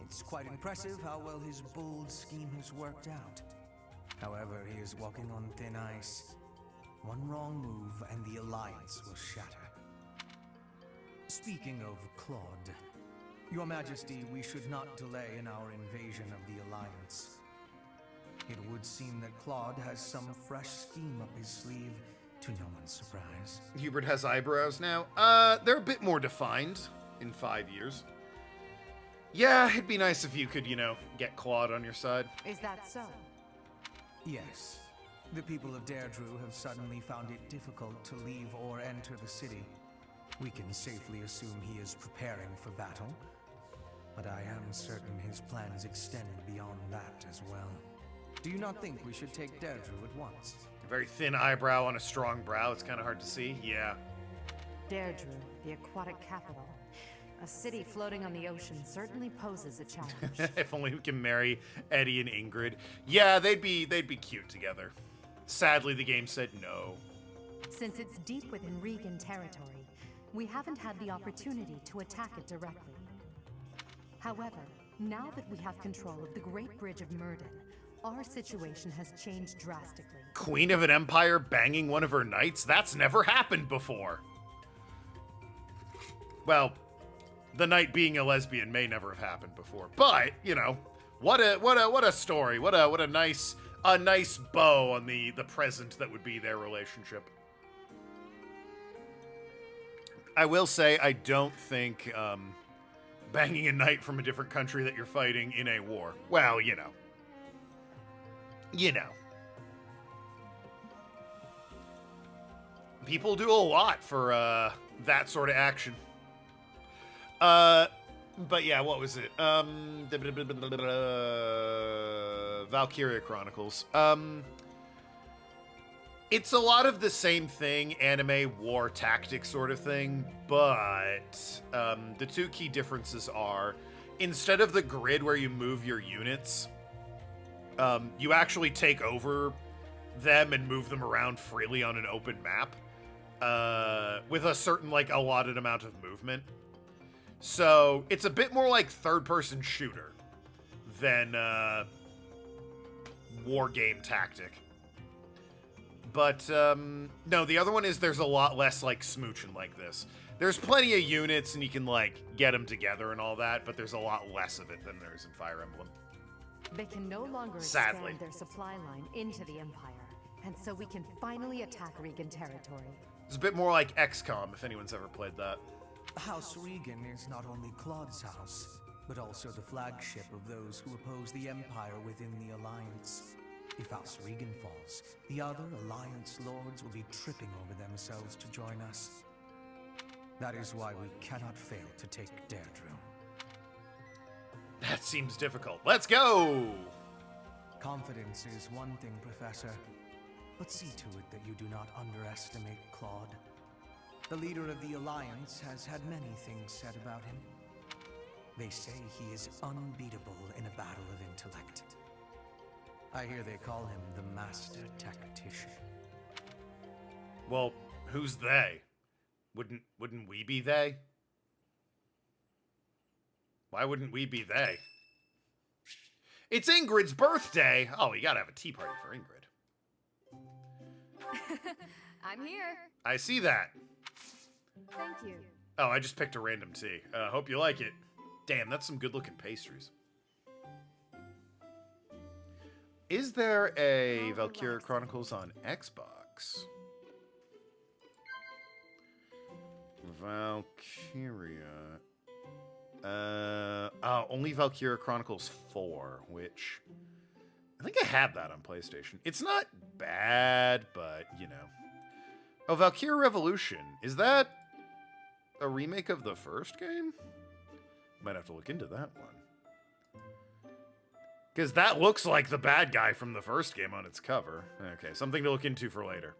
It's quite impressive how well his bold scheme has worked out. However, he is walking on thin ice. One wrong move and the Alliance will shatter. Speaking of Claude, Your Majesty, we should not delay in our invasion of the Alliance. It would seem that Claude has some fresh scheme up his sleeve, to no one's surprise.
Hubert has eyebrows now. They're a bit more defined in 5 years. Yeah, it'd be nice if you could, you know, get Claude on your side.
Is that so?
Yes. The people of Deirdre have suddenly found it difficult to leave or enter the city. We can safely assume he is preparing for battle, but I am certain his plans extend beyond that as well. Do you not think we should take Deirdre at once?
A very thin eyebrow on a strong brow. It's kind of hard to see. Yeah.
Deirdre, the aquatic capital. A city floating on the ocean certainly poses a challenge.
If only we can marry Eddie and Ingrid. Yeah, they'd be cute together. Sadly, the game said no.
Since it's deep within Regan territory, we haven't had the opportunity to attack it directly. However, now that we have control of the Great Bridge of Murden, our situation has changed drastically.
Queen of an empire banging one of her knights? That's never happened before. Well, the knight being a lesbian may never have happened before, but you know, what a story. What a nice bow on the present that would be their relationship. I will say, I don't think banging a knight from a different country that you're fighting in a war. Well, you know. People do a lot for that sort of action. But yeah, what was it? Valkyria Chronicles. It's a lot of the same thing, anime war tactic sort of thing, but the two key differences are, instead of the grid where you move your units, you actually take over them and move them around freely on an open map with a certain, like, allotted amount of movement. So it's a bit more like third-person shooter than war game tactic. But, no, the other one is there's a lot less, like, smooching like this. There's plenty of units, and you can, like, get them together and all that, but there's a lot less of it than there is in Fire Emblem.
They can no longer
Sadly.
expand their supply line into the Empire, and so we can finally attack Regan territory.
It's a bit more like XCOM, if anyone's ever played that.
House Regan is not only Claude's house, but also the flagship of those who oppose the Empire within the Alliance. If House Regan falls, the other Alliance lords will be tripping over themselves to join us. That is why we cannot fail to take Deirdre.
That seems difficult. Let's go!
Confidence is one thing, Professor, but see to it that you do not underestimate Claude. The leader of the Alliance has had many things said about him. They say he is unbeatable in a battle of intellect. I hear they call him the Master Tactician.
Well, who's they? Wouldn't we be they? Why wouldn't we be they? It's Ingrid's birthday! Oh, we gotta have a tea party for Ingrid.
I'm here.
I see that.
Thank you.
Oh, I just picked a random tea. Hope you like it. Damn, that's some good-looking pastries. Is there a Valkyria Chronicles on Xbox? Valkyria. Only Valkyria Chronicles 4, which I think I had that on PlayStation. It's not bad, but you know. Oh, Valkyria Revolution. Is that a remake of the first game? Might have to look into that one. Because that looks like the bad guy from the first game on its cover. Okay, something to look into for later.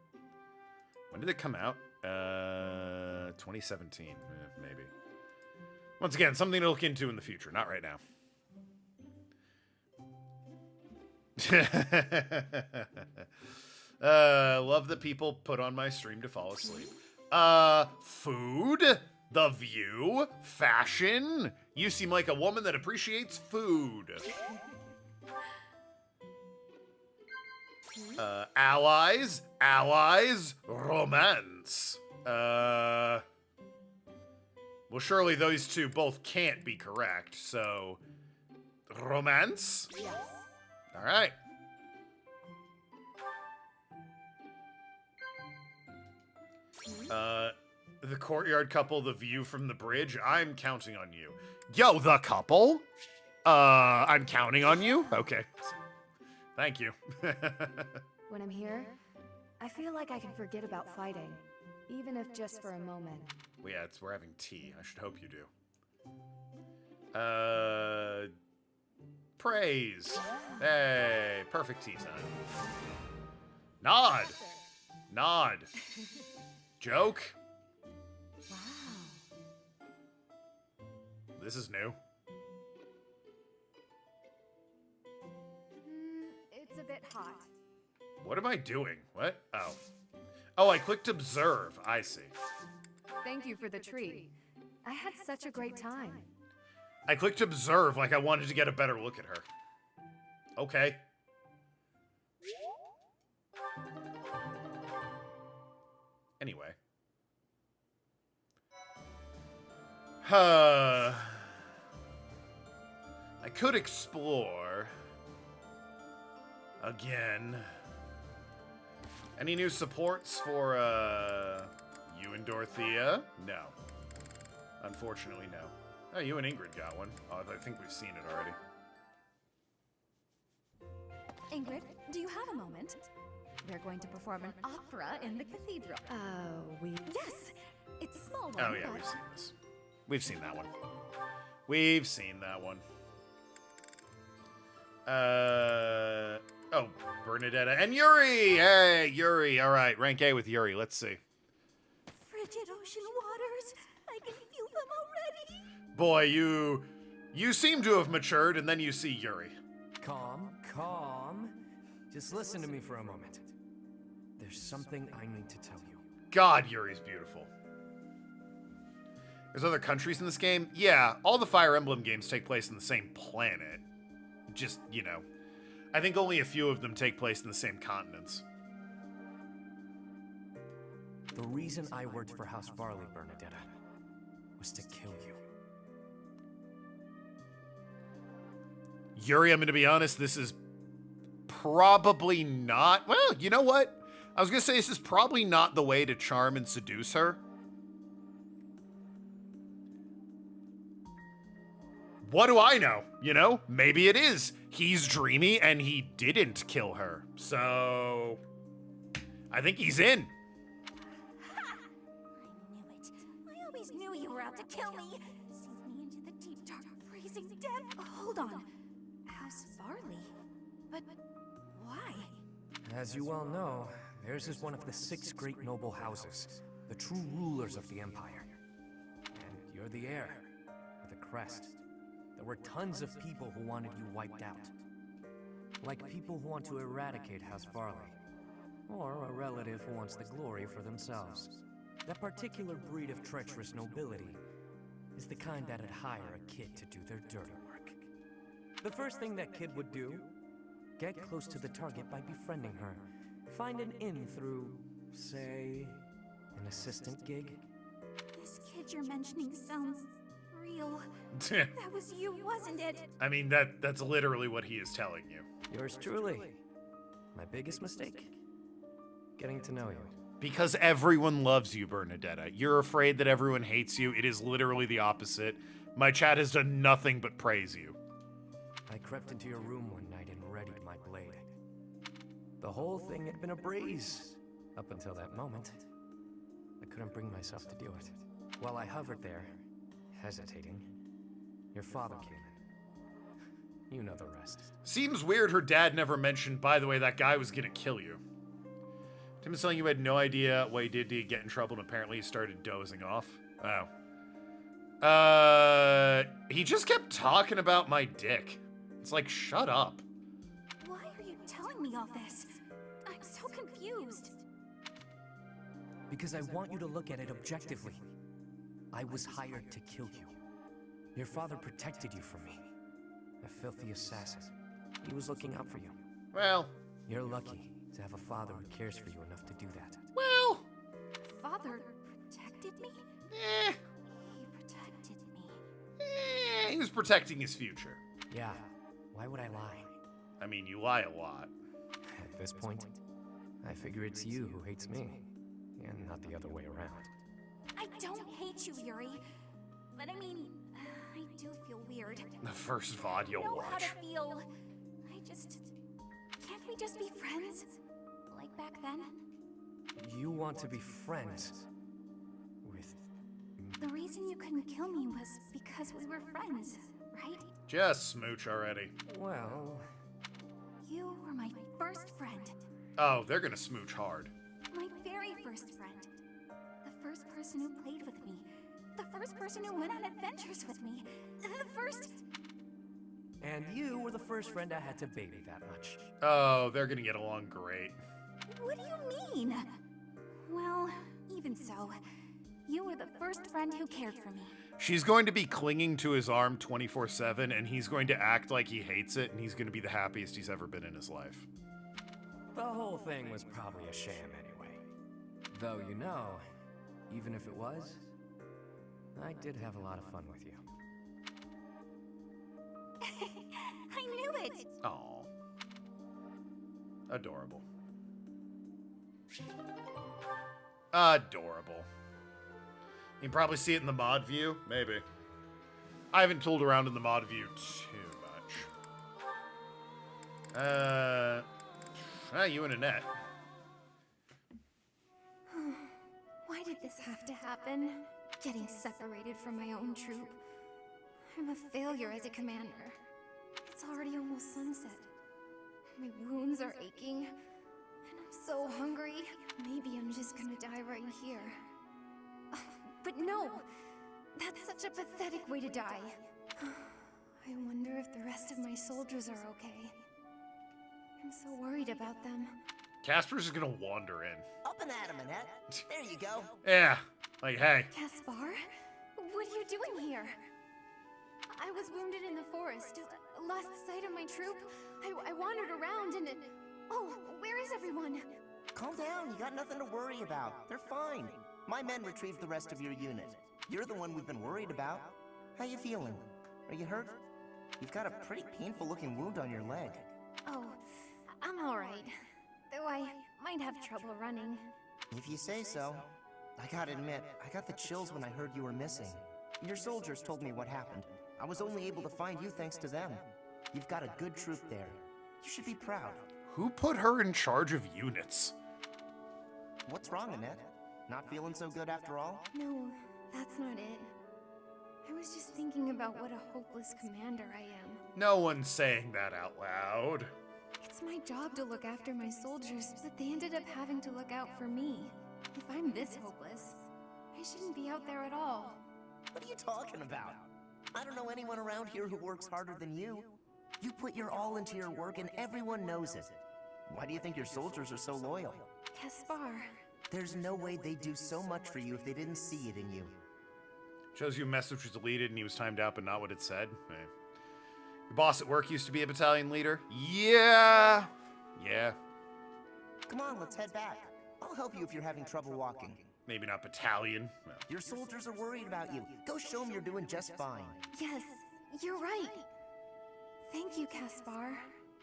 When did it come out? 2017, maybe. Once again, something to look into in the future, not right now. Love that people put on my stream to fall asleep. Food, the view, fashion. You seem like a woman that appreciates food. Allies, romance. Well, surely those two both can't be correct, so... Romance?
Yes.
Alright. The courtyard couple, the view from the bridge. I'm counting on you. Yo, the couple? I'm counting on you? Okay. Thank you.
When I'm here, I feel like I can forget about fighting, even if just for a moment.
Well, yeah, we're having tea. I should hope you do. Praise. Hey, perfect tea time. Nod. Nod. Joke.
Wow.
This is new.
It's a bit hot.
What am I doing? What? Oh. Oh, I clicked observe. I see.
Thank you for the treat. I had such a great time.
I clicked observe like I wanted to get a better look at her. Okay. Anyway. I could explore. Again. Any new supports for, you and Dorothea? No. Unfortunately, no. Oh, you and Ingrid got one. Oh, I think we've seen it already.
Ingrid, do you have a moment? We're going to perform an opera in the cathedral. Yes! It's a small one,
Oh, yeah,
but...
we've seen this. We've seen that one. We've seen that one. Oh, Bernadetta. And Yuri! Hey, Yuri. All right, rank A with Yuri. Let's see.
Frigid ocean waters. I can feel them already.
Boy, you seem to have matured, and then you see Yuri.
Calm, calm. Just listen to me for a moment. There's something I need to tell you.
God, Yuri's beautiful. There's other countries in this game? Yeah, all the Fire Emblem games take place on the same planet. Just, you know, I think only a few of them take place in the same continents.
The reason I worked for House Varley, Bernadetta, was to kill you.
Yuri, I'm going to be honest, this is probably not... Well, you know what? I was going to say this is probably not the way to charm and seduce her. What do I know? You know, maybe it is. He's dreamy and he didn't kill her. So, I think he's in.
Ha! I knew it. I always knew you were out to kill me. Sink me into the deep, dark, freezing depth. Hold on. House Varley? But why?
As you well know, theirs is one of the 6 great noble houses, the true rulers of the Empire. And you're the heir, with a crest. There were tons of people who wanted you wiped out. Like people who want to eradicate House Varley. Or a relative who wants the glory for themselves. That particular breed of treacherous nobility is the kind that'd hire a kid to do their dirty work. The first thing that kid would do, get close to the target by befriending her. Find an in through, say, an assistant gig.
This kid you're mentioning sounds real. That was you, wasn't it?
I mean, that's literally what he is telling you.
Yours truly. My biggest mistake? Getting to know you.
Because everyone loves you, Bernadetta. You're afraid that everyone hates you. It is literally the opposite. My chat has done nothing but praise you.
I crept into your room one night and readied my blade. The whole thing had been a breeze, up until that moment. I couldn't bring myself to do it. While I hovered there, hesitating, your father came in. You know the rest.
Seems weird her dad never mentioned, by the way, that guy was gonna kill you. Tim is telling you had no idea what he did to get in trouble, and apparently he started dozing off. Oh. He just kept talking about my dick. It's like, shut up.
Why are you telling me all this? I'm so confused.
Because I want you to look at it objectively. I was hired to kill you. Your father protected you from me. A filthy assassin. He was looking out for you.
Well,
you're lucky to have a father who cares for you enough to do that.
Well,
Father protected me?
Eh.
He protected me.
He was protecting his future.
Yeah. Why would I lie?
I mean, you lie a lot.
At this point, I figure it's you who hates me, and not the other way around.
I don't hate you, Yuri. But I mean, I do feel weird.
The first VOD you'll
I know how
watch.
to feel. Can't we just be friends? Like back then?
You want to be friends with...
The reason you couldn't kill me was because we were friends, right?
Just smooch already.
Well...
You were my first friend.
Oh, they're gonna smooch hard.
My very first friend. The first person who played with me. The first person who went on adventures with me. The first...
And you were the first friend I had to baby that much.
Oh, they're gonna get along great.
What do you mean? Well, even so, you were the first friend who cared for me.
She's going to be clinging to his arm 24/7, and he's going to act like he hates it, and he's going to be the happiest he's ever been in his life.
The whole thing was probably a sham anyway. Though, you know, even if it was, I did have a lot of fun with you.
I knew it!
Aw. Adorable. Adorable. You can probably see it in the mod view. Maybe. I haven't tooled around in the mod view too much. You and Annette.
Why did this have to happen? Getting separated from my own troop. I'm a failure as a commander. It's already almost sunset.
My wounds are aching, and I'm so hungry. Maybe I'm just gonna die right here. But no! That's such a pathetic way to die. I wonder if the rest of my soldiers are okay. I'm so worried about them.
Casper's just gonna wander in.
Up and at him, Annette. There you go.
Yeah, like, hey.
Caspar? What are you doing here? I was wounded in the forest, lost sight of my troop. I wandered around and oh, where is everyone?
Calm down, you got nothing to worry about. They're fine. My men retrieved the rest of your unit. You're the one we've been worried about. How you feeling? Are you hurt? You've got a pretty painful looking wound on your leg.
Oh, I'm alright. Though I might have trouble running.
If you say so. I gotta admit, I got the chills when I heard you were missing. Your soldiers told me what happened. I was only able to find you thanks to them. You've got a good troop there. You should be proud.
Who put her in charge of units?
What's wrong, Annette? Not feeling so good after all?
No, that's not it. I was just thinking about what a hopeless commander I am.
No one's saying that out loud.
It's my job to look after my soldiers, but they ended up having to look out for me. If I'm this hopeless, I shouldn't be out there at all.
What are you talking about? I don't know anyone around here who works harder than you. You put your all into your work and everyone knows it. Why do you think your soldiers are so loyal?
Caspar.
There's no way they'd do so much for you if they didn't see it in you.
Shows you a message was deleted and he was timed out, but not what it said. Eh. Your boss at work used to be a battalion leader? Yeah. Yeah.
Come on, let's head back. I'll help you if you're having trouble walking.
Maybe not battalion. Well.
Your soldiers are worried about you. Go show them you're doing just fine.
Yes, you're right. Thank you, Caspar.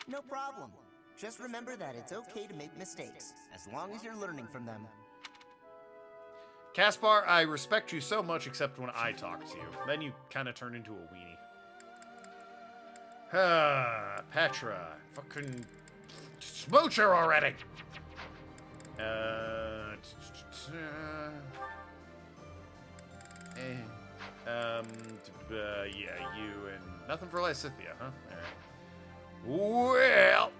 No problem. Just remember that it's okay to make mistakes, as long as you're learning from them.
Caspar, I respect you so much except when I talk to you. Then you kind of turn into a weenie. Petra. Fucking smooch her already. Yeah, you and nothing for Lysithia, huh? All right. Well,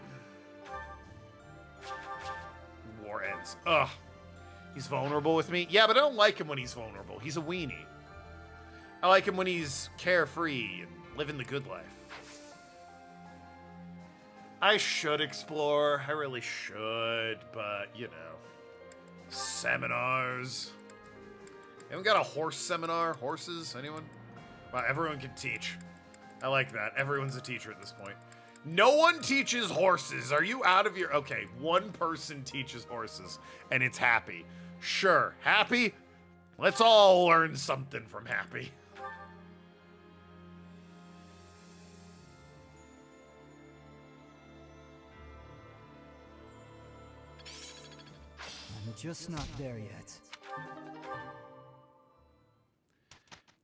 war ends. Ugh. He's vulnerable with me? Yeah, but I don't like him when he's vulnerable. He's a weenie. I like him when he's carefree and living the good life. I should explore. I really should, but, you know. Seminars. Anyone got a horse seminar? Horses? Anyone? Wow, everyone can teach. I like that. Everyone's a teacher at this point. No one teaches horses. Are you out of your... Okay, one person teaches horses, and it's Happy. Sure, Happy? Let's all learn something from Happy.
I'm just not there yet.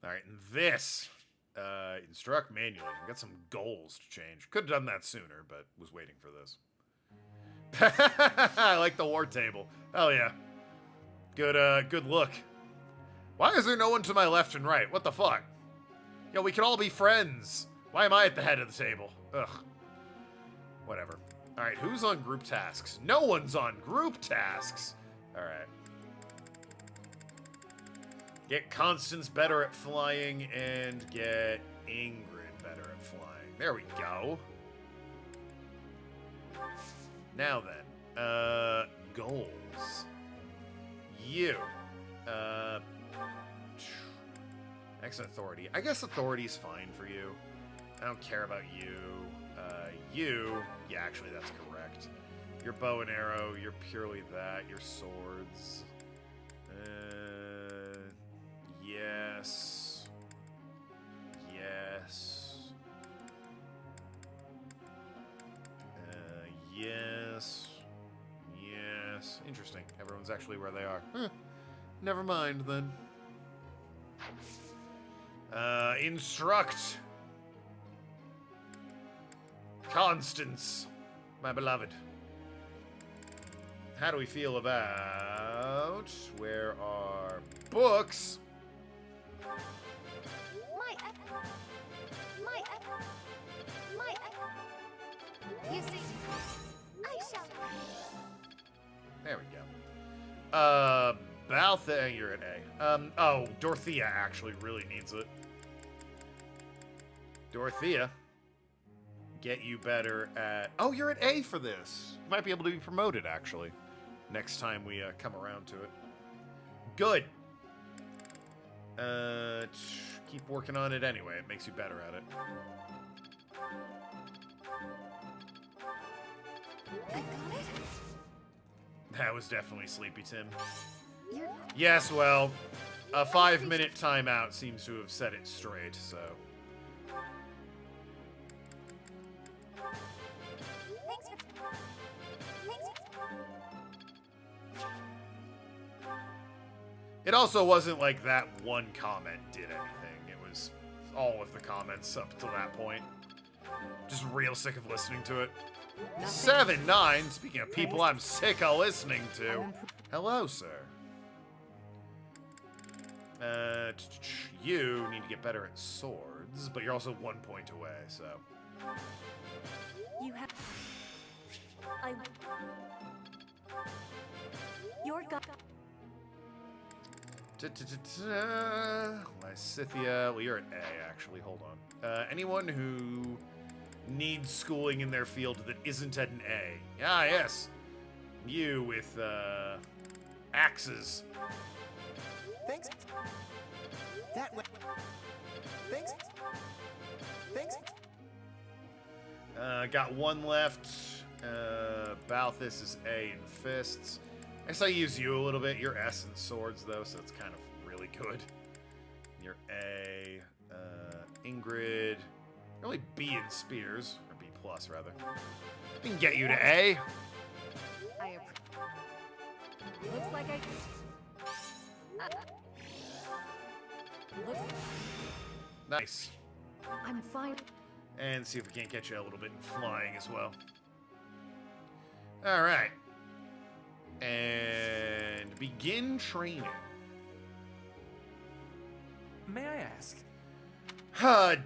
All right, and this, instruct manually. I've got some goals to change. Could have done that sooner, but was waiting for this. I like the war table. Hell yeah. Good look. Why is there no one to my left and right? What the fuck? Yo, we can all be friends. Why am I at the head of the table? Ugh. Whatever. All right, who's on group tasks? No one's on group tasks. All right. Get Constance better at flying and get Ingrid better at flying. There we go. Now then, goals. You. Excellent authority. I guess authority's fine for you. I don't care about you. You. Yeah, actually, that's correct. Your bow and arrow, you're purely that. Your swords. Yes. Yes. Yes. Yes. Interesting. Everyone's actually where they are. Huh. Never mind, then. Instruct. Constance, my beloved. How do we feel about... Where are books?
You see,
Baltha, you're at A. Oh, Dorothea actually really needs it. Dorothea, get you better at... Oh, you're at A for this. You might be able to be promoted, actually, next time we come around to it. Good. Keep working on it anyway. It makes you better at it.
I got it?
That was definitely Sleepy Tim.
You're...
Yes, well, a 5-minute timeout seems to have set it straight, so... It also wasn't like that one comment did anything. It was all of the comments up to that point. Just real sick of listening to it. 7-9, speaking of people I'm sick of listening to. Hello, sir. You need to get better at swords, but you're also 1 point away, so...
You have... Your god...
Lysithia. Well, you're at A, actually. Hold on. Anyone who needs schooling in their field that isn't at an A. Ah, yes. You with, axes.
Thanks. That way. Thanks. Thanks.
Got one left. Balthus is A in fists. I guess I use you a little bit. You're S in swords, though, so it's kind of really good. You're A. Ingrid. You're only B in spears. Or B plus, rather. We can get you to A.
Looks like
Nice.
I'm fine.
And see if we can't get you a little bit in flying as well. Alright. And begin training.
May I ask?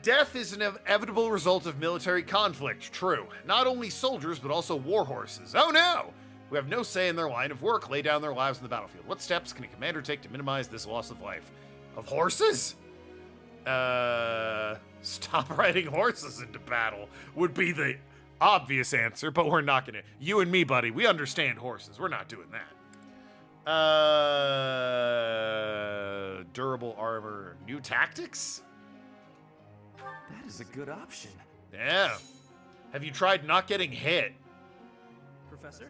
Death is an inevitable result of military conflict. True. Not only soldiers, but also war horses. Oh no! Who have no say in their line of work, lay down their lives on the battlefield. What steps can a commander take to minimize this loss of life? Of horses? Stop riding horses into battle would be the obvious answer, but we're not gonna. You and me, buddy, we understand horses. We're not doing that. Durable armor, new tactics?
That is a good option.
Yeah. Have you tried not getting hit?
Professor?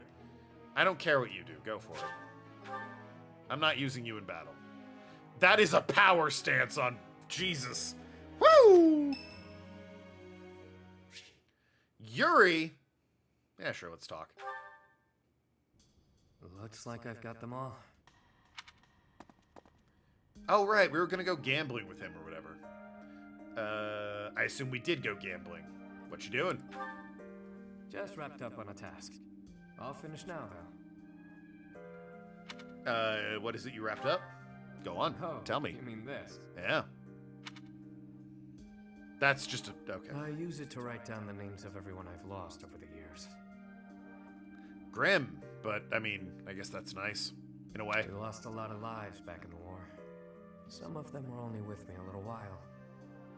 I don't care what you do. Go for it. I'm not using you in battle. That is a power stance on Jesus. Woo! Yuri. Yeah, sure, let's talk.
Looks like I've got them all.
Oh, right, we were gonna go gambling with him or whatever. I assume we did go gambling. What you doing?
Just wrapped up on a task. I'll finish now, though.
What is it you wrapped up? Go on, tell me.
You mean this?
Yeah. That's just a... okay.
I use it to write down the names of everyone I've lost over the years.
Grim, but, I mean, I guess that's nice, in a way.
We lost a lot of lives back in the war. Some of them were only with me a little while.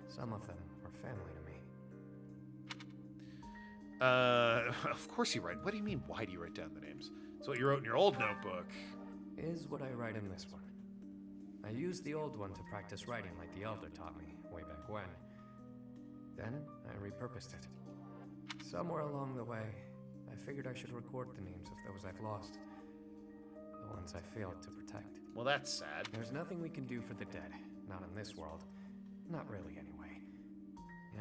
Some of them were family to me.
Of course you write. What do you mean, why do you write down the names? It's what you wrote in your old notebook.
Is what I write in this one. I used the old one to practice writing like the Elder taught me, way back when. Then, I repurposed it. Somewhere along the way, I figured I should record the names of those I've lost. The ones I failed to protect.
Well, that's sad.
There's nothing we can do for the dead. Not in this world. Not really, anyway.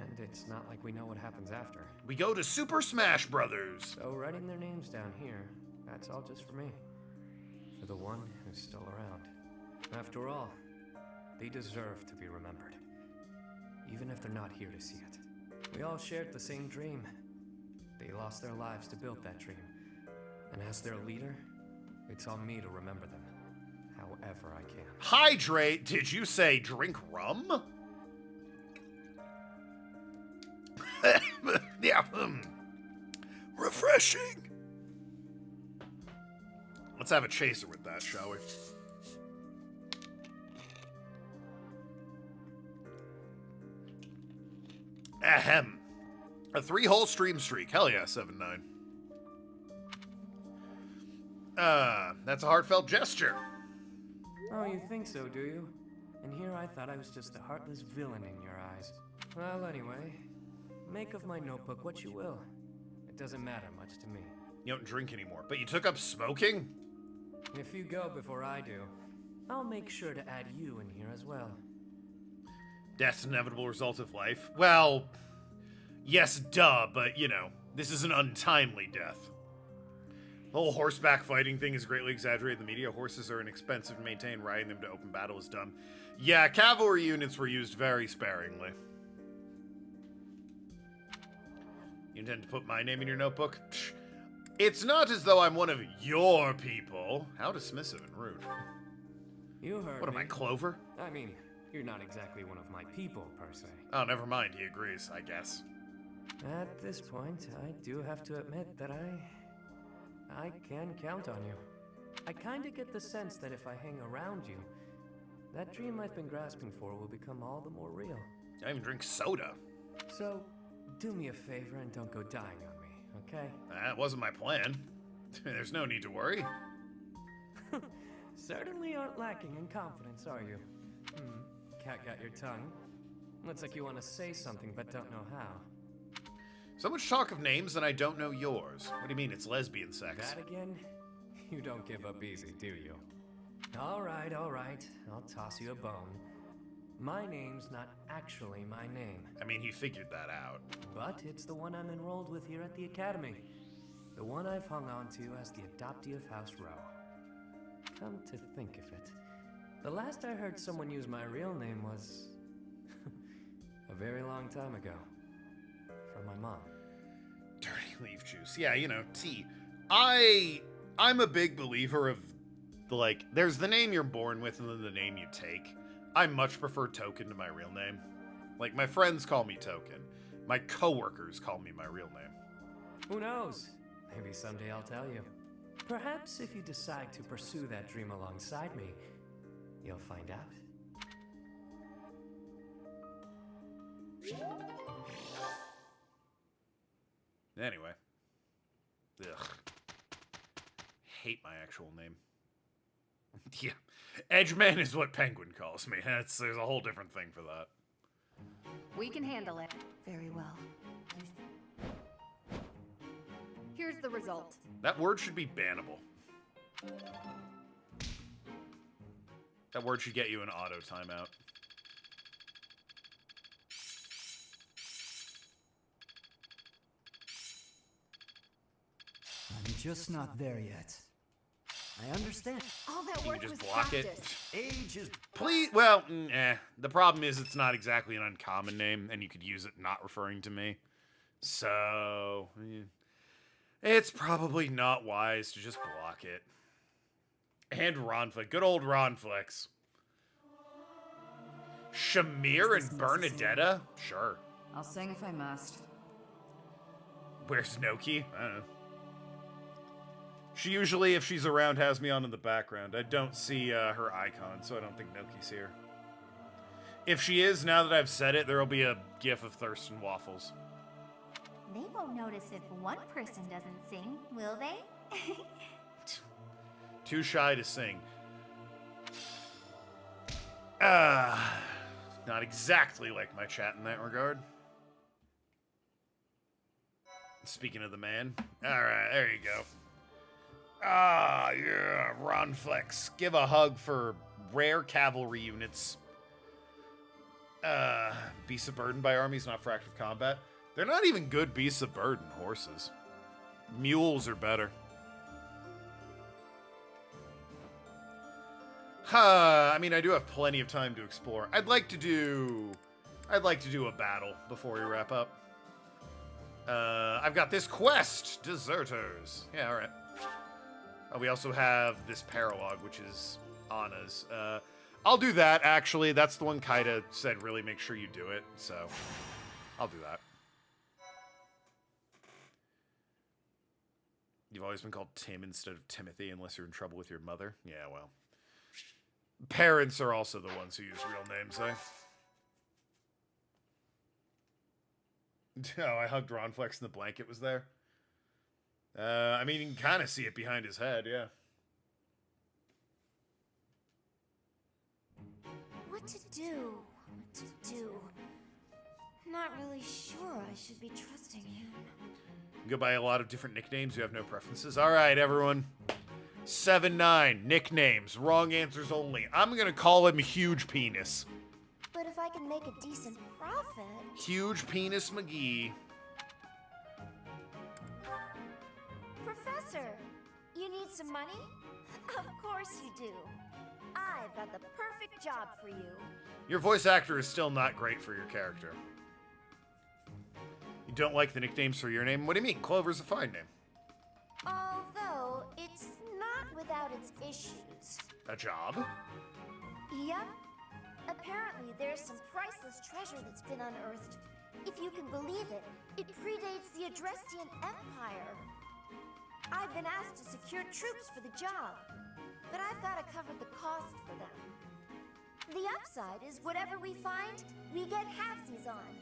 And it's not like we know what happens after.
We go to Super Smash Brothers!
So writing their names down here, that's all just for me. For the one who's still around. After all, they deserve to be remembered. Even if they're not here to see it. We all shared the same dream. They lost their lives to build that dream. And as their leader, it's on me to remember them. However I can.
Hydrate? Did you say drink rum? Yeah. Refreshing. Let's have a chaser with that, shall we? Ahem. A 3-hole stream streak. Hell yeah, 7-9. That's a heartfelt gesture.
Oh, you think so, do you? And here I thought I was just the heartless villain in your eyes. Well, anyway, make of my notebook what you will. It doesn't matter much to me.
You don't drink anymore, but you took up smoking?
If you go before I do, I'll make sure to add you in here as well.
Death's an inevitable result of life? Well, yes, duh, but, you know, this is an untimely death. The whole horseback fighting thing is greatly exaggerated in the media. Horses are inexpensive to maintain. Riding them to open battle is dumb. Yeah, cavalry units were used very sparingly. You intend to put my name in your notebook? Psh, it's not as though I'm one of your people. How dismissive and rude.
You heard
What am
me.
I, Clover?
I mean, you're not exactly one of my people, per se.
Oh, never mind. He agrees, I guess.
At this point, I do have to admit that I can count on you. I kinda get the sense that if I hang around you, that dream I've been grasping for will become all the more real.
I even drink soda.
So, do me a favor and don't go dying on me, okay?
That wasn't my plan. There's no need to worry.
Certainly aren't lacking in confidence, are you? Cat got your tongue. Looks like you want to say something but don't know how.
So much talk of names and I don't know yours. What do you mean, it's lesbian sex?
That again? You don't give up easy, do you? Alright, alright. I'll toss you a bone. My name's not actually my name.
I mean, he figured that out.
But it's the one I'm enrolled with here at the Academy. The one I've hung on to as the adoptee of House Row. Come to think of it, the last I heard someone use my real name was... a very long time ago. From my mom.
Dirty leaf juice. Yeah, you know, tea. I'm a big believer of, like, there's the name you're born with and then the name you take. I much prefer Token to my real name. Like, my friends call me Token. My coworkers call me my real name.
Who knows? Maybe someday I'll tell you. Perhaps if you decide to pursue that dream alongside me, you'll find out.
Anyway. Ugh. Hate my actual name. Yeah. Edgeman is what Penguin calls me. There's a whole different thing for that.
We can handle it.
Very well.
Here's the result.
That word should be bannable. That word should get you an auto timeout.
I'm just not there yet.
I understand.
All that
You
work
can just
was
block
practice.
Age is...
Please, well, the problem is it's not exactly an uncommon name, and you could use it not referring to me. So, it's probably not wise to just block it. And Ronflex, good old Ronflex. Shamir and Bernadetta? Sure.
I'll sing if I must.
Where's Noki? I don't know. She usually, if she's around, has me on in the background. I don't see her icon, so I don't think Noki's here. If she is, now that I've said it, there'll be a gif of Thurston Waffles.
They won't notice if one person doesn't sing, will they?
Too shy to sing. Not exactly like my chat in that regard. Speaking of the man. Alright, there you go. Ah, yeah, Ronflex. Give a hug for rare cavalry units. Beasts of burden by armies, not for active combat. They're not even good beasts of burden horses. Mules are better. I mean, I do have plenty of time to explore. I'd like to do a battle before we wrap up. I've got this quest, Deserters. Yeah, all right. We also have this paralogue, which is Anna's. I'll do that, actually. That's the one Kaida said really make sure you do it, so I'll do that. You've always been called Tim instead of Timothy unless you're in trouble with your mother. Yeah, well. Parents are also the ones who use real names, eh? Oh, I hugged Ron Flex and the blanket was there. I mean, you can kind of see it behind his head, yeah.
What to do? What to do? Not really sure I should be trusting him.
You go by a lot of different nicknames. You have no preferences. All right, everyone. 7-9. Nicknames. Wrong answers only. I'm going to call him Huge Penis.
But if I can make a decent profit...
Huge Penis McGee.
Professor, you need some money? Of course you do. I've got the perfect job for you.
Your voice actor is still not great for your character. You don't like the nicknames for your name? What do you mean? Clover's a fine name.
Although, it's not without its issues.
A job?
Yep. Apparently, there's some priceless treasure that's been unearthed. If you can believe it, it predates the Adrestian Empire. I've been asked to secure troops for the job, but I've got to cover the cost for them. The upside is whatever we find, we get halvesies on.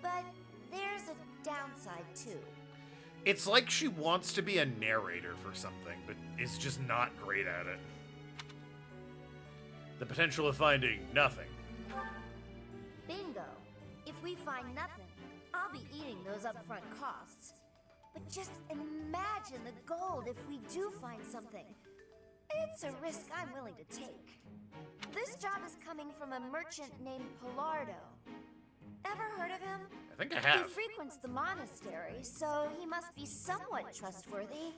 But there's a downside, too.
It's like she wants to be a narrator for something, but is just not great at it. The potential of finding nothing.
Bingo. If we find nothing, I'll be eating those upfront costs. But just imagine the gold if we do find something. It's a risk I'm willing to take. This job is coming from a merchant named Pilardo. Ever heard of him?
I think I have.
He frequents the monastery, so he must be somewhat trustworthy.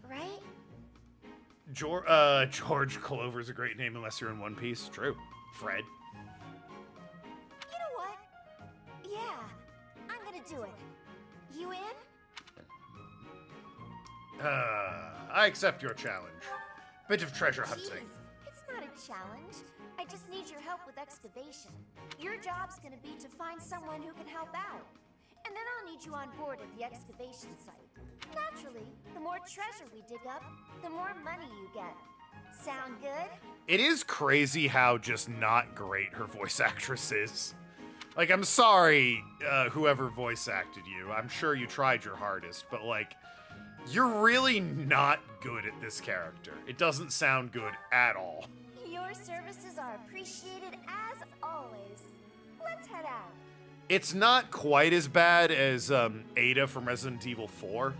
Right?
George Clover's a great name unless you're in One Piece. True. Fred.
You know what? Yeah, I'm gonna do it. You in?
I accept your challenge. Bit of treasure hunting.
Jeez, it's not a challenge. I just need your help with excavation. Your job's gonna be to find someone who can help out. And then I'll need you on board at the excavation site. Naturally, the more treasure we dig up, the more money you get. Sound good?
It is crazy how just not great her voice actress is. Like, I'm sorry, whoever voice acted you. I'm sure you tried your hardest, but like, you're really not good at this character. It doesn't sound good at all.
Your services are appreciated as always. Let's head out.
It's not quite as bad as Ada from Resident Evil 4.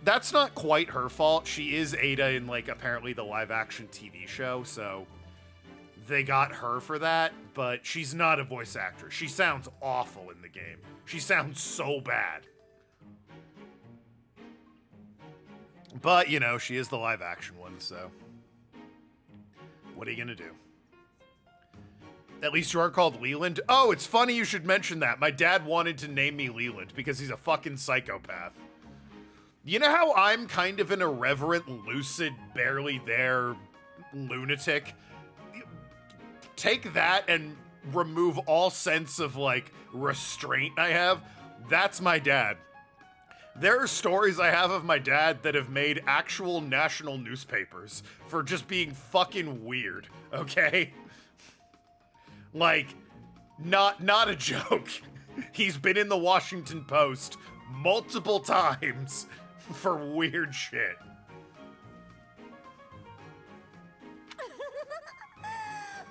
That's not quite her fault. She is Ada in, like, apparently the live-action TV show, so they got her for that, but she's not a voice actress. She sounds awful in the game. She sounds so bad. But, you know, she is the live-action one, so what are you gonna do? At least you are called Leland? Oh, it's funny you should mention that. My dad wanted to name me Leland because he's a fucking psychopath. You know how I'm kind of an irreverent, lucid, barely there lunatic? Take that and remove all sense of, like, restraint I have. That's my dad. There are stories I have of my dad that have made actual national newspapers for just being fucking weird, okay? Like, not a joke. He's been in the Washington Post multiple times for weird shit.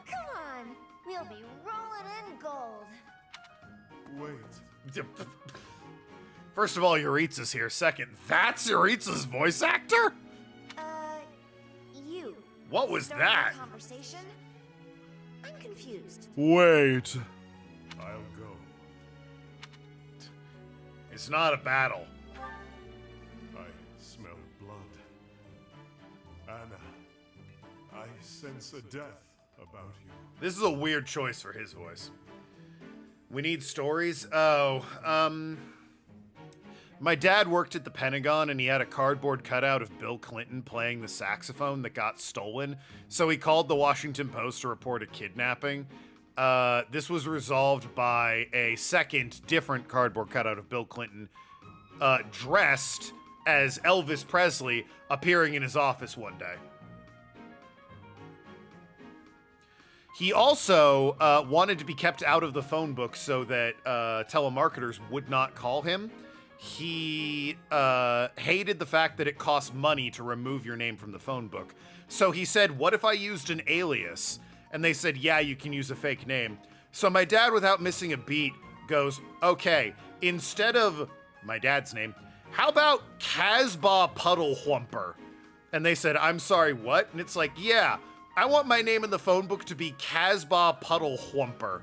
Come on, we'll be rolling in gold.
Wait.
First of all, Yuritsa's here. Second, that's Yuritsa's voice actor?
You.
What was
Starting
that?
a conversation? I'm confused.
Wait. I'll go.
It's not a battle.
I smell blood. Anna, I sense a death about you.
This is a weird choice for his voice. We need stories? My dad worked at the Pentagon and he had a cardboard cutout of Bill Clinton playing the saxophone that got stolen, so he called the Washington Post to report a kidnapping. This was resolved by a second, different cardboard cutout of Bill Clinton dressed as Elvis Presley appearing in his office one day. He also wanted to be kept out of the phone book so that telemarketers would not call him. He hated the fact that it cost money to remove your name from the phone book. So he said, what if I used an alias? And they said, yeah, you can use a fake name. So my dad, without missing a beat, goes, okay, instead of my dad's name, how about Casbah Puddlehwumper? And they said, I'm sorry, what? And it's like, yeah, I want my name in the phone book to be Casbah Puddlehwumper.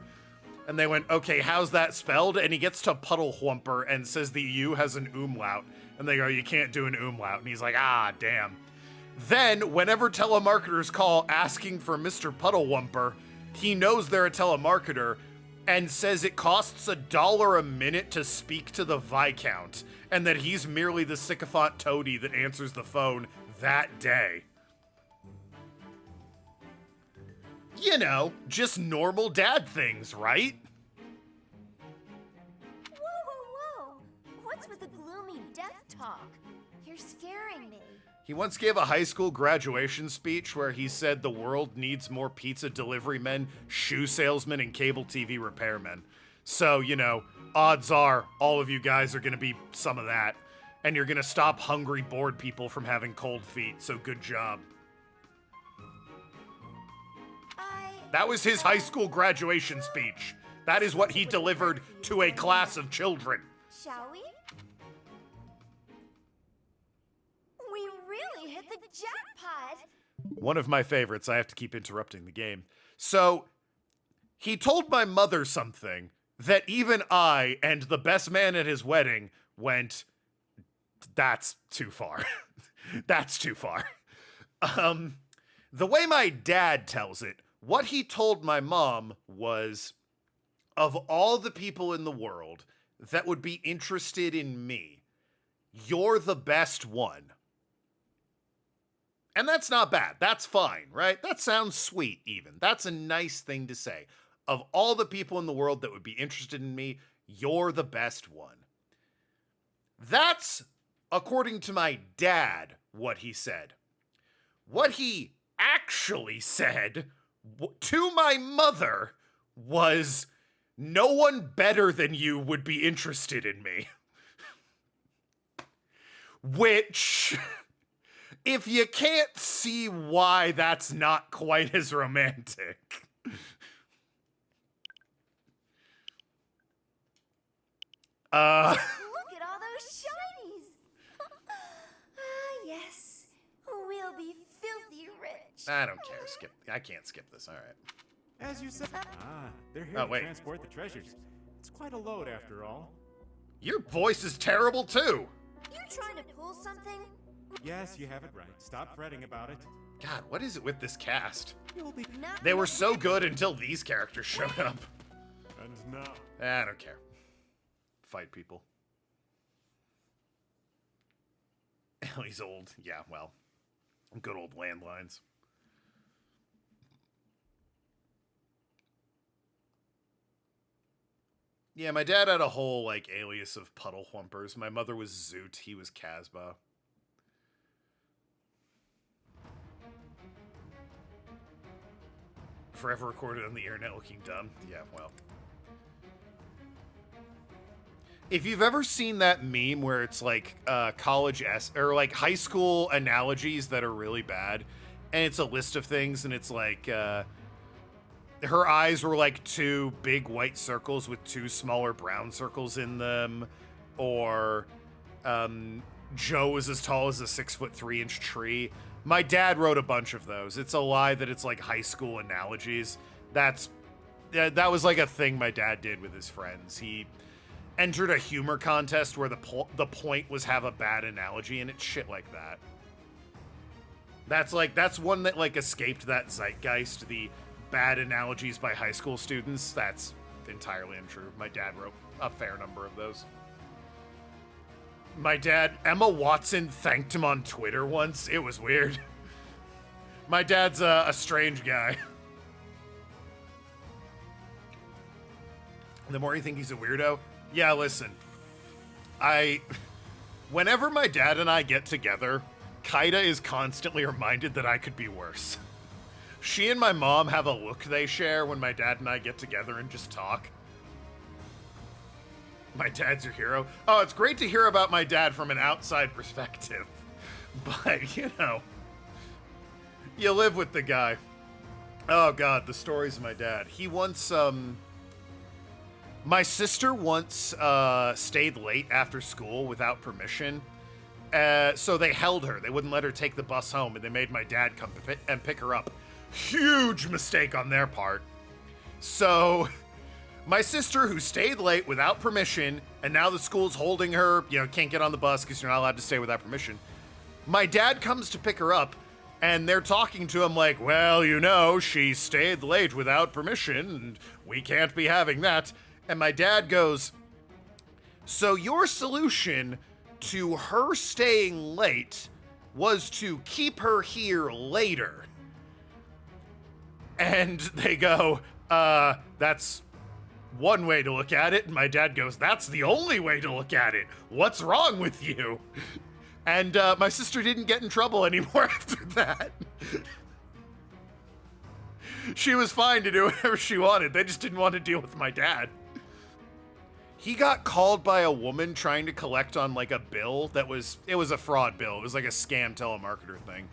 And they went, okay, how's that spelled? And he gets to Puddlehwumper and says the U has an umlaut. And they go, you can't do an umlaut. And he's like, ah, damn. Then, whenever telemarketers call asking for Mr. Puddlehwumper, he knows they're a telemarketer and says it costs $1 a minute to speak to the Viscount, and that he's merely the sycophant toady that answers the phone that day. You know, just normal dad things, right?
Whoa, whoa, whoa! What's with the gloomy death talk? You're scaring me.
He once gave a high school graduation speech where he said the world needs more pizza delivery men, shoe salesmen, and cable TV repairmen. So, you know, odds are all of you guys are going to be some of that. And you're going to stop hungry, bored people from having cold feet, so good job. That was his high school graduation speech. That is what he delivered to a class of children.
Shall we? We really hit the jackpot!
One of my favorites. I have to keep interrupting the game. So, he told my mother something that even I and the best man at his wedding went, that's too far. That's too far. The way my dad tells it, what he told my mom was, of all the people in the world that would be interested in me, you're the best one. And that's not bad. That's fine, right? That sounds sweet, even. That's a nice thing to say. Of all the people in the world that would be interested in me, you're the best one. That's, according to my dad, what he said. What he actually said to my mother was, no one better than you would be interested in me. Which, if you can't see why that's not quite as romantic.
Look at all those shinies! Ah, yes. We'll be filthy rich.
I don't care. Skip. I can't skip this. All right.
As you said. They're here
Oh,
to
wait.
transport the treasures. It's quite a load after all.
Your voice is terrible, too.
You trying to pull something?
Yes, you have it right. Stop fretting about it.
God, what is it with this cast?
You'll be.
They were so good until these characters showed up.
And now,
I don't care. Fight people. He's old. Yeah, well. Good old landlines. Yeah, my dad had a whole, like, alias of Puddlehwumpers. My mother was Zoot. He was Casbah. Forever recorded on the internet looking dumb. Yeah, well. If you've ever seen that meme where it's like or like high school analogies that are really bad, and it's a list of things, and it's like her eyes were like two big white circles with two smaller brown circles in them, or Joe was as tall as a 6'3" tree. My dad wrote a bunch of those. It's a lie that it's like high school analogies. That was like a thing my dad did with his friends. He entered a humor contest where the point was have a bad analogy, and it's shit like that. That's one that like escaped that zeitgeist, the bad analogies by high school students. That's entirely untrue. My dad wrote a fair number of those. My dad, Emma Watson thanked him on Twitter once. It was weird. My dad's a strange guy. The more you think he's a weirdo, yeah, listen. Whenever my dad and I get together, Kaida is constantly reminded that I could be worse. She and my mom have a look they share when my dad and I get together and just talk. My dad's your hero. Oh, it's great to hear about my dad from an outside perspective. But, you know, you live with the guy. Oh, God, the stories of my dad. He once, my sister once stayed late after school without permission. So they held her. They wouldn't let her take the bus home, and they made my dad come and pick her up. Huge mistake on their part. So my sister, who stayed late without permission, and now the school's holding her, you know, can't get on the bus because you're not allowed to stay without permission. My dad comes to pick her up, and they're talking to him like, well, you know, she stayed late without permission, and we can't be having that. And my dad goes, so your solution to her staying late was to keep her here later. And they go, that's one way to look at it. And my dad goes, that's the only way to look at it. What's wrong with you? And my sister didn't get in trouble anymore after that. She was fine to do whatever she wanted. They just didn't want to deal with my dad. He got called by a woman trying to collect on like a bill it was a fraud bill. It was like a scam telemarketer thing.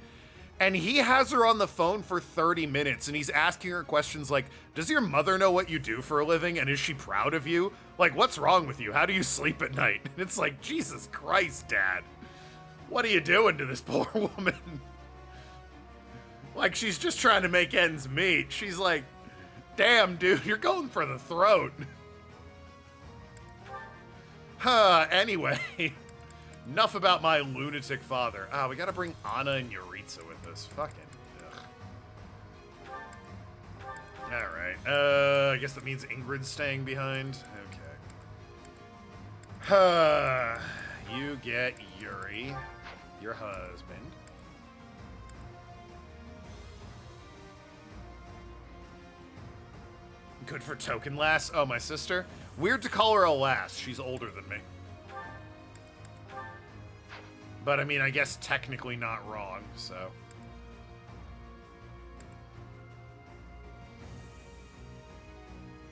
And he has her on the phone for 30 minutes and he's asking her questions like, does your mother know what you do for a living? And is she proud of you? Like, what's wrong with you? How do you sleep at night? And it's like, Jesus Christ, Dad. What are you doing to this poor woman? Like, she's just trying to make ends meet. She's like, damn, dude, you're going for the throat. Anyway, enough about my lunatic father. We gotta bring Anna and Yuritsa with us. Fucking, ugh. Alright, I guess that means Ingrid's staying behind. Okay. You get Yuri, your husband. Good for Tokenlad. Oh, my sister? Weird to call her a lass. She's older than me. But, I mean, I guess technically not wrong, so.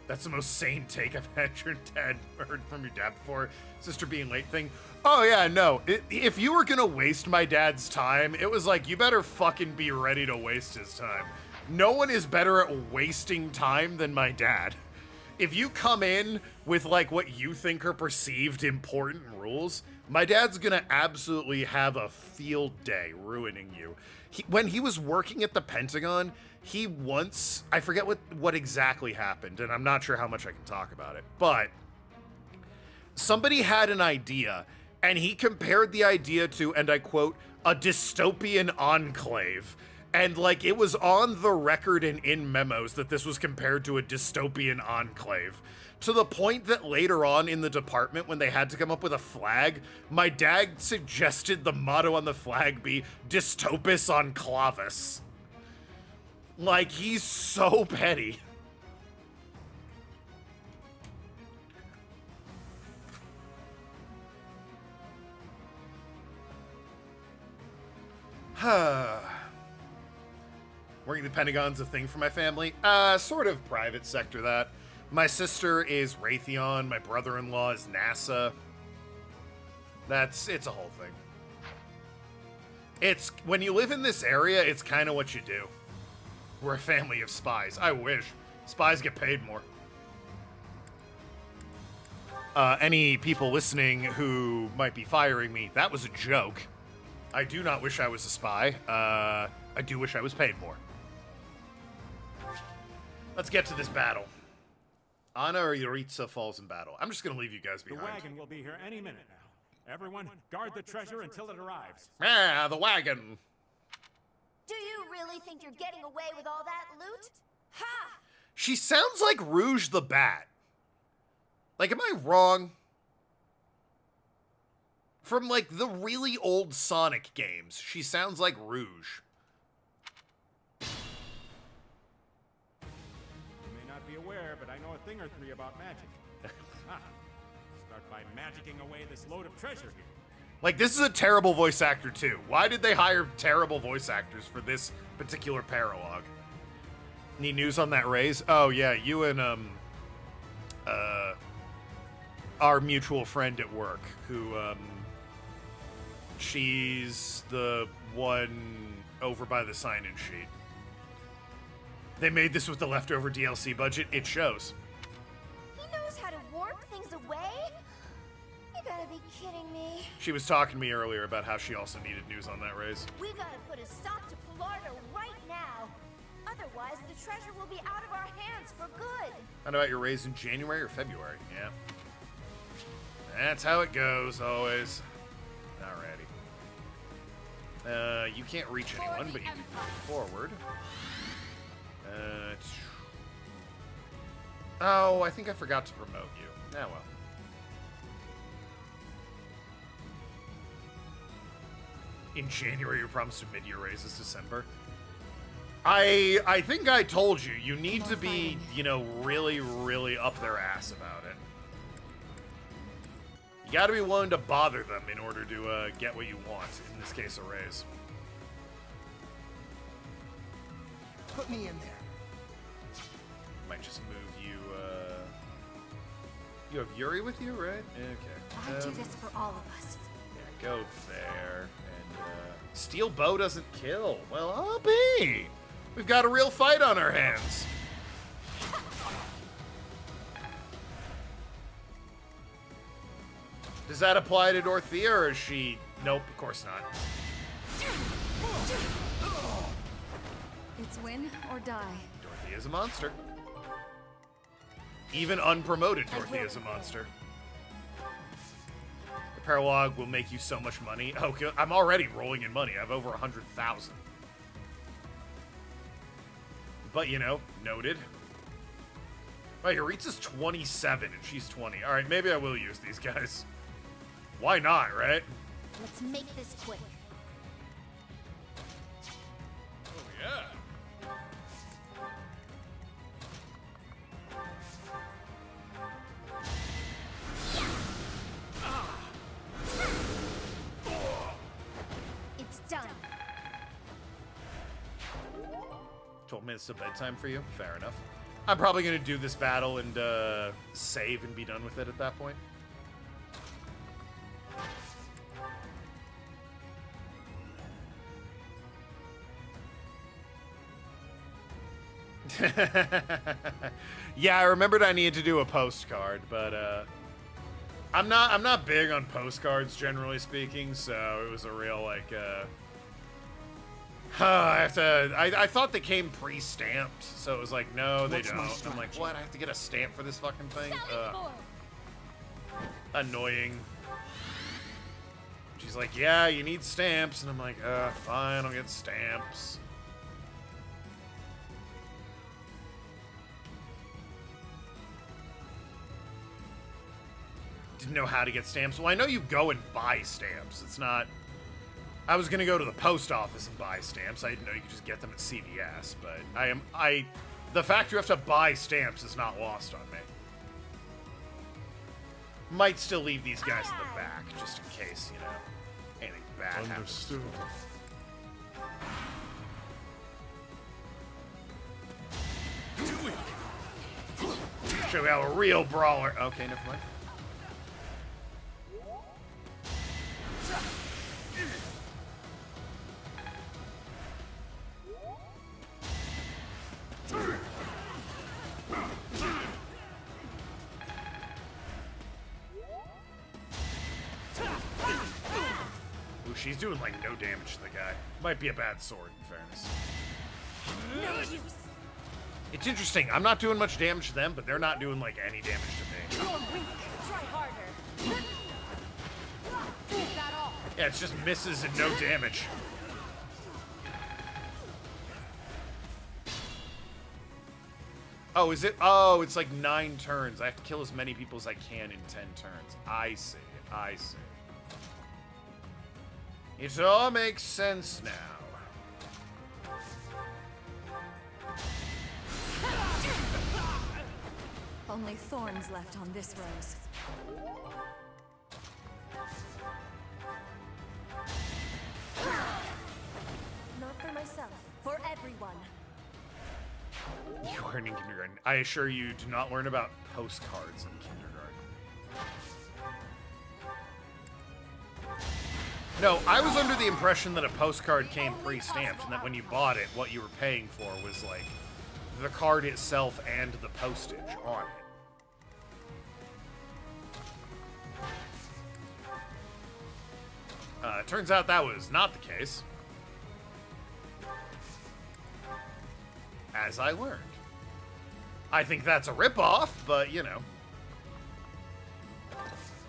That's the most sane take I've heard from your dad before. Sister being late thing. Oh, yeah, no. If you were gonna waste my dad's time, it was like, you better fucking be ready to waste his time. No one is better at wasting time than my dad. If you come in with, like, what you think are perceived important rules, my dad's gonna absolutely have a field day ruining you. When he was working at the Pentagon, he once, I forget what exactly happened, and I'm not sure how much I can talk about it, but somebody had an idea, and he compared the idea to, and I quote, a dystopian enclave. And, like, it was on the record and in memos that this was compared to a dystopian enclave. To the point that later on in the department, when they had to come up with a flag, my dad suggested the motto on the flag be Dystopus Enclavis. Like, he's so petty. Working the Pentagon's a thing for my family. Sort of private sector that. My sister is Raytheon, my brother-in-law is NASA. It's a whole thing. It's, when you live in this area, it's kind of what you do. We're a family of spies. I wish. Spies get paid more. Any people listening who might be firing me, that was a joke. I do not wish I was a spy. I do wish I was paid more. Let's get to this battle. Anna or Yuritsa falls in battle. I'm just going to leave you guys behind.
The wagon will be here any minute now. Everyone, guard the treasure until it arrives.
Ah, the wagon.
Do you really think you're getting away with all that loot? Ha!
She sounds like Rouge the Bat. Like, am I wrong? From, like, the really old Sonic games, she sounds like Rouge.
Be aware, but I know a thing or three about magic. Start by magicking away this load of treasure here.
Like, this is a terrible voice actor, too. Why did they hire terrible voice actors for this particular paralogue? Any news on that raise? Oh, yeah, you and, our mutual friend at work, who, she's the one over by the sign-in sheet. They made this with the leftover DLC budget. It shows.
He knows how to warp things away? You gotta be kidding me.
She was talking to me earlier about how she also needed news on that raise.
We gotta put a stop to Pilardo right now. Otherwise, the treasure will be out of our hands for good.
How about your raise in January or February? Yeah. That's how it goes, always. Alrighty. You can't reach anyone, but you can move forward. Oh, I think I forgot to promote you. Ah, well. In January, you promised a mid-year raise this December. I think I told you, you need to be, you know, really, really up their ass about it. You gotta be willing to bother them in order to get what you want, in this case, a raise.
Put me in there.
Might just move you, you have Yuri with you, right? Okay.
I'd do this for all of us.
Yeah, go there. And, steel bow doesn't kill. Well, I'll be. We've got a real fight on our hands. Does that apply to Dorothea, or is she... Nope, of course not.
It's win or die.
Dorothea's a monster. Even unpromoted Dorothea's a monster. The paralogue will make you so much money. Oh, I'm already rolling in money. I have over 100,000. But, you know, noted. Oh, Yuritsa's 27 and she's 20. All right, maybe I will use these guys. Why not, right?
Let's make this quick.
Oh, yeah.
It's done.
12 minutes to bedtime for you? Fair enough. I'm probably going to do this battle and save and be done with it at that point. Yeah, I remembered I needed to do a postcard, but I'm not big on postcards generally speaking, so it was a real like I thought they came pre-stamped, so it was like, no, they don't. I'm like, what? I have to get a stamp for this fucking thing? Annoying. She's like, yeah, you need stamps, and I'm like, fine, I'll get stamps. Didn't know how to get stamps. Well, I know you go and buy stamps. It's not... I was gonna go to the post office and buy stamps. I didn't know you could just get them at CVS, but the fact you have to buy stamps is not lost on me. Might still leave these guys in the back, just in case, you know, anything bad happens.
Understood.
Show you how a real brawler... Okay, never mind. Ooh, she's doing like no damage to the guy. Might be a bad sword, in fairness.
No use.
It's interesting. I'm not doing much damage to them, but they're not doing like any damage to me.
You're weak. Try harder. That all.
Yeah, it's just misses and no damage. Oh, is it? Oh, it's like 9 turns. I have to kill as many people as I can in 10 turns. I see. I see. It all makes sense now.
Only thorns left on this rose.
learn in kindergarten. I assure you, do not learn about postcards in kindergarten. No, I was under the impression that a postcard came pre-stamped, and that when you bought it, what you were paying for was, like, the card itself and the postage on it. Turns out that was not the case. As I learned. I think that's a ripoff, but, you know.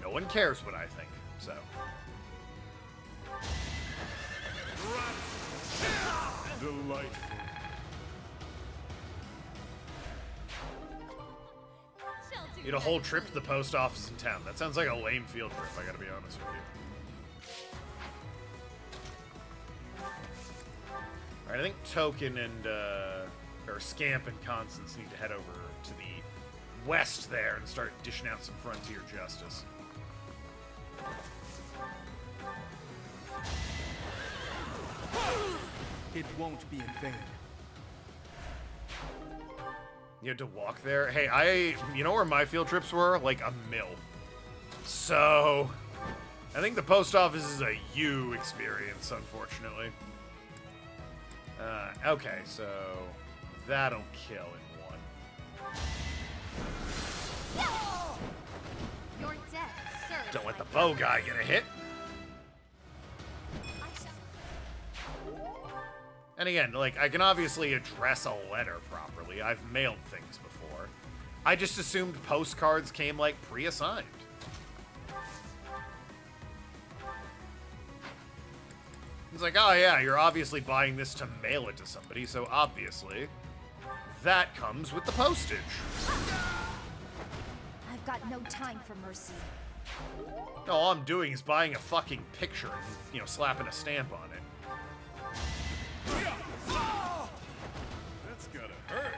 No one cares what I think, so.
Delightful.
You had a whole trip to the post office in town. That sounds like a lame field trip, I gotta be honest with you. Alright, I think Token and, or Scamp and Constance need to head over to the west there and start dishing out some frontier justice.
It won't be in vain.
You had to walk there? Hey, you know where my field trips were? Like a mill. So, I think the post office is a you experience, unfortunately. Okay, so that'll kill in one.
You're dead, sir.
Don't let the bow guy get a hit. And again, like, I can obviously address a letter properly. I've mailed things before. I just assumed postcards came, like, pre-assigned. It's like, oh yeah, you're obviously buying this to mail it to somebody, so obviously that comes with the postage.
I've got no time for mercy.
No, all I'm doing is buying a fucking picture and, you know, slapping a stamp on it.
That's gotta hurt.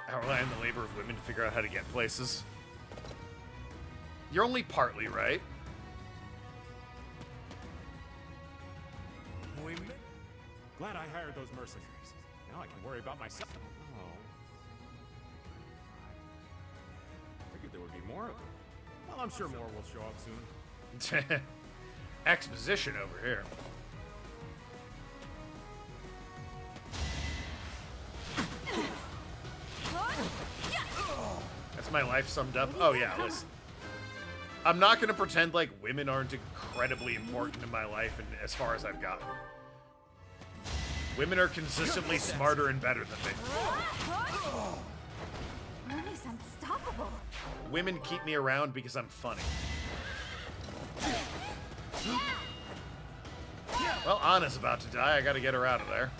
I rely on the labor of women to figure out how to get places. You're only partly right.
Glad I hired those mercenaries. Now I can worry about myself. Oh. I figured there would be more of them. Well, I'm sure more will show up soon.
Exposition over here. That's my life summed up. Oh yeah, listen. I'm not gonna pretend like women aren't incredibly important in my life and as far as I've gotten. Women are consistently smarter and better than me.
Ernie's unstoppable.
Women keep me around because I'm funny. Well, Anna's about to die. I gotta get her out of there.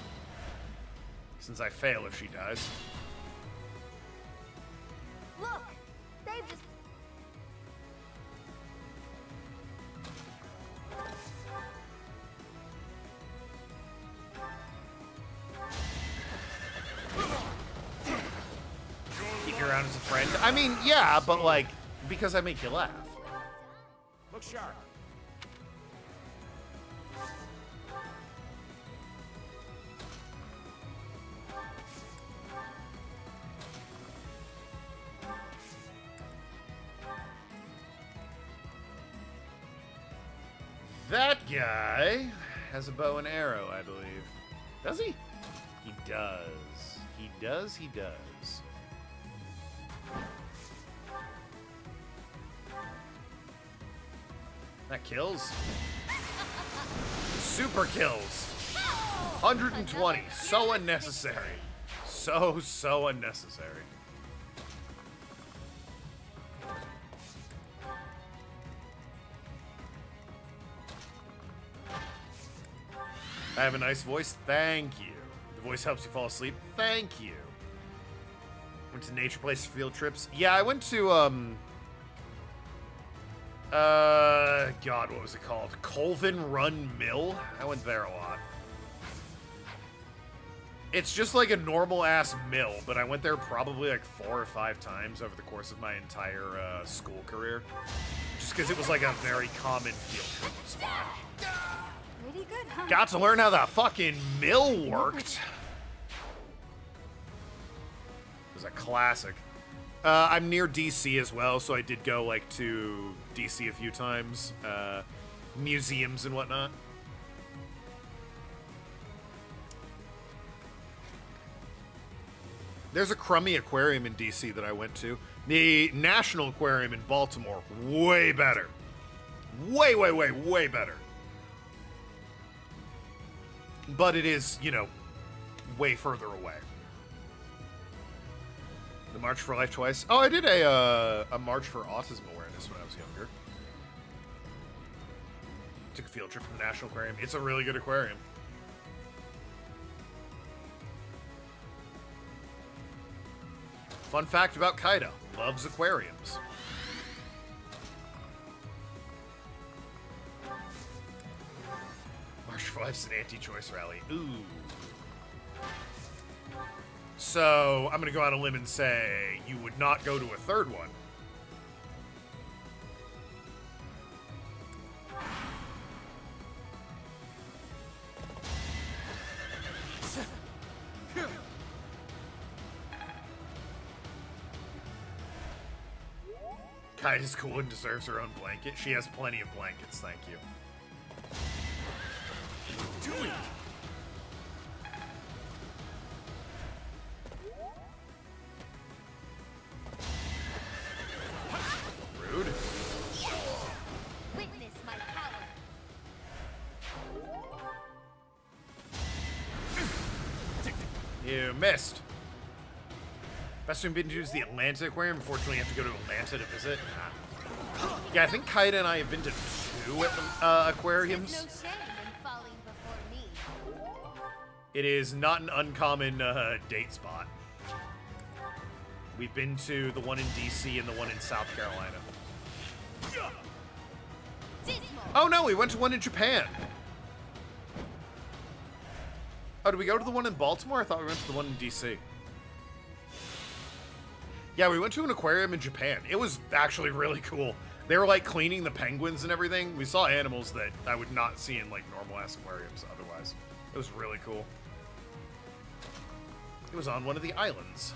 Since I fail if she dies.
Look, they've just...
Keep you around as a friend. I mean, yeah, but like, because I make you laugh.
Look sharp.
That guy has a bow and arrow, I believe. Does he? He does. He does, he does. That kills. Super kills. 120. So unnecessary. So unnecessary. I have a nice voice. Thank you. The voice helps you fall asleep. Thank you. Went to nature place field trips. Yeah, I went to, God, what was it called? Colvin Run Mill? I went there a lot. It's just like a normal-ass mill, but I went there probably like 4 or 5 times over the course of my entire, school career. Just because it was like a very common field trip spot.
Pretty good, huh?
Got to learn how the fucking mill worked. a classic. I'm near DC as well, so I did go like to DC a few times, museums and whatnot. There's a crummy aquarium in DC that I went to. The National Aquarium in Baltimore, way better. Way, way, way, way better. But it is, you know, way further away. The March for Life twice. Oh, I did a March for Autism Awareness when I was younger. Took a field trip to the National Aquarium. It's a really good aquarium. Fun fact about Kaida, loves aquariums. March for Life's an anti-choice rally. Ooh. So, I'm going to go out on a limb and say you would not go to a third one. Kaida's cool and deserves her own blanket. She has plenty of blankets, thank you. Do it! Rude.
Witness my power.
You missed. Best we've been to is the Atlanta Aquarium. Unfortunately, you have to go to Atlanta to visit. Yeah, I think Kaida and I have been to 2 aquariums.
There's no shame in falling before me.
It is not an uncommon date spot. We've been to the one in DC and the one in South Carolina. Oh no, we went to one in Japan. Oh, did we go to the one in Baltimore? I thought we went to the one in DC. Yeah, we went to an aquarium in Japan. It was actually really cool. They were like cleaning the penguins and everything. We saw animals that I would not see in like normal ass aquariums otherwise. It was really cool. It was on one of the islands.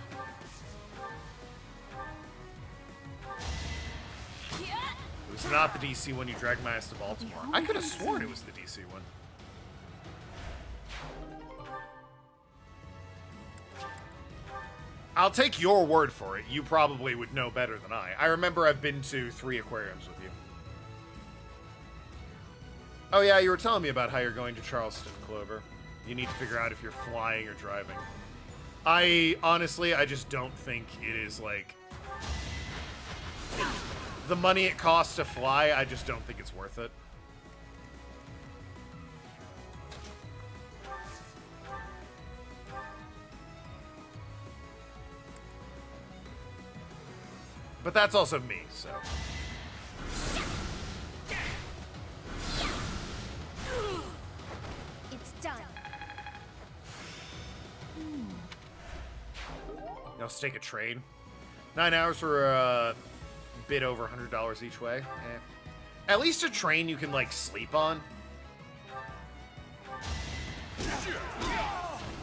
It was not the DC one. You dragged my ass to Baltimore. I could have sworn it was the DC one. I'll take your word for it. You probably would know better than I. I remember I've been to 3 aquariums with you. Oh yeah, you were telling me about how you're going to Charleston, Clover. You need to figure out if you're flying or driving. Honestly, I just don't think it is like... The money it costs to fly, I just don't think it's worth it. But that's also me, so.
It's done.
Now let's take a train. 9 hours for a bit over $100 each way. At least a train you can like sleep on.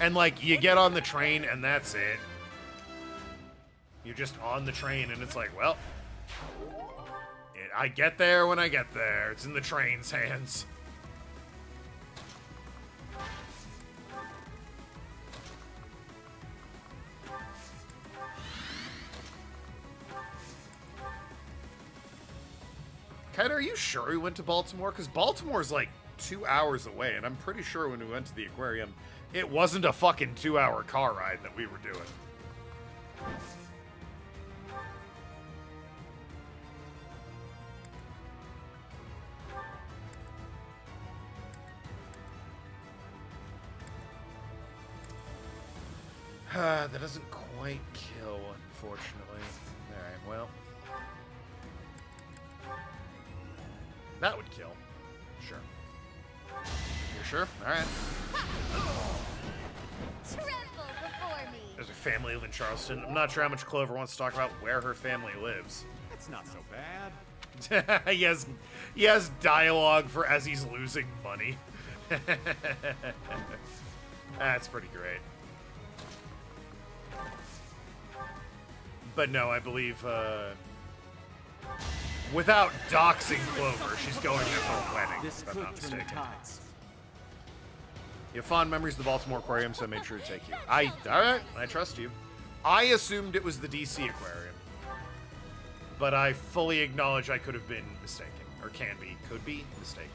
And like you get on the train and that's it. You're just on the train, and it's like, well, I get there when I get there. It's in the train's hands. Kaida, are you sure we went to Baltimore? Because Baltimore's like 2 hours away, and I'm pretty sure when we went to the aquarium, it wasn't a fucking 2-hour car ride that we were doing. That doesn't quite kill, unfortunately. Alright, well. That would kill. Sure. You're sure? Alright.
Tremble before me.
There's a family live in Charleston. I'm not sure how much Clover wants to talk about where her family lives.
That's not so bad.
he has dialogue for as he's losing money. But no, I believe, without doxing Clover, she's going there for a wedding, if I'm not mistaken. You have fond memories of the Baltimore Aquarium, so I made sure to take you. Alright, I trust you. I assumed it was the DC Aquarium. But I fully acknowledge I could have been mistaken. Or could be mistaken.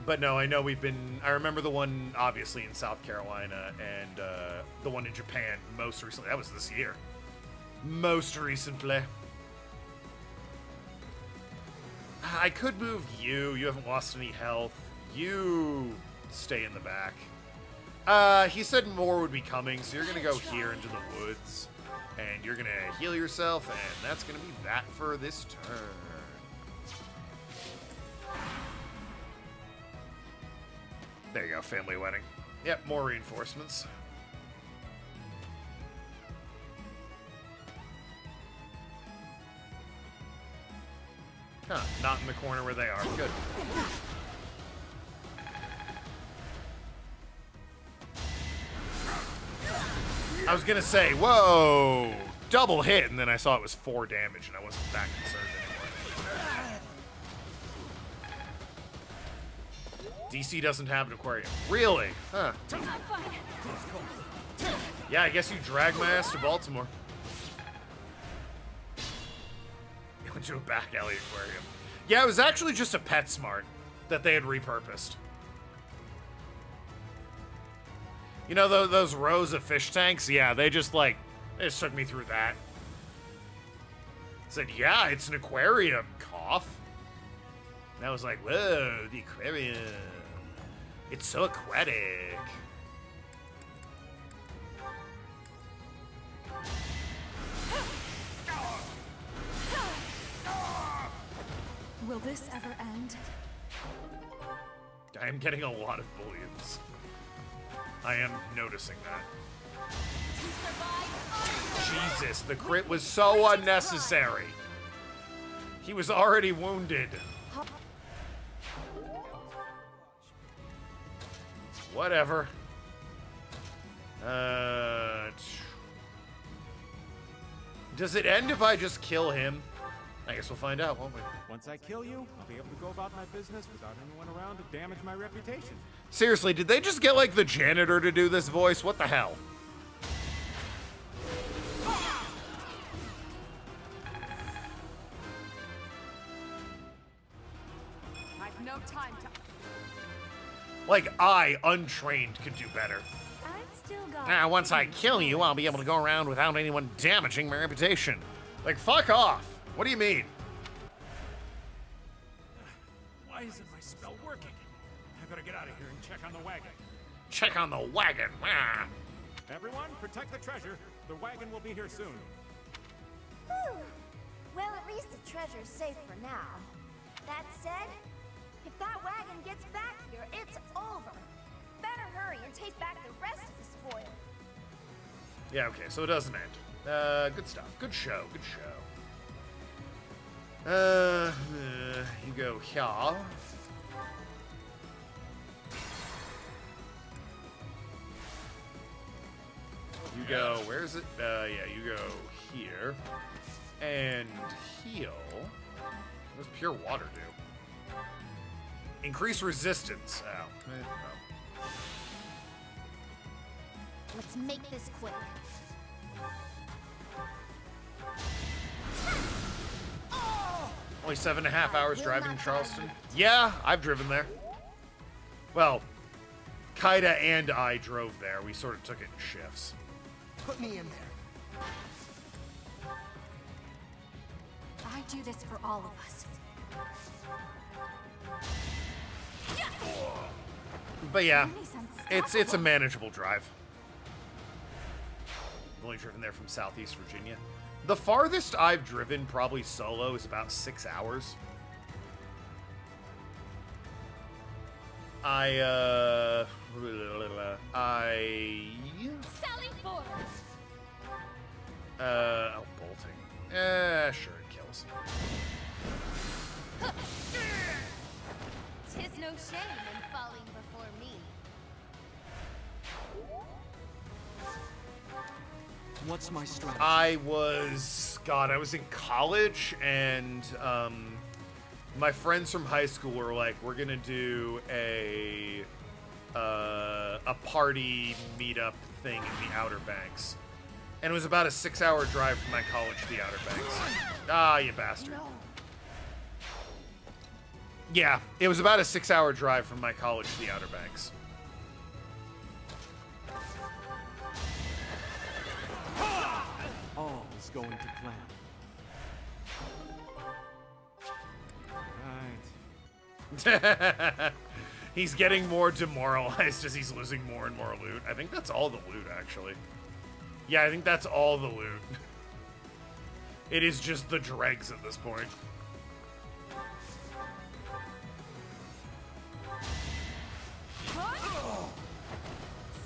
But no, I know I remember the one, obviously, in South Carolina, and the one in Japan most recently. That was this year. Most recently. I could move you. You haven't lost any health. You stay in the back. He said more would be coming, so you're going to go here into the woods. And you're going to heal yourself, and that's going to be that for this turn. There you go, family wedding. Yep, more reinforcements. Huh, not in the corner where they are. Good. I was gonna say, whoa, double hit, and then I saw it was 4 damage, and I wasn't that concerned anymore. DC doesn't have an aquarium. Really? Huh. Yeah, I guess you dragged my ass to Baltimore. You went to a back alley aquarium. Yeah, it was actually just a PetSmart that they had repurposed. You know those rows of fish tanks? Yeah, they just took me through that. Said, yeah, it's an aquarium, cough. And I was like, whoa, the aquarium. It's so aquatic.
Will this ever end?
I am getting a lot of bullions. I am noticing that. Jesus, the crit was so unnecessary. He was already wounded. Whatever. Does it end if I just kill him? I guess we'll find out, won't we?
Once I kill you, I'll be able to go about my business without anyone around to damage my reputation.
Seriously, did they just get, the janitor to do this voice? What the hell?
I've no time to...
I, untrained, could do better.
I've still got...
Once I kill you, I'll be able to go around without anyone damaging my reputation. Fuck off. What do you mean?
Why isn't my spell working? I better get out of here and check on the wagon.
Check on the wagon. Ah.
Everyone, protect the treasure. The wagon will be here soon.
Whew. Well, at least the treasure's safe for now. That said, if that wagon gets back here, it's over. Better hurry and take back the rest of the spoil.
Yeah, okay, so it doesn't end. Good stuff. Good show. Good show. You go here. You go, where is it? Yeah, you go here. And heal. What does pure water do? Increase resistance. Oh.
Let's make this quick.
Only 7.5 hours driving to Charleston? Yeah, I've driven there. Well, Kaida and I drove there. We sort of took it in shifts.
Put me in there.
I do this for all of us.
But yeah, it's a manageable drive. I've only driven there from Southeast Virginia. The farthest I've driven, probably solo, is about 6 hours.
Sally forward.
Bolting. Sure, it kills.
Tis no shame in falling before me.
What's my strategy?
I was in college, and my friends from high school were like, we're gonna do a party meetup thing in the Outer Banks. And it was about a 6-hour drive from my college to the Outer Banks. Ah, you bastard. Yeah, it was about a 6-hour drive from my college to the Outer Banks.
All is going to plan. Right.
He's getting more demoralized as he's losing more and more loot. I think that's all the loot, actually. Yeah, I think that's all the loot. It is just the dregs at this point.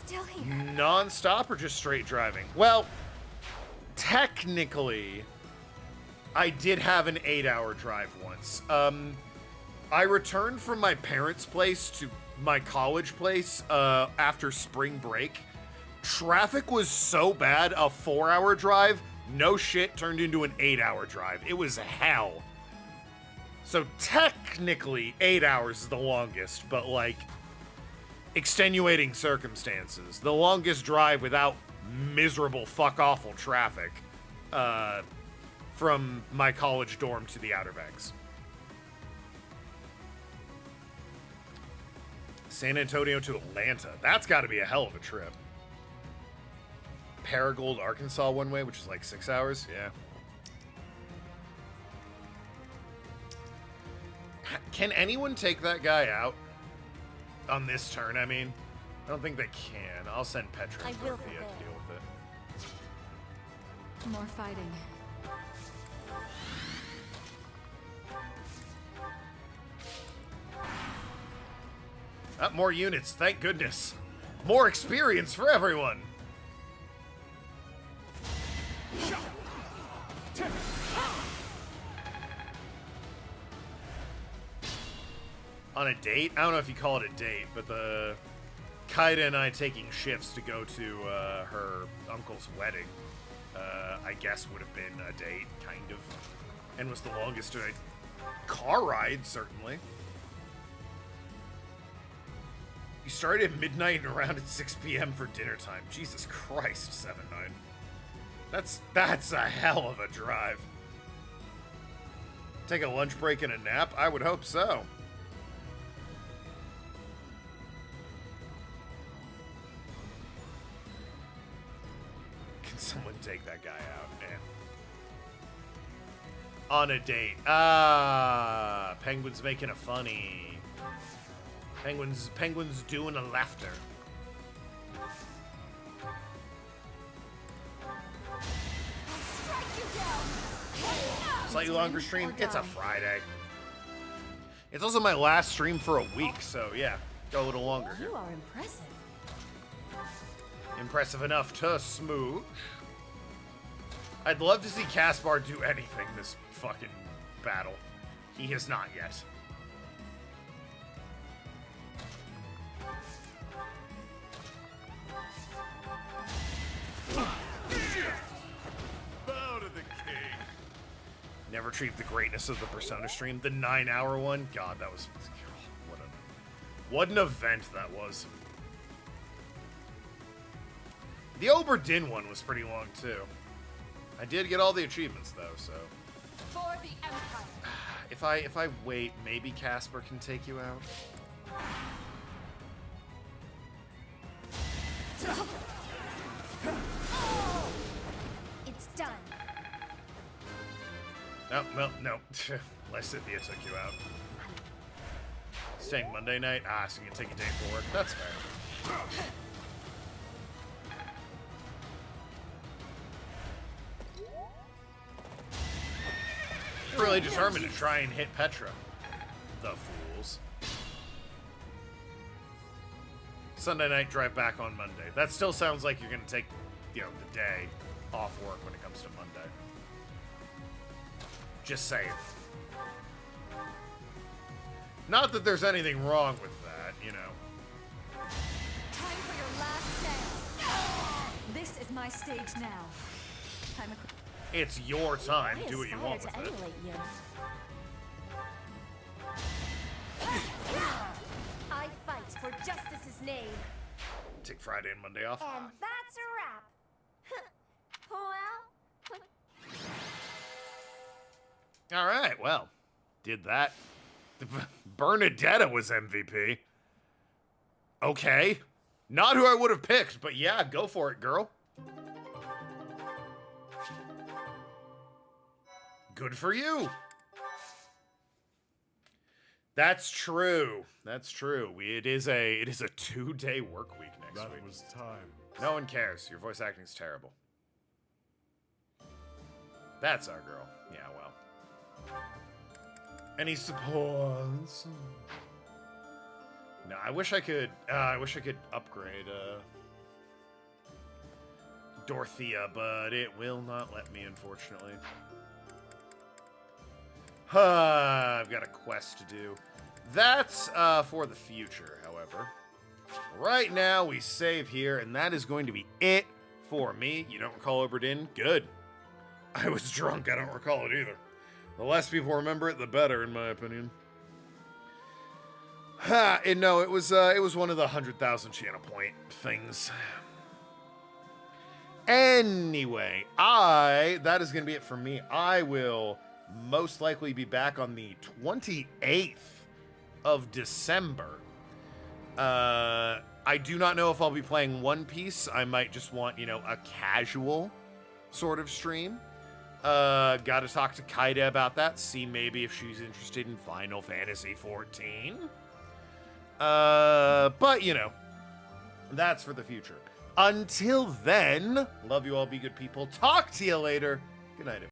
Still here.
Non-stop or just straight driving? Well, technically, I did have an 8-hour drive once. I returned from my parents' place to my college place after spring break. Traffic was so bad, a 4-hour drive, no shit, turned into an 8-hour drive. It was hell. So technically, 8 hours is the longest, but like, extenuating circumstances. The longest drive without miserable fuck-awful traffic from my college dorm to the Outer Banks. San Antonio to Atlanta. That's got to be a hell of a trip. Paragould, Arkansas one way, which is like 6 hours. Yeah. Can anyone take that guy out on this turn? I mean, I don't think they can. I'll send Petra and Dorothea to deal with it.
More fighting.
More units, thank goodness. More experience for everyone. On a date? I don't know if you call it a date, but the Kaida and I taking shifts to go to her uncle's wedding, I guess would have been a date, kind of. And was the longest car ride, certainly. You started at midnight and around at 6 p.m. for dinner time. Jesus Christ, 7-9. That's a hell of a drive. Take a lunch break and a nap? I would hope so. Can someone take that guy out? Man. On a date. Ah, Penguin's making a funny. Penguin's doing a laughter. Slightly longer stream. It's a Friday. It's also my last stream for a week, so yeah, go a little longer here.
You are impressive.
Impressive enough to smooch. I'd love to see Caspar do anything this fucking battle. He has not yet. Bow to the king. Never achieved the greatness of the Persona stream. The 9-hour one? God, that was... What an event that was. The Oberdin one was pretty long, too. I did get all the achievements, though, so...
For the Empire.
If I wait, maybe Casper can take you out?
It's done.
No, well, no. Lysithia took you out. Staying Monday night? Ah, so you can take a day for work. That's fair. Really determined to try and hit Petra. The fools. Sunday night, drive back on Monday. That still sounds like you're going to take, the day off work when it comes to Monday. Just saying. Not that there's anything wrong with that,
Time for your last dance.
This This is my stage now. I'm a...
It's your time.
I
Do what you
aspire
want
to
with it.
emulate you. I fight for justice's name.
Take Friday and Monday off.
And that's a wrap. Well,
All right, well, did that. Bernadetta was MVP. Okay. Not who I would have picked, but yeah, go for it, girl. Good for you. That's true. That's true. It is a 2-day work week next week.
That was time.
No one cares. Your voice acting's terrible. That's our girl. Yeah, well. Any supports? No, I wish I could upgrade Dorothea, but it will not let me, unfortunately. I've got a quest to do. That's for the future, however. Right now, we save here, and that is going to be it for me. You don't recall Oberdin? Good. I was drunk. I don't recall it either. The less people remember it, the better, in my opinion. And no, it was one of the 100,000 channel point things. Anyway, that is going to be it for me. I will most likely be back on the 28th of December. I do not know if I'll be playing One Piece. I might just want, a casual sort of stream. Gotta talk to Kaida about that, see maybe if she's interested in Final Fantasy 14. But, that's for the future. Until then, love you all, be good people. Talk to you later. Good night, everyone.